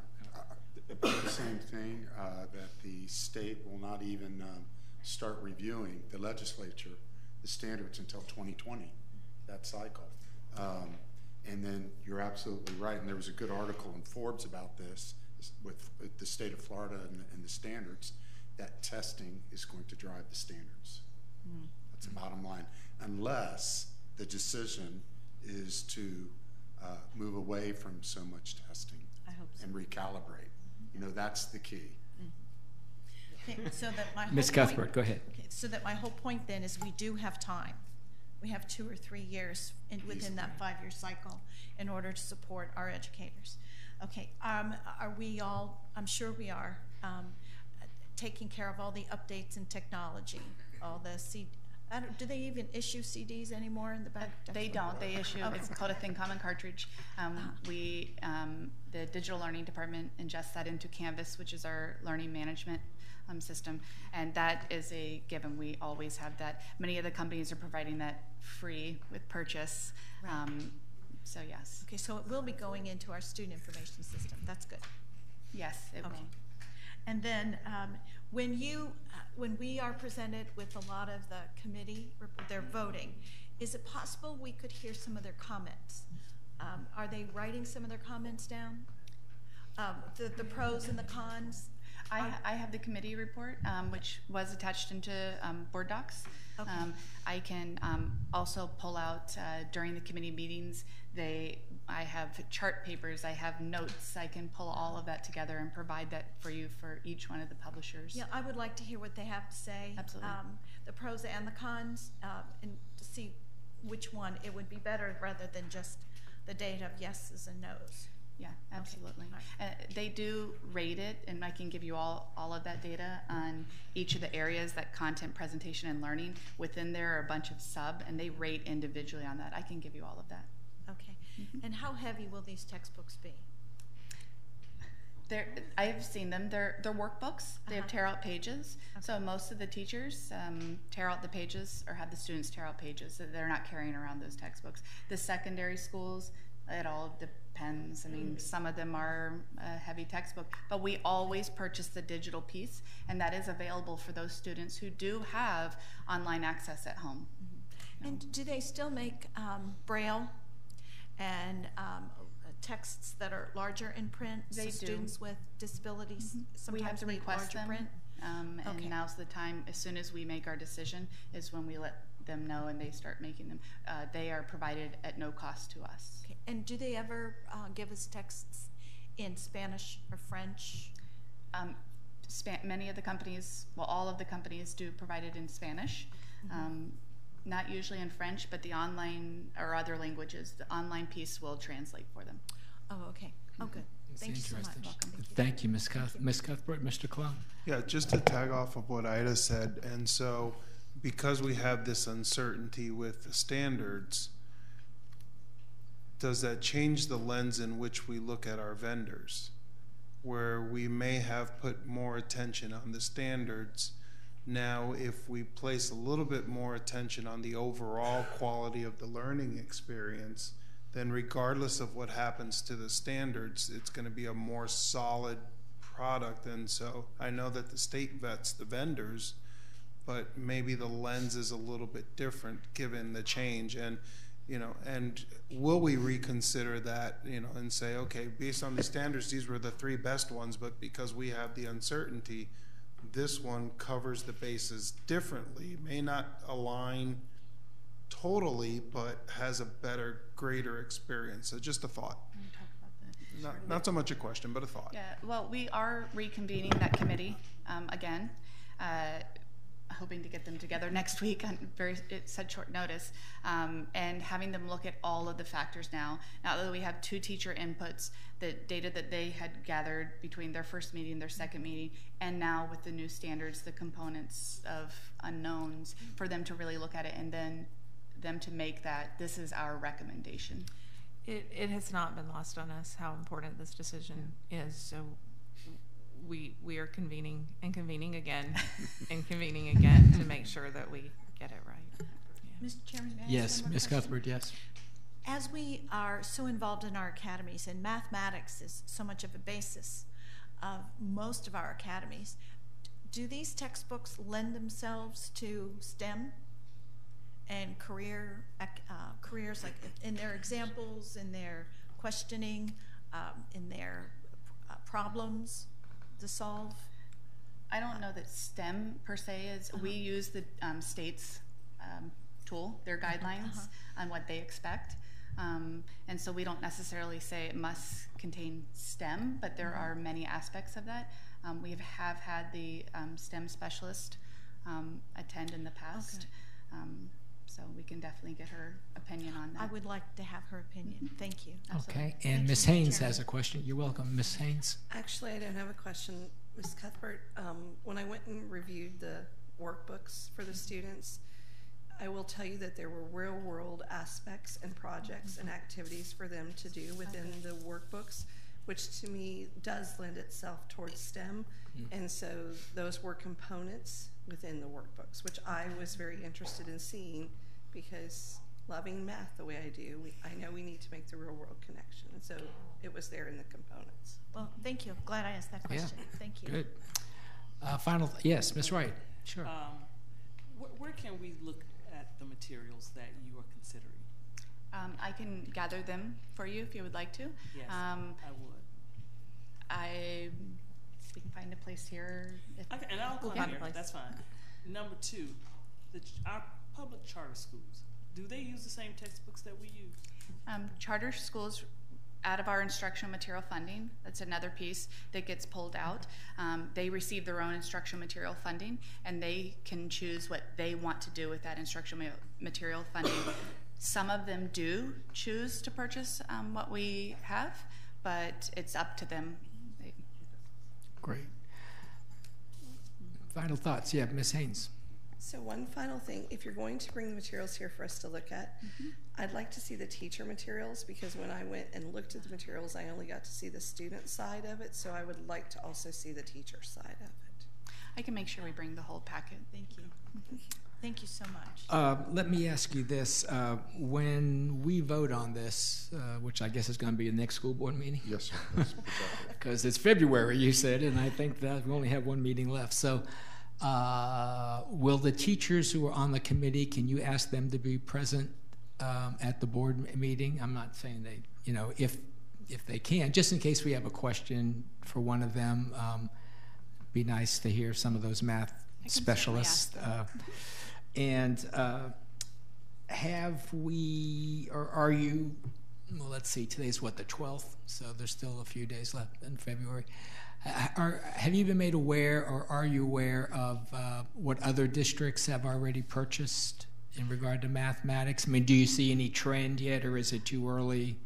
about the same thing, that the state will not even start reviewing, the legislature, the standards until 2020, that cycle. And then you're absolutely right, and there was a good article in Forbes about this with the state of Florida and the standards, that testing is going to drive the standards. That's the bottom line, unless the decision is to move away from so much testing and recalibrate. You know, that's the key. Okay, so that my Ms. Cuthbert, go ahead. Okay, so that my whole point then is we do have time. We have 2 or 3 years within that 5-year cycle in order to support our educators. Okay, are we all, I'm sure we are, taking care of all the updates in technology, all the do they even issue CDs anymore in the back? They don't. They issue, it's called a Think Common cartridge. The digital learning department ingests that into Canvas, which is our learning management system, and that is a given. We always have that. Many of the companies are providing that free with purchase. Right. So yes. Okay, so it will be going into our student information system. That's good. Yes, it will. And then when we are presented with a lot of the committee, they're voting, is it possible we could hear some of their comments? Are they writing some of their comments down? The pros and the cons? I have the committee report, which was attached into board docs. Okay. I can also pull out during the committee meetings. I have chart papers, I have notes. I can pull all of that together and provide that for you for each one of the publishers. Yeah, I would like to hear what they have to say. Absolutely. The pros and the cons, and to see which one it would be better rather than just the data of yeses and nos. Yeah, absolutely. Okay. They do rate it, and I can give you all of that data on each of the areas, that content, presentation, and learning. Within there are a bunch of and they rate individually on that. I can give you all of that. Okay. And how heavy will these textbooks be? I have seen them. They're workbooks. They have tear out pages. Okay. So most of the teachers tear out the pages or have the students tear out pages. So they're not carrying around those textbooks. The secondary schools, it all pens. I mean, some of them are a heavy textbook, but we always purchase the digital piece, and that is available for those students who do have online access at home. And do they still make Braille and texts that are larger in print? They so do. Students with disabilities sometimes We have to need request larger them, print? and now's the time. As soon as we make our decision is when we let them know and they start making them. They are provided at no cost to us. Okay. And do they ever give us texts in Spanish or French? Many of the companies, well, all of the companies do provide it in Spanish. Not usually in French, but the online or other languages, the online piece will translate for them. Oh, okay. Oh, good. Thank you so much. Welcome. Thank you, Ms. Cuthbert. Mr. Cologne? Yeah, just to tag off of what Ida said, and so because we have this uncertainty with the standards, does that change the lens in which we look at our vendors? Where we may have put more attention on the standards. Now, if we place a little bit more attention on the overall quality of the learning experience, then regardless of what happens to the standards, it's going to be a more solid product. And so I know that the state vets the vendors, but maybe the lens is a little bit different given the change. And and will we reconsider that, and say, okay, based on the standards, these were the 3 best ones, but because we have the uncertainty, this one covers the bases differently, may not align totally, but has a better, greater experience. So just a thought. Not so much a question, but a thought. Yeah, well, we are reconvening that committee again, hoping to get them together next week on such short notice, and having them look at all of the factors now. Now that we have 2 teacher inputs, the data that they had gathered between their first meeting, their second meeting, and now with the new standards, the components of unknowns, for them to really look at it and then them to make that, this is our recommendation. It has not been lost on us how important this decision is. So we are convening and convening again and convening again to make sure that we get it right. Yeah. Mr. Chairman, may I Yes, ask one more Ms. question? Cuthbert, yes. As we are so involved in our academies, and mathematics is so much of a basis of most of our academies, do these textbooks lend themselves to STEM and careers, like in their examples, in their questioning, in their problems to solve? I don't know that STEM per se is, we use the state's tool, their guidelines on what they expect. And so we don't necessarily say it must contain STEM, but there are many aspects of that. We have had the STEM specialist attend in the past. Okay. So we can definitely get her opinion on that. I would like to have her opinion. Thank you. Okay, and Ms. Haynes has a question. You're welcome, Ms. Haynes. Actually, I don't have a question, Ms. Cuthbert. When I went and reviewed the workbooks for the students, I will tell you that there were real-world aspects and projects and activities for them to do within the workbooks, which to me does lend itself towards STEM. And so those were components within the workbooks, which I was very interested in seeing, because loving math the way I do, I know we need to make the real-world connection. And so it was there in the components. Well, thank you. Glad I asked that question. Yeah. Thank you. Good. Yes, Ms. Wright. Sure. Where can we look at the materials that you are considering? I can gather them for you if you would like to. Yes, I would. We can find a place here. Okay, and I'll come here. That's fine. Number 2, our public charter schools, do they use the same textbooks that we use? Charter schools, out of our instructional material funding, that's another piece that gets pulled out. They receive their own instructional material funding, and they can choose what they want to do with that instructional material funding. Some of them do choose to purchase what we have, but it's up to them. Great. Final thoughts. Yeah, Ms. Haynes. So one final thing, if you're going to bring the materials here for us to look at, I'd like to see the teacher materials, because when I went and looked at the materials, I only got to see the student side of it, so I would like to also see the teacher side of it. I can make sure we bring the whole packet. Thank you. Thank you so much. Let me ask you this. When we vote on this, which I guess is going to be the next school board meeting? Yes, sir. Because it's February, you said, and I think that we only have one meeting left. So will the teachers who are on the committee, can you ask them to be present at the board meeting? I'm not saying they, you know, if they can, just in case we have a question for one of them, be nice to hear some of those math specialists. And have we, or are you, well, let's see, today's what, the 12th? So there's still a few days left in February. Have you been made aware, or are you aware of what other districts have already purchased in regard to mathematics? I mean, do you see any trend yet, or is it too early?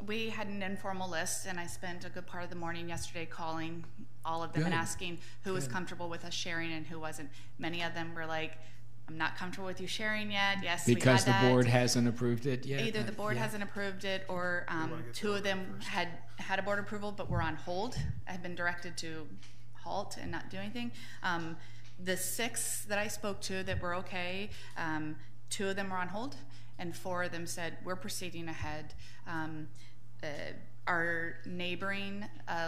We had an informal list, and I spent a good part of the morning yesterday calling all of them and asking who was comfortable with us sharing and who wasn't. Many of them were like, I'm not comfortable with you sharing yet. Yes, because we had the board hasn't approved it yet? Either the board hasn't approved it, or two of them had a board approval but were on hold, had been directed to halt and not do anything. The 6 that I spoke to that were okay, 2 of them were on hold, and 4 of them said, we're proceeding ahead. Our neighboring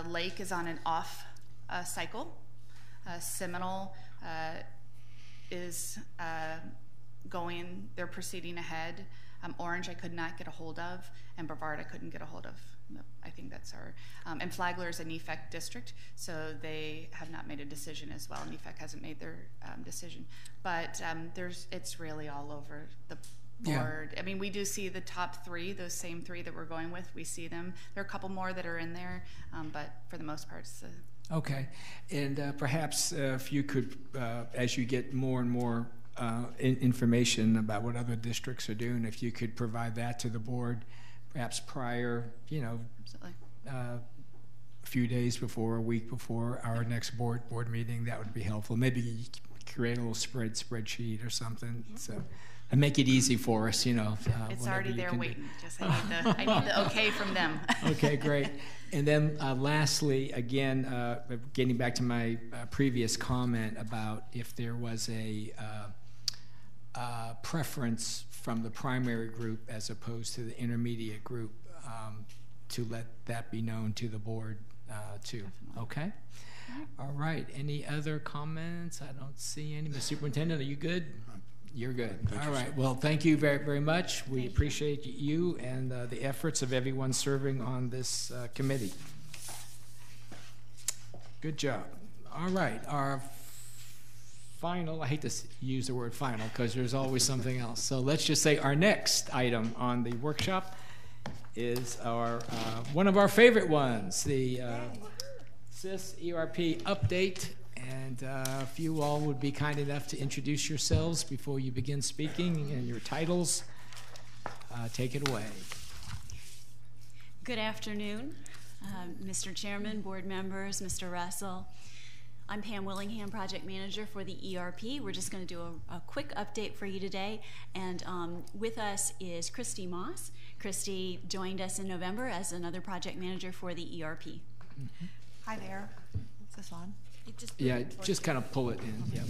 lake is on an off cycle. Seminole is going, they're proceeding ahead. Orange I could not get a hold of, and Brevard I couldn't get a hold of. I think that's our, and Flagler is a NEFAC district, so they have not made a decision as well. NEFAC hasn't made their decision. But it's really all over the board. I mean, we do see the top 3, those same 3 that we're going with, we see them. There are a couple more that are in there, but for the most part, it's okay. And perhaps if you could, as you get more and more information about what other districts are doing, if you could provide that to the board, perhaps prior, you know, a few days before, a week before our next board meeting, that would be helpful. Maybe create a little spreadsheet or something. So. And make it easy for us, you know. It's already there waiting. Just I need the okay from them. Okay, great. And then lastly, again, getting back to my previous comment about if there was a preference from the primary group as opposed to the intermediate group, to let that be known to the board too. Okay? All right. Any other comments? I don't see any. Mr. Superintendent, are you good? You're good. All right. Well, thank you very, very much. We appreciate you and the efforts of everyone serving on this committee. Good job. All right. Our final, I hate to use the word final because there's always something else. So let's just say our next item on the workshop is our one of our favorite ones, the SIS ERP update. And if you all would be kind enough to introduce yourselves before you begin speaking and your titles, take it away. Good afternoon, Mr. Chairman, board members, Mr. Russell. I'm Pam Willingham, project manager for the ERP. We're just going to do a quick update for you today. And with us is Christy Moss. Christy joined us in November as another project manager for the ERP. Mm-hmm. Hi there. Is this on? Just kind of pull it in. Yeah.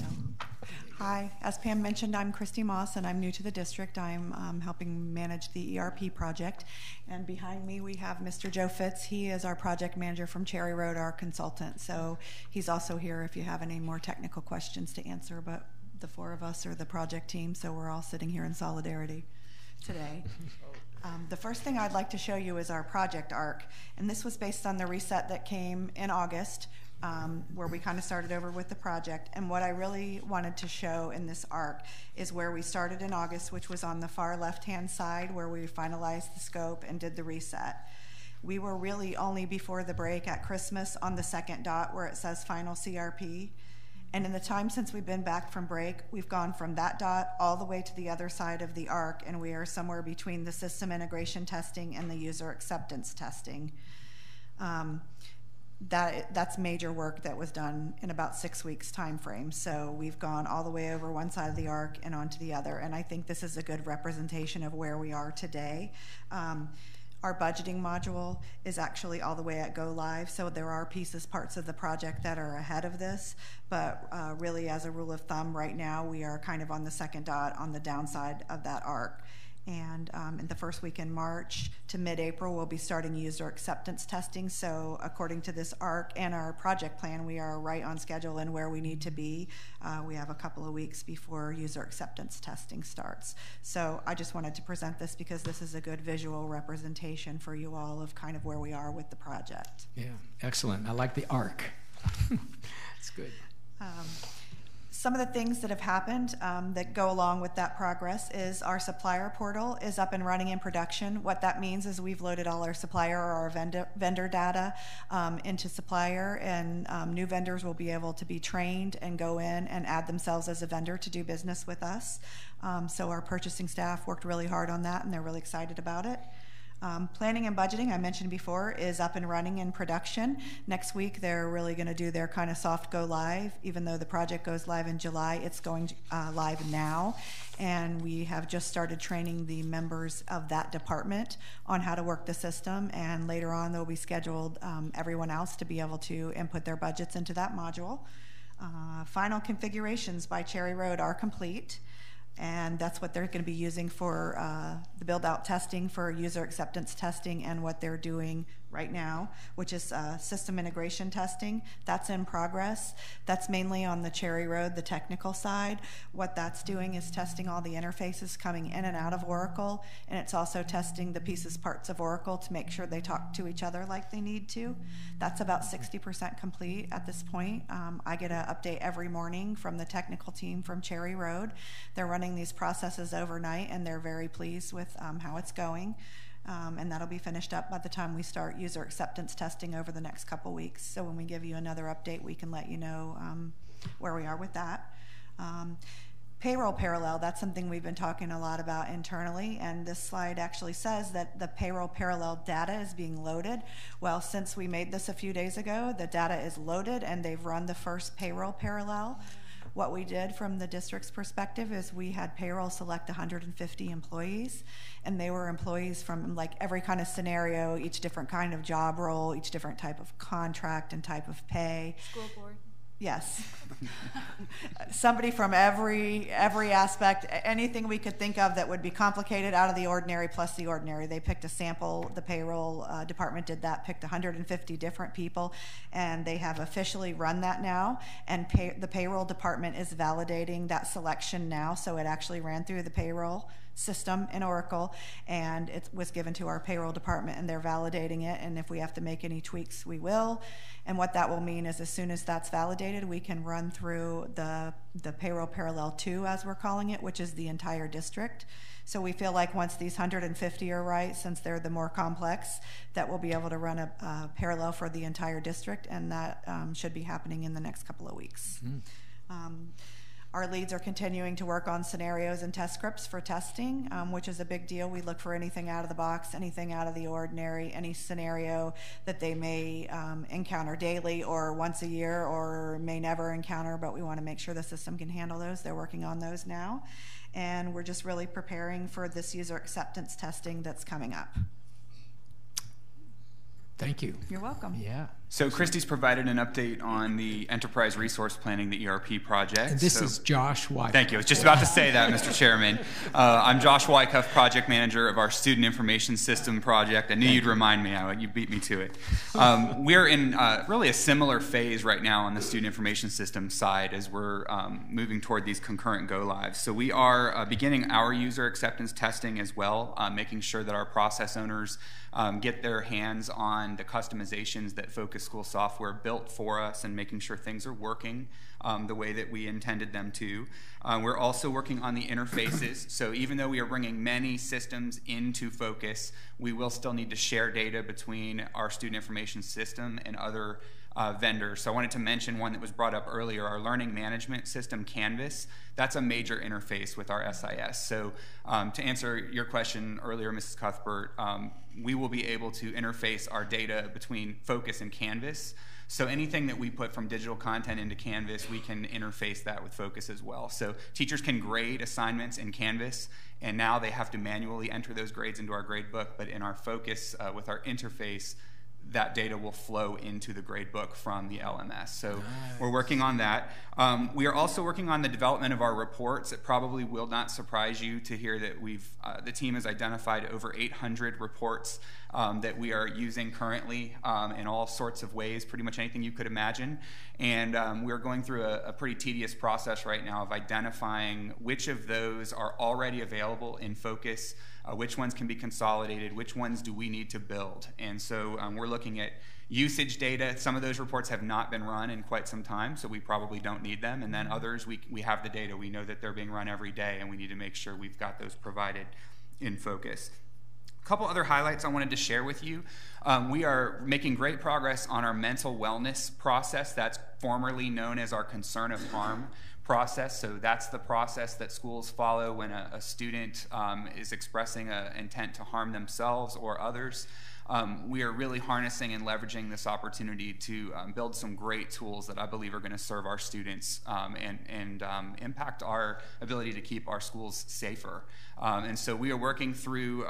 Hi, as Pam mentioned, I'm Christy Moss, and I'm new to the district. I'm helping manage the ERP project. And behind me, we have Mr. Joe Fitz. He is our project manager from Cherry Road, our consultant. So he's also here if you have any more technical questions to answer. But the 4 of us are the project team, so we're all sitting here in solidarity today. The first thing I'd like to show you is our project arc. And this was based on the reset that came in August, where we kind of started over with the project. And what I really wanted to show in this arc is where we started in August, which was on the far left-hand side where we finalized the scope and did the reset. We were really only before the break at Christmas on the second dot where it says final CRP. And in the time since we've been back from break, we've gone from that dot all the way to the other side of the arc, and we are somewhere between the system integration testing and the user acceptance testing. That's major work that was done in about 6 weeks time frame. So we've gone all the way over one side of the arc and onto the other, and I think this is a good representation of where we are today. Our budgeting module is actually all the way at go live, so there are parts of the project that are ahead of this, but really as a rule of thumb right now, we are kind of on the second dot on the downside of that arc. And in the first week in March to mid-April, we'll be starting user acceptance testing. So according to this ARC and our project plan, we are right on schedule and where we need to be. We have a couple of weeks before user acceptance testing starts. So I just wanted to present this because this is a good visual representation for you all of kind of where we are with the project. Yeah, excellent. I like the ARC. It's good. Some of the things that have happened that go along with that progress is our supplier portal is up and running in production. What that means is we've loaded all our supplier or our vendor data into supplier, and new vendors will be able to be trained and go in and add themselves as a vendor to do business with us. So our purchasing staff worked really hard on that, and they're really excited about it. Planning and budgeting, I mentioned before, is up and running in production. Next week, they're really going to do their kind of soft go live. Even though the project goes live in July, it's going live now. And we have just started training the members of that department on how to work the system. And later on, they'll be scheduled everyone else to be able to input their budgets into that module. Final configurations by Cherry Road are complete. And that's what they're going to be using for the build-out testing, for user acceptance testing, and what they're doing right now, which is system integration testing. That's in progress. That's mainly on the Cherry Road, the technical side. What that's doing is testing all the interfaces coming in and out of Oracle, and it's also testing the parts of Oracle to make sure they talk to each other like they need to. That's about 60% complete at this point. I get an update every morning from the technical team from Cherry Road. They're running these processes overnight, and they're very pleased with how it's going. And that'll be finished up by the time we start user acceptance testing over the next couple weeks. So when we give you another update, we can let you know where we are with that. Payroll parallel, that's something we've been talking a lot about internally, and this slide actually says that the payroll parallel data is being loaded. Well, since we made this a few days ago, the data is loaded and they've run the first payroll parallel. What we did from the district's perspective is we had payroll select 150 employees, and they were employees from like every kind of scenario, each different kind of job role, each different type of contract and type of pay. School board. Yes. Somebody from every aspect, anything we could think of that would be complicated, out of the ordinary, plus the ordinary. They picked a sample, the payroll department did that, picked 150 different people, and they have officially run that now, and the payroll department is validating that selection now, so it actually ran through the payroll system in Oracle, and it was given to our payroll department, and they're validating it, and if we have to make any tweaks, we will. And what that will mean is as soon as that's validated, we can run through the payroll parallel 2, as we're calling it, which is the entire district. So we feel like once these 150 are right, since they're the more complex, that we'll be able to run a parallel for the entire district, and that should be happening in the next couple of weeks. Our leads are continuing to work on scenarios and test scripts for testing, which is a big deal. We look for anything out of the box, anything out of the ordinary, any scenario that they may encounter daily or once a year or may never encounter, but we want to make sure the system can handle those. They're working on those now. And we're just really preparing for this user acceptance testing that's coming up. Thank you. You're welcome. Yeah. So Christy's provided an update on the enterprise resource planning, the ERP project. And this is Josh Wyckoff. Thank you. I was just about to say that, Mr. Chairman. I'm Josh Wyckoff, project manager of our student information system project. I knew you'd remind me. You beat me to it. We're in really a similar phase right now on the student information system side as we're moving toward these concurrent go-lives. So we are beginning our user acceptance testing as well, making sure that our process owners get their hands on the customizations that Focus School software built for us and making sure things are working the way that we intended them to. We're also working on the interfaces. So even though we are bringing many systems into Focus, we will still need to share data between our student information system and other vendors. So I wanted to mention one that was brought up earlier, our learning management system, Canvas. That's a major interface with our SIS. So to answer your question earlier, Mrs. Cuthbert, we will be able to interface our data between Focus and Canvas. So anything that we put from digital content into Canvas, we can interface that with Focus as well. So teachers can grade assignments in Canvas, and now they have to manually enter those grades into our grade book, but in our Focus, with our interface, that data will flow into the grade book from the LMS. So we're working on that. We are also working on the development of our reports. It probably will not surprise you to hear that the team has identified over 800 reports that we are using currently in all sorts of ways, pretty much anything you could imagine. And we're going through a pretty tedious process right now of identifying which of those are already available in Focus, which ones can be consolidated, which ones do we need to build. And so we're looking at usage data. Some of those reports have not been run in quite some time, so we probably don't need them. And then others, we have the data. We know that they're being run every day, and we need to make sure we've got those provided in Focus. A couple other highlights I wanted to share with you. We are making great progress on our mental wellness process. That's formerly known as our concern of harm process. So that's the process that schools follow when a student is expressing an intent to harm themselves or others. We are really harnessing and leveraging this opportunity to build some great tools that I believe are going to serve our students and impact our ability to keep our schools safer. And so we are working through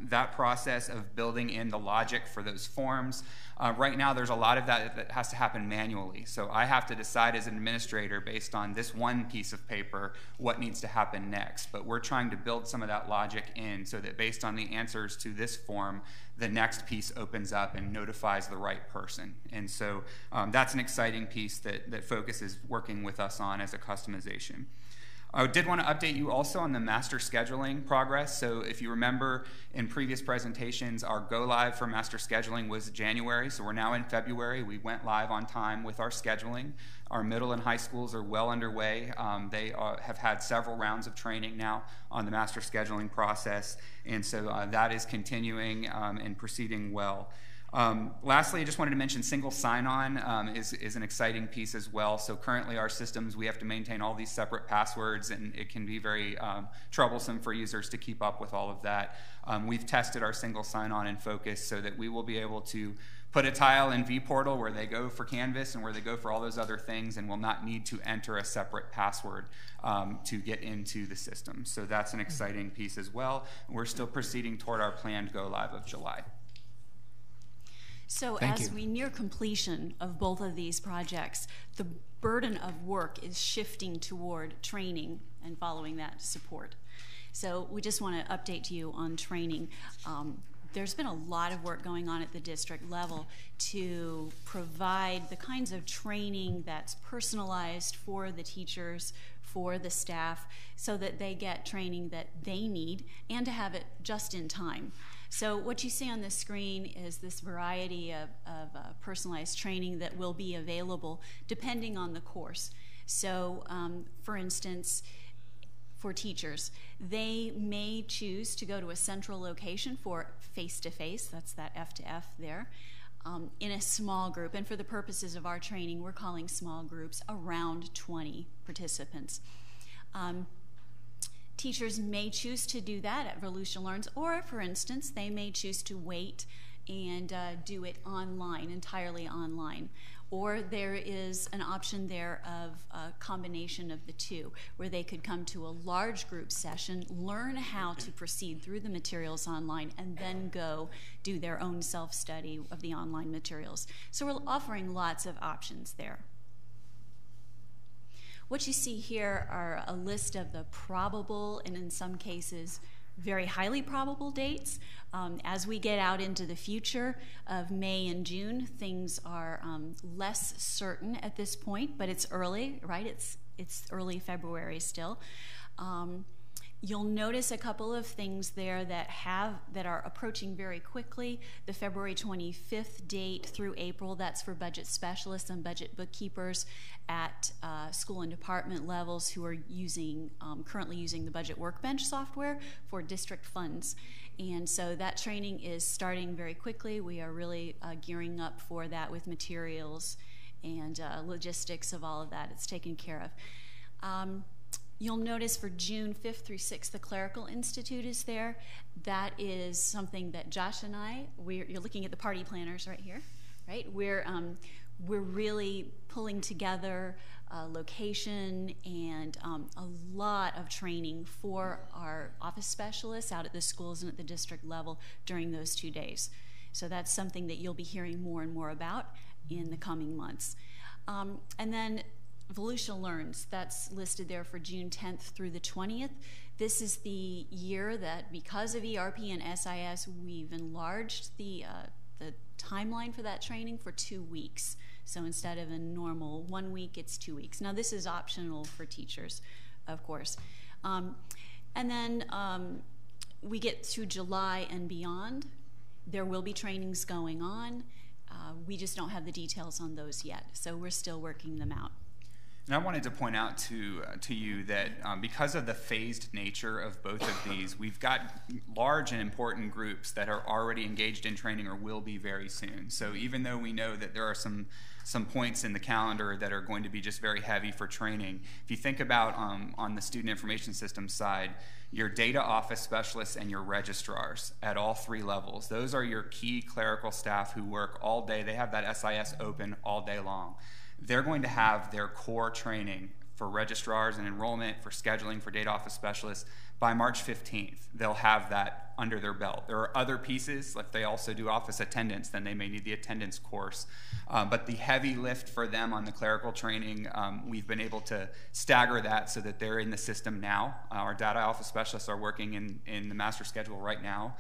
that process of building in the logic for those forms. Right now, there's a lot of that has to happen manually. So I have to decide as an administrator, based on this one piece of paper, what needs to happen next. But we're trying to build some of that logic in so that based on the answers to this form, the next piece opens up and notifies the right person. And so that's an exciting piece that Focus is working with us on as a customization. I did want to update you also on the master scheduling progress. So if you remember in previous presentations, our go live for master scheduling was January. So we're now in February. We went live on time with our scheduling. Our middle and high schools are well underway. They have had several rounds of training now on the master scheduling process. And so that is continuing and proceeding well. Lastly, I just wanted to mention single sign-on is an exciting piece as well. So currently our systems, we have to maintain all these separate passwords, and it can be very troublesome for users to keep up with all of that. We've tested our single sign-on in Focus so that we will be able to put a tile in vPortal where they go for Canvas and where they go for all those other things, and will not need to enter a separate password to get into the system. So that's an exciting piece as well. We're still proceeding toward our planned go live of July. So as we near completion of both of these projects, the burden of work is shifting toward training and following that support. So we just want to update you on training. There's been a lot of work going on at the district level to provide the kinds of training that's personalized for the teachers, for the staff, so that they get training that they need and to have it just in time. So what you see on the screen is this variety of personalized training that will be available depending on the course. So for instance, for teachers, they may choose to go to a central location for face-to-face, that's that F to F there, in a small group. And for the purposes of our training, we're calling small groups around 20 participants. Teachers may choose to do that at Volusia Learns, or for instance, they may choose to wait and do it online, entirely online. Or there is an option there of a combination of the two, where they could come to a large group session, learn how to proceed through the materials online, and then go do their own self-study of the online materials. So we're offering lots of options there. What you see here are a list of the probable, and in some cases, very highly probable dates. As we get out into the future of May and June, things are less certain at this point, but it's early, right? It's early February still. You'll notice a couple of things there that are approaching very quickly. The February 25th date through April, that's for budget specialists and budget bookkeepers at school and department levels who are currently using the Budget Workbench software for district funds. And so that training is starting very quickly. We are really gearing up for that with materials and logistics of all of that. It's taken care of. You'll notice for June 5th through 6th, the Clerical Institute is there. That is something that Josh and you're looking at the party planners right here, right? We're really pulling together location and a lot of training for our office specialists out at the schools and at the district level during those 2 days. So that's something that you'll be hearing more and more about in the coming months. And then Volusia Learns, that's listed there for June 10th through the 20th. This is the year that, because of ERP and SIS, we've enlarged the timeline for that training for 2 weeks. So instead of a normal 1 week, it's 2 weeks. Now this is optional for teachers, of course. And then we get to July and beyond. There will be trainings going on. We just don't have the details on those yet, so we're still working them out. And I wanted to point out to you that because of the phased nature of both of these, we've got large and important groups that are already engaged in training or will be very soon. So even though we know that there are some points in the calendar that are going to be just very heavy for training, if you think about on the student information system side, your data office specialists and your registrars at all 3 levels, those are your key clerical staff who work all day. They have that SIS open all day long. They're going to have their core training for registrars and enrollment, for scheduling, for data office specialists by March 15th. They'll have that under their belt. There are other pieces, if they also do office attendance, then they may need the attendance course. But the heavy lift for them on the clerical training, we've been able to stagger that so that they're in the system now. Our data office specialists are working in the master schedule right now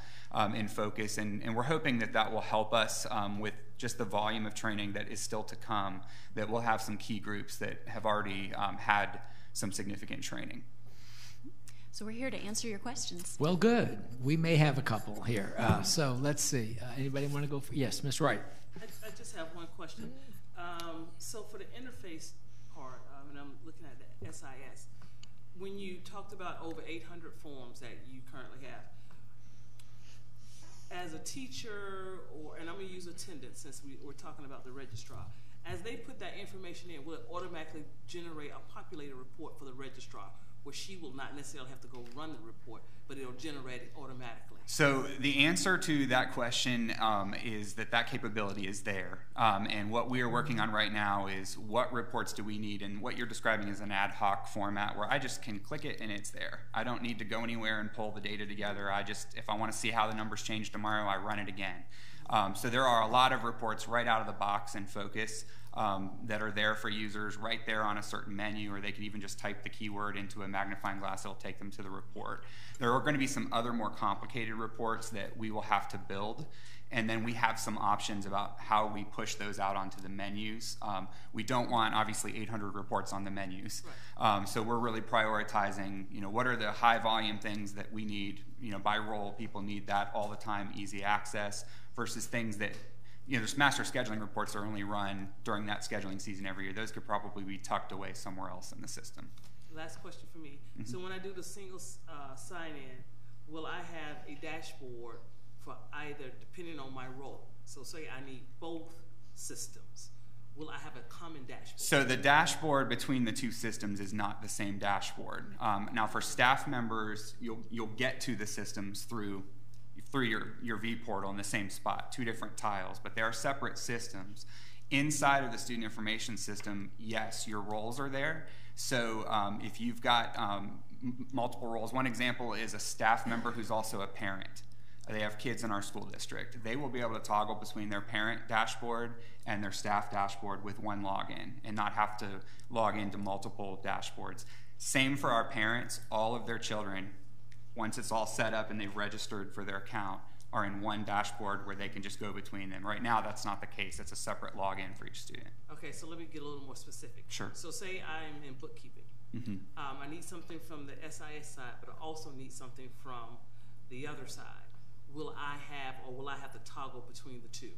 in focus, and we're hoping that that will help us with just the volume of training that is still to come, that we'll have some key groups that have already had some significant training. So we're here to answer your questions. Well, good. We may have a couple here. So let's see. Anybody want to go? Yes, Ms. Wright. I just have one question. So for the interface part, and I'm looking at the SIS, when you talked about over 800 forms that you currently have, as a teacher, and I'm going to use attendance since we're talking about the registrar, as they put that information in, will it automatically generate a populated report for the registrar, where she will not necessarily have to go run the report, but it'll generate it automatically? So the answer to that question is that capability is there. And what we are working on right now is what reports do we need, and what you're describing is an ad hoc format where I just can click it and it's there. I don't need to go anywhere and pull the data together. If I want to see how the numbers change tomorrow, I run it again. So there are a lot of reports right out of the box in Focus that are there for users right there on a certain menu, or they can even just type the keyword into a magnifying glass. It'll take them to the report. There are going to be some other more complicated reports that we will have to build, and then we have some options about how we push those out onto the menus. We don't want, obviously, 800 reports on the menus. Right. So we're really prioritizing, what are the high volume things that we need, by role. People need that all the time, easy access, versus things that, there's master scheduling reports that are only run during that scheduling season every year. Those could probably be tucked away somewhere else in the system. Last question for me. Mm-hmm. So when I do the single sign-in, will I have a dashboard for either, depending on my role? So say I need both systems. Will I have a common dashboard? So the dashboard between the two systems is not the same dashboard. Now for staff members, you'll get to the systems through your vPortal in the same spot, 2 different tiles, but they are separate systems. Inside of the student information system, yes, your roles are there. So if you've got multiple roles, one example is a staff member who's also a parent. They have kids in our school district. They will be able to toggle between their parent dashboard and their staff dashboard with one login and not have to log into multiple dashboards. Same for our parents. All of their children, once it's all set up and they've registered for their account, are in one dashboard where they can just go between them. Right now, that's not the case. It's a separate login for each student. Okay, so let me get a little more specific. Sure. So say I'm in bookkeeping, I need something from the SIS side, but I also need something from the other side. Will I have to toggle between the two?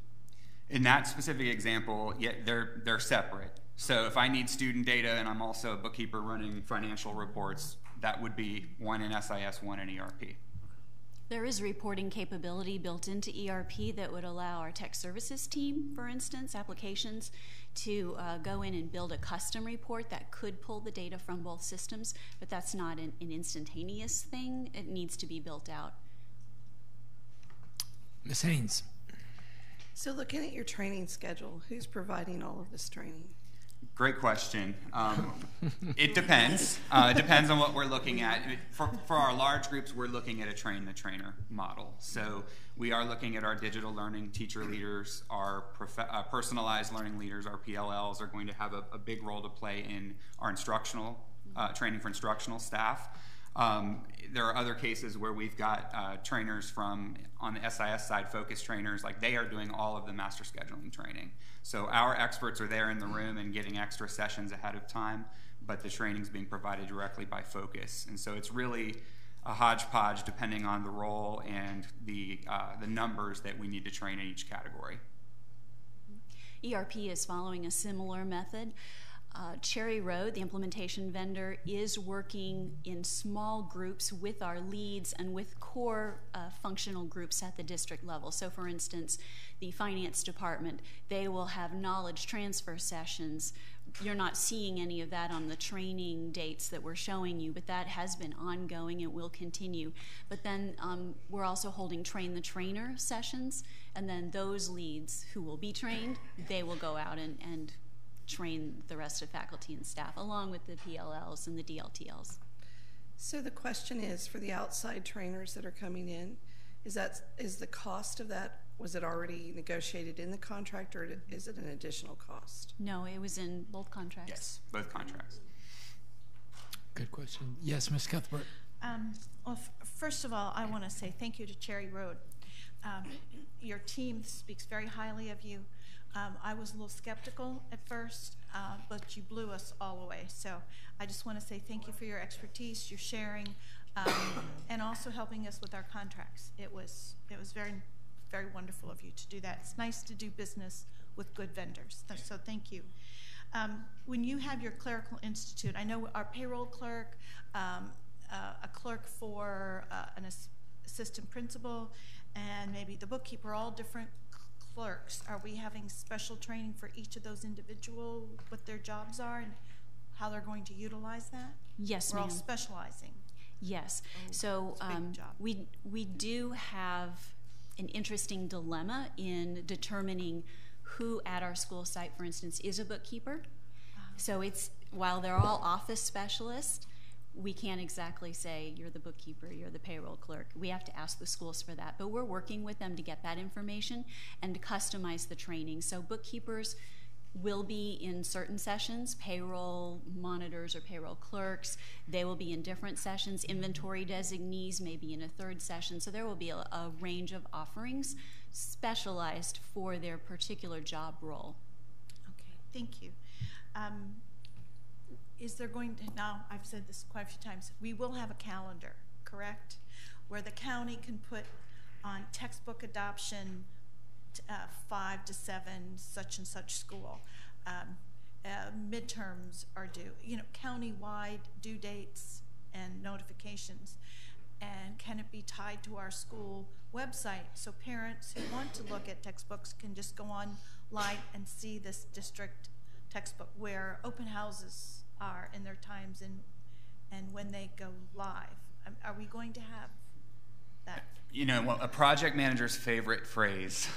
In that specific example, yeah, they're separate. So if I need student data and I'm also a bookkeeper running financial reports, that would be one in SIS, one in ERP. There is reporting capability built into ERP that would allow our tech services team, for instance, applications, to go in and build a custom report that could pull the data from both systems, but that's not an instantaneous thing. It needs to be built out. Ms. Haynes. So looking at your training schedule, who's providing all of this training? Great question. It depends. It depends on what we're looking at. For our large groups, we're looking at a train-the-trainer model. So we are looking at our digital learning teacher leaders, our personalized learning leaders, our PLLs are going to have a big role to play in our instructional training for instructional staff. There are other cases where we've got trainers from, on the SIS side, focus trainers, like they are doing all of the master scheduling training. So our experts are there in the room and getting extra sessions ahead of time, but the training's being provided directly by focus. And so it's really a hodgepodge depending on the role and the numbers that we need to train in each category. ERP is following a similar method. Cherry Road, the implementation vendor, is working in small groups with our leads and with core functional groups at the district level. So for instance, the finance department, they will have knowledge transfer sessions. You're not seeing any of that on the training dates that we're showing you, but that has been ongoing and will continue. But then we're also holding train the trainer sessions, and then those leads who will be trained, they will go out and train the rest of faculty and staff, along with the PLLs and the DLTLs. So the question is, for the outside trainers that are coming in, is the cost of that, was it already negotiated in the contract, or is it an additional cost? No, it was in both contracts. Yes, both contracts. Good question. Yes, Ms. Cuthbert. Well, first of all, I want to say thank you to Cherry Road. Your team speaks very highly of you. I was a little skeptical at first, but you blew us all away. So I just want to say thank you for your expertise, your sharing, and also helping us with our contracts. It was very, very wonderful of you to do that. It's nice to do business with good vendors. So thank you. When you have your clerical institute, I know our payroll clerk, a clerk for an assistant principal, and maybe the bookkeeper, all different clerks. Are we having special training for each of those individual, what their jobs are and how they're going to utilize that? Yes, We're ma'am. all specializing. Yes. So we do have an interesting dilemma in determining who at our school site, for instance, is a bookkeeper. So it's, while they're all office specialists, we can't exactly say you're the bookkeeper, you're the payroll clerk. We have to ask the schools for that. But we're working with them to get that information and to customize the training. So bookkeepers will be in certain sessions, payroll monitors or payroll clerks, they will be in different sessions, inventory designees may be in a third session. So there will be a range of offerings specialized for their particular job role. Okay, thank you. Is there going to, now I've said this quite a few times, we will have a calendar, correct? Where the county can put on textbook adoption 5 to 7, such and such school. Midterms are due, you know, county-wide due dates and notifications. And can it be tied to our school website so parents who want to look at textbooks can just go online and see this district textbook where open houses are in their times and when they go live? Are we going to have that? You know, a project manager's favorite phrase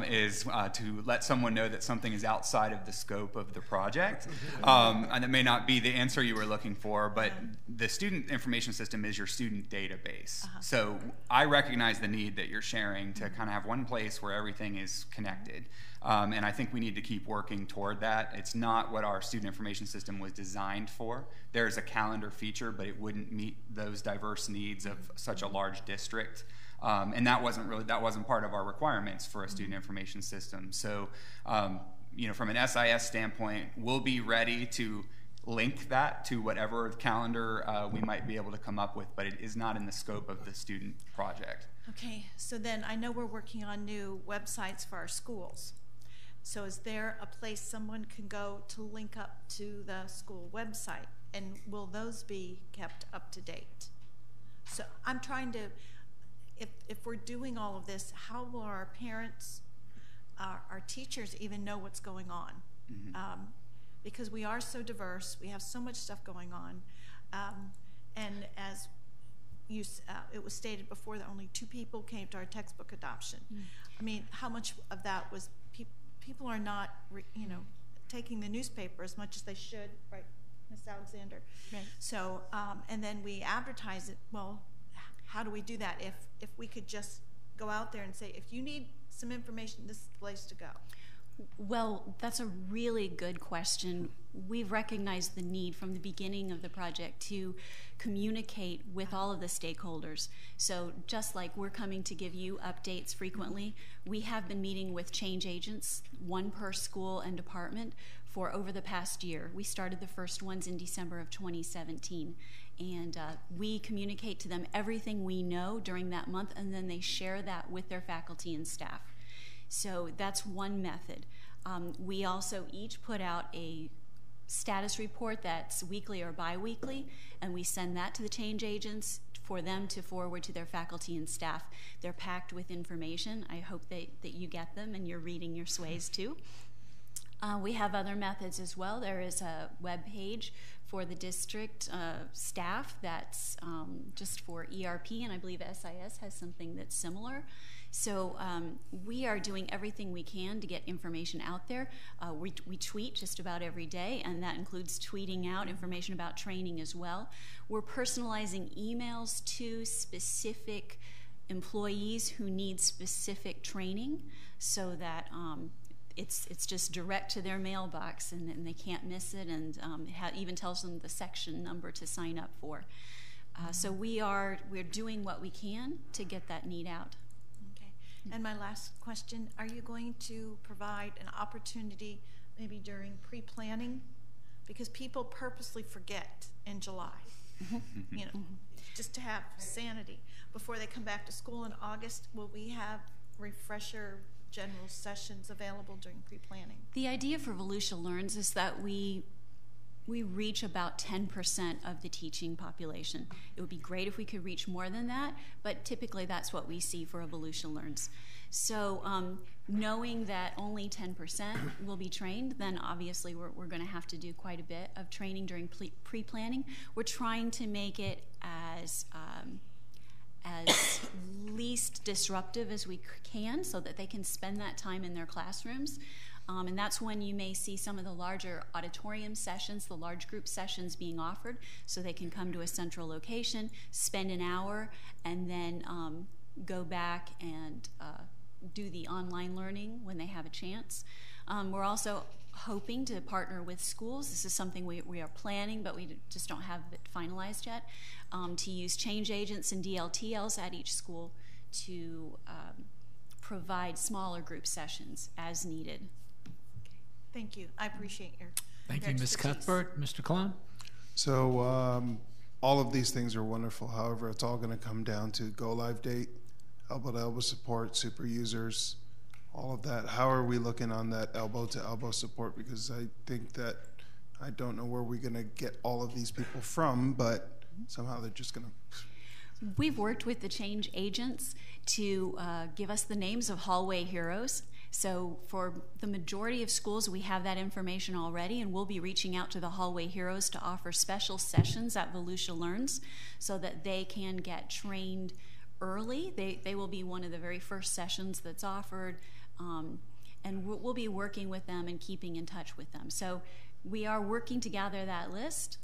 is to let someone know that something is outside of the scope of the project. And it may not be the answer you were looking for, but the student information system is your student database. So I recognize the need that you're sharing to kind of have one place where everything is connected. And I think we need to keep working toward that. It's not what our student information system was designed for. There's a calendar feature, but it wouldn't meet those diverse needs of such a large district. And that wasn't part of our requirements for a student information system. So, you know, from an SIS standpoint, we'll be ready to link that to whatever calendar we might be able to come up with, but it is not in the scope of the student project. Okay, so then I know we're working on new websites for our schools. So is there a place someone can go to link up to the school website? And will those be kept up to date? So I'm trying to, if we're doing all of this, how will our parents, our teachers even know what's going on? Mm-hmm. Because we are so diverse, we have so much stuff going on. And as it was stated before that only 2 people came to our textbook adoption. Mm. I mean, how much of that was people are not, taking the newspaper as much as they should, right, Ms. Alexander? Right. So, and then we advertise it. Well, how do we do that? If we could just go out there and say, if you need some information, this is the place to go. Well, that's a really good question. We've recognized the need from the beginning of the project to communicate with all of the stakeholders. So just like we're coming to give you updates frequently, we have been meeting with change agents, 1 per school and department, for over the past year. We started the first ones in December of 2017. And we communicate to them everything we know during that month, and then they share that with their faculty and staff. So that's one method. We also each put out a status report that's weekly or bi-weekly, and we send that to the change agents for them to forward to their faculty and staff. They're packed with information. I hope that you get them and you're reading your sways too. We have other methods as well. There is a web page for the district staff that's just for ERP, and I believe SIS has something that's similar. So we are doing everything we can to get information out there. We tweet just about every day, and that includes tweeting out information about training as well. We're personalizing emails to specific employees who need specific training so that it's just direct to their mailbox and they can't miss it, and it even tells them the section number to sign up for. So we're doing what we can to get that need out. And my last question, are you going to provide an opportunity maybe during pre-planning? Because people purposely forget in July, just to have sanity. Before they come back to school in August, will we have refresher general sessions available during pre-planning? The idea for Volusia Learns is that we reach about 10% of the teaching population. It would be great if we could reach more than that, but typically that's what we see for Volusia Learns. So knowing that only 10% will be trained, then obviously we're going to have to do quite a bit of training during pre-planning. We're trying to make it as least disruptive as we can so that they can spend that time in their classrooms. And that's when you may see some of the larger auditorium sessions, the large group sessions being offered, so they can come to a central location, spend an hour, and then go back and do the online learning when they have a chance. We're also hoping to partner with schools. This is something we are planning, but we just don't have it finalized yet, to use change agents and DLTLs at each school to provide smaller group sessions as needed. Thank you. I appreciate your Thank you, Ms. Cuthbert. Mr. Cologne? So all of these things are wonderful. However, it's all going to come down to go live date, elbow-to-elbow support, super users, all of that. How are we looking on that elbow-to-elbow support? Because I think that I don't know where we're going to get all of these people from, but somehow they're just going to... We've worked with the change agents to give us the names of hallway heroes. So for the majority of schools, we have that information already, and we'll be reaching out to the hallway heroes to offer special sessions at Volusia Learns so that they can get trained early. They will be one of the very first sessions that's offered, and we'll be working with them and keeping in touch with them. So we are working to gather that list.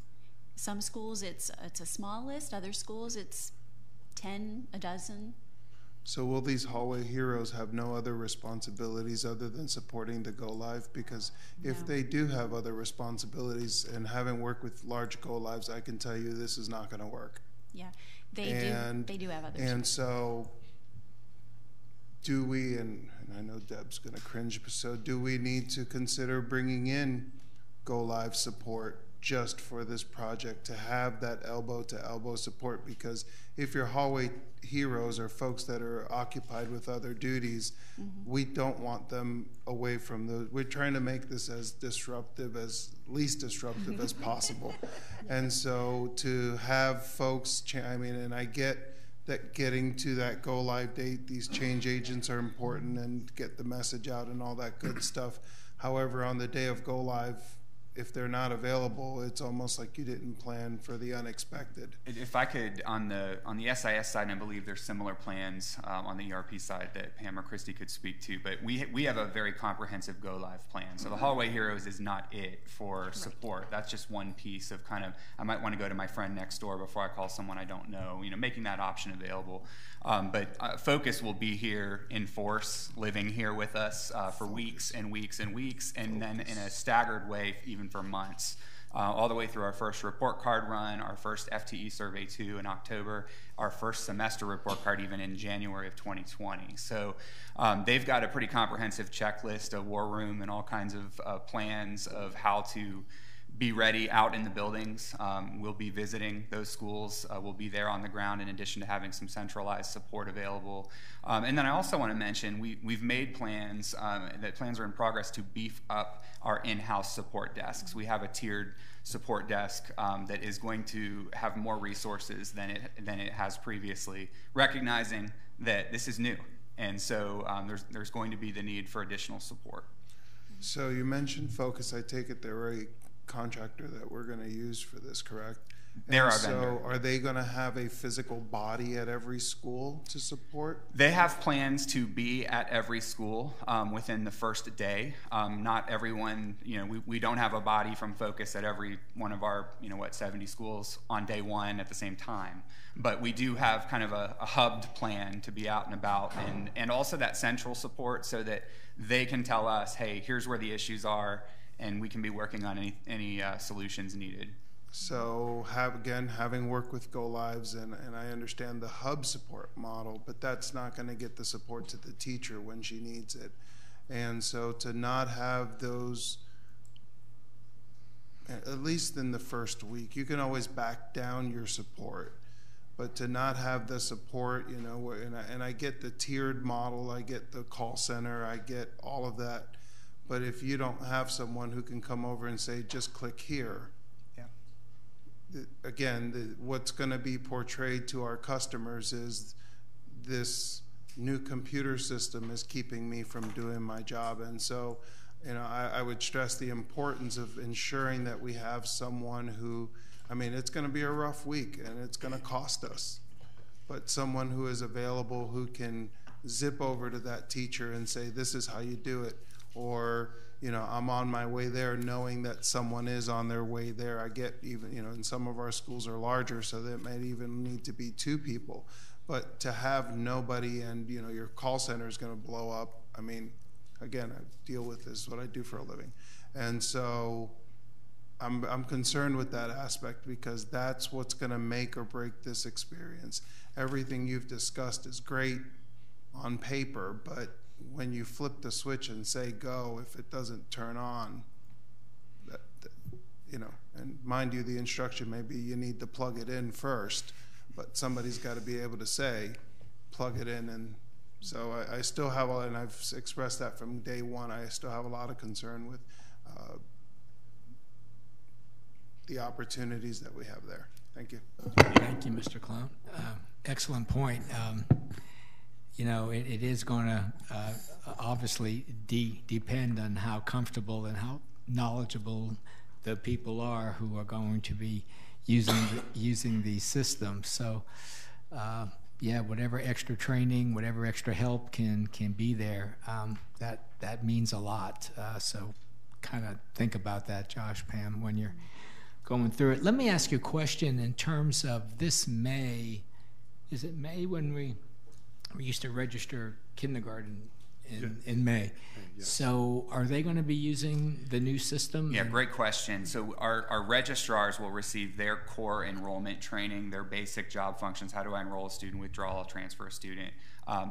Some schools it's a small list, other schools it's 10, a dozen. So will these hallway heroes have no other responsibilities other than supporting the go live? Because if they do have other responsibilities, and having worked with large go lives, I can tell you this is not going to work. Yeah, they do have others. And so do we, and I know Deb's going to cringe, so do we need to consider bringing in go live support just for this project, to have that elbow-to-elbow support, because if your hallway heroes are folks that are occupied with other duties, we don't want them away from those. We're trying to make this as least disruptive as possible. And so to have folks, and I get that getting to that go live date, these change agents are important and get the message out and all that good stuff. However, on the day of go live, if they're not available, it's almost like you didn't plan for the unexpected. If I could, on the SIS side, I believe there's similar plans on the ERP side that Pam or Christy could speak to, but we have a very comprehensive go live plan. So the Hallway Heroes is not it for support. That's just one piece of kind of, I might want to go to my friend next door before I call someone I don't know, making that option available. But Focus will be here in force, living here with us for weeks and weeks and weeks, and then in a staggered way, even for months, all the way through our first report card run, our first FTE survey 2 in October, our first semester report card even in January of 2020. So they've got a pretty comprehensive checklist, a war room, and all kinds of plans of how to be ready out in the buildings. We'll be visiting those schools. We'll be there on the ground in addition to having some centralized support available. And then I also want to mention we've made plans, that plans are in progress to beef up our in-house support desks. We have a tiered support desk that is going to have more resources than it has previously, recognizing that this is new. And so there's going to be the need for additional support. So you mentioned Focus. I take it they're a contractor that we're going to use for this, correct? They're our vendor. So are they going to have a physical body at every school to support? They have plans to be at every school within the first day. Not everyone, we don't have a body from Focus at every one of our, 70 schools on day one at the same time. But we do have kind of a hubbed plan to be out and about, and also that central support so that they can tell us, hey, here's where the issues are, and we can be working on any solutions needed. So having worked with Go Lives, and I understand the hub support model, but that's not going to get the support to the teacher when she needs it. And so to not have those, at least in the first week, you can always back down your support, but to not have the support, and I get the tiered model, I get the call center, I get all of that. But if you don't have someone who can come over and say, just click here, again, what's going to be portrayed to our customers is this new computer system is keeping me from doing my job. And so, I would stress the importance of ensuring that we have someone who, it's going to be a rough week and it's going to cost us, but someone who is available, who can zip over to that teacher and say, this is how you do it. Or, I'm on my way there knowing that someone is on their way there. I get even, and some of our schools are larger, so that might even need to be 2 people. But to have nobody and, your call center is going to blow up. Again, I deal with this, what I do for a living. And so I'm concerned with that aspect, because that's what's going to make or break this experience. Everything you've discussed is great on paper, but when you flip the switch and say go, if it doesn't turn on, and mind you, the instruction may be you need to plug it in first, but somebody's got to be able to say, plug it in. And so I still have, and I've expressed that from day one, I still have a lot of concern with the opportunities that we have there. Thank you. Thank you, Mr. Cologne. Excellent point. It is going to obviously depend on how comfortable and how knowledgeable the people are who are going to be using these systems. So, whatever extra training, whatever extra help can be there, that means a lot. So, kind of think about that, Josh, Pam, when you're going through it. Let me ask you a question in terms of this May. Is it May when we used to register kindergarten in May? Yes. So are they going to be using the new system? Yeah, great question. So our registrars will receive their core enrollment training, their basic job functions. How do I enroll a student, withdraw, transfer a student?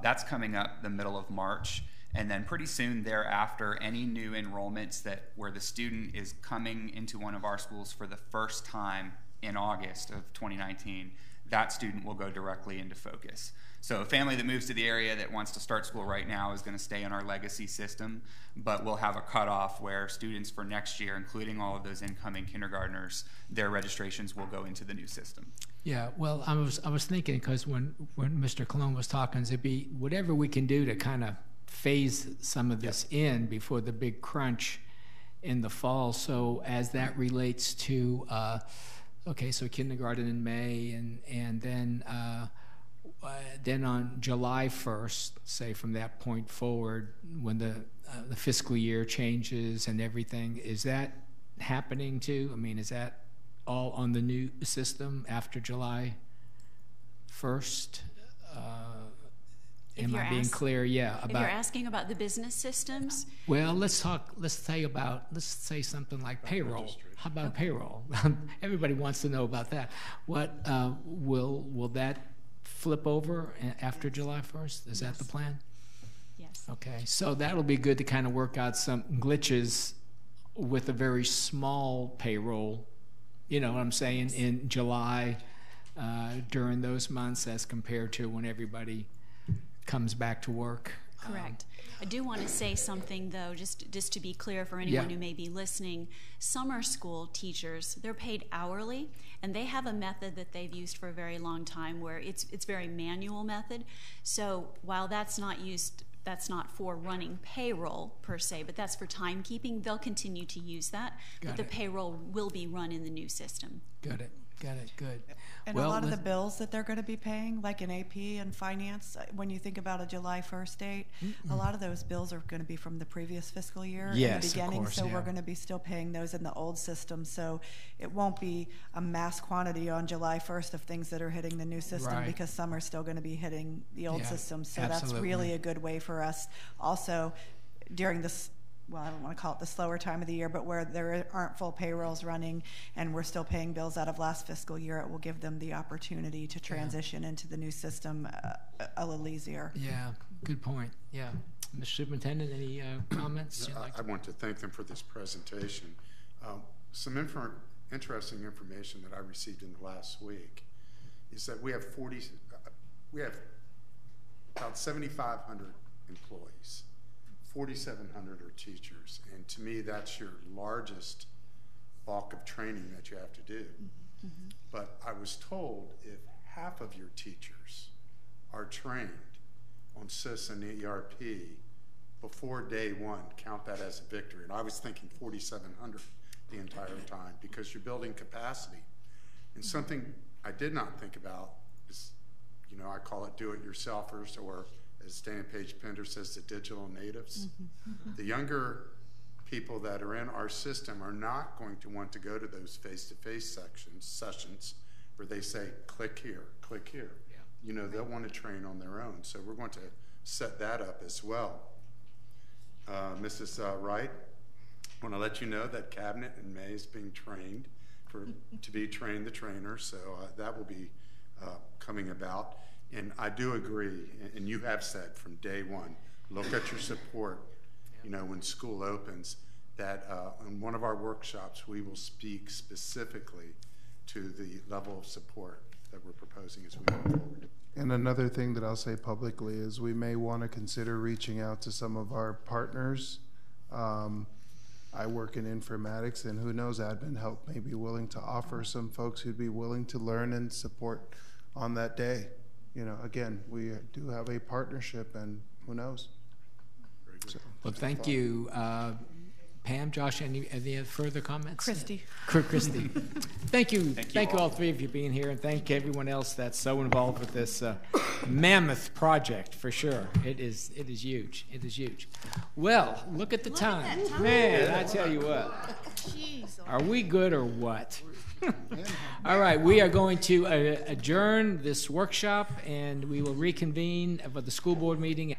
That's coming up the middle of March. And then pretty soon thereafter, any new enrollments where the student is coming into one of our schools for the first time in August of 2019, that student will go directly into focus. So a family that moves to the area that wants to start school right now is going to stay in our legacy system, but we'll have a cutoff where students for next year, including all of those incoming kindergartners, their registrations will go into the new system. Yeah, well, I was thinking, because when Mr. Colon was talking, it'd be whatever we can do to kind of phase some of this in before the big crunch in the fall. So as that relates to, okay, so kindergarten in May, and then on July 1st, say from that point forward, when the fiscal year changes and everything, is that happening too? I mean, is that all on the new system after July 1st? Am I being clear? Yeah. If you're asking about the business systems, well, let's say something like payroll. How about payroll? Everybody wants to know about that. What will that flip over after July 1st? Is that the plan? Yes. Okay, so that'll be good to kind of work out some glitches with a very small payroll, you know what I'm saying, in July during those months as compared to when everybody comes back to work. Correct. I do want to say something, though, just to be clear for anyone who may be listening. Summer school teachers, they're paid hourly, and they have a method that they've used for a very long time where it's very manual method. So while that's not for running payroll per se, but that's for timekeeping, they'll continue to use that. But the payroll will be run in the new system. Got it. Good. And a lot of the bills that they're going to be paying, like in AP and finance, when you think about a July 1st date, a lot of those bills are going to be from the previous fiscal year in the beginning. Of course, so we're going to be still paying those in the old system. So it won't be a mass quantity on July 1st of things that are hitting the new system because some are still going to be hitting the old system. So that's really a good way for us also during this, well, I don't want to call it the slower time of the year, but where there aren't full payrolls running and we're still paying bills out of last fiscal year, it will give them the opportunity to transition into the new system a little easier. Yeah, good point. Yeah. Mr. Superintendent, any comments? I want to thank them for this presentation. Some interesting information that I received in the last week is that we have about 7,500 employees. 4,700 are teachers, and to me that's your largest bulk of training that you have to do. But I was told if half of your teachers are trained on SIS and ERP before day one, count that as a victory. And I was thinking 4,700 the entire time because you're building capacity. And something I did not think about is, I call it do-it-yourselfers, or as Dan Page-Pender says, the digital natives. The younger people that are in our system are not going to want to go to those face-to-face sessions where they say, click here, click here. They'll want to train on their own. So we're going to set that up as well. Mrs. Wright, I want to let you know that Cabinet in May is being trained to be trained the trainer. So that will be coming about. And I do agree, and you have said from day one, look at your support, when school opens, that in one of our workshops, we will speak specifically to the level of support that we're proposing as we move forward. And another thing that I'll say publicly is we may want to consider reaching out to some of our partners. I work in informatics, and who knows, Admin Help may be willing to offer some folks who'd be willing to learn and support on that day. Again, we do have a partnership, and who knows? So, well, thank you. Pam, Josh, any further comments? Christy. Christy. Thank you. Thank you all three of you being here, and thank everyone else that's so involved with this mammoth project, for sure. It is huge. It is huge. Well, look at the time. Man, I tell you what. Jeez. Are we good or what? All right, we are going to adjourn this workshop, and we will reconvene for the school board meeting.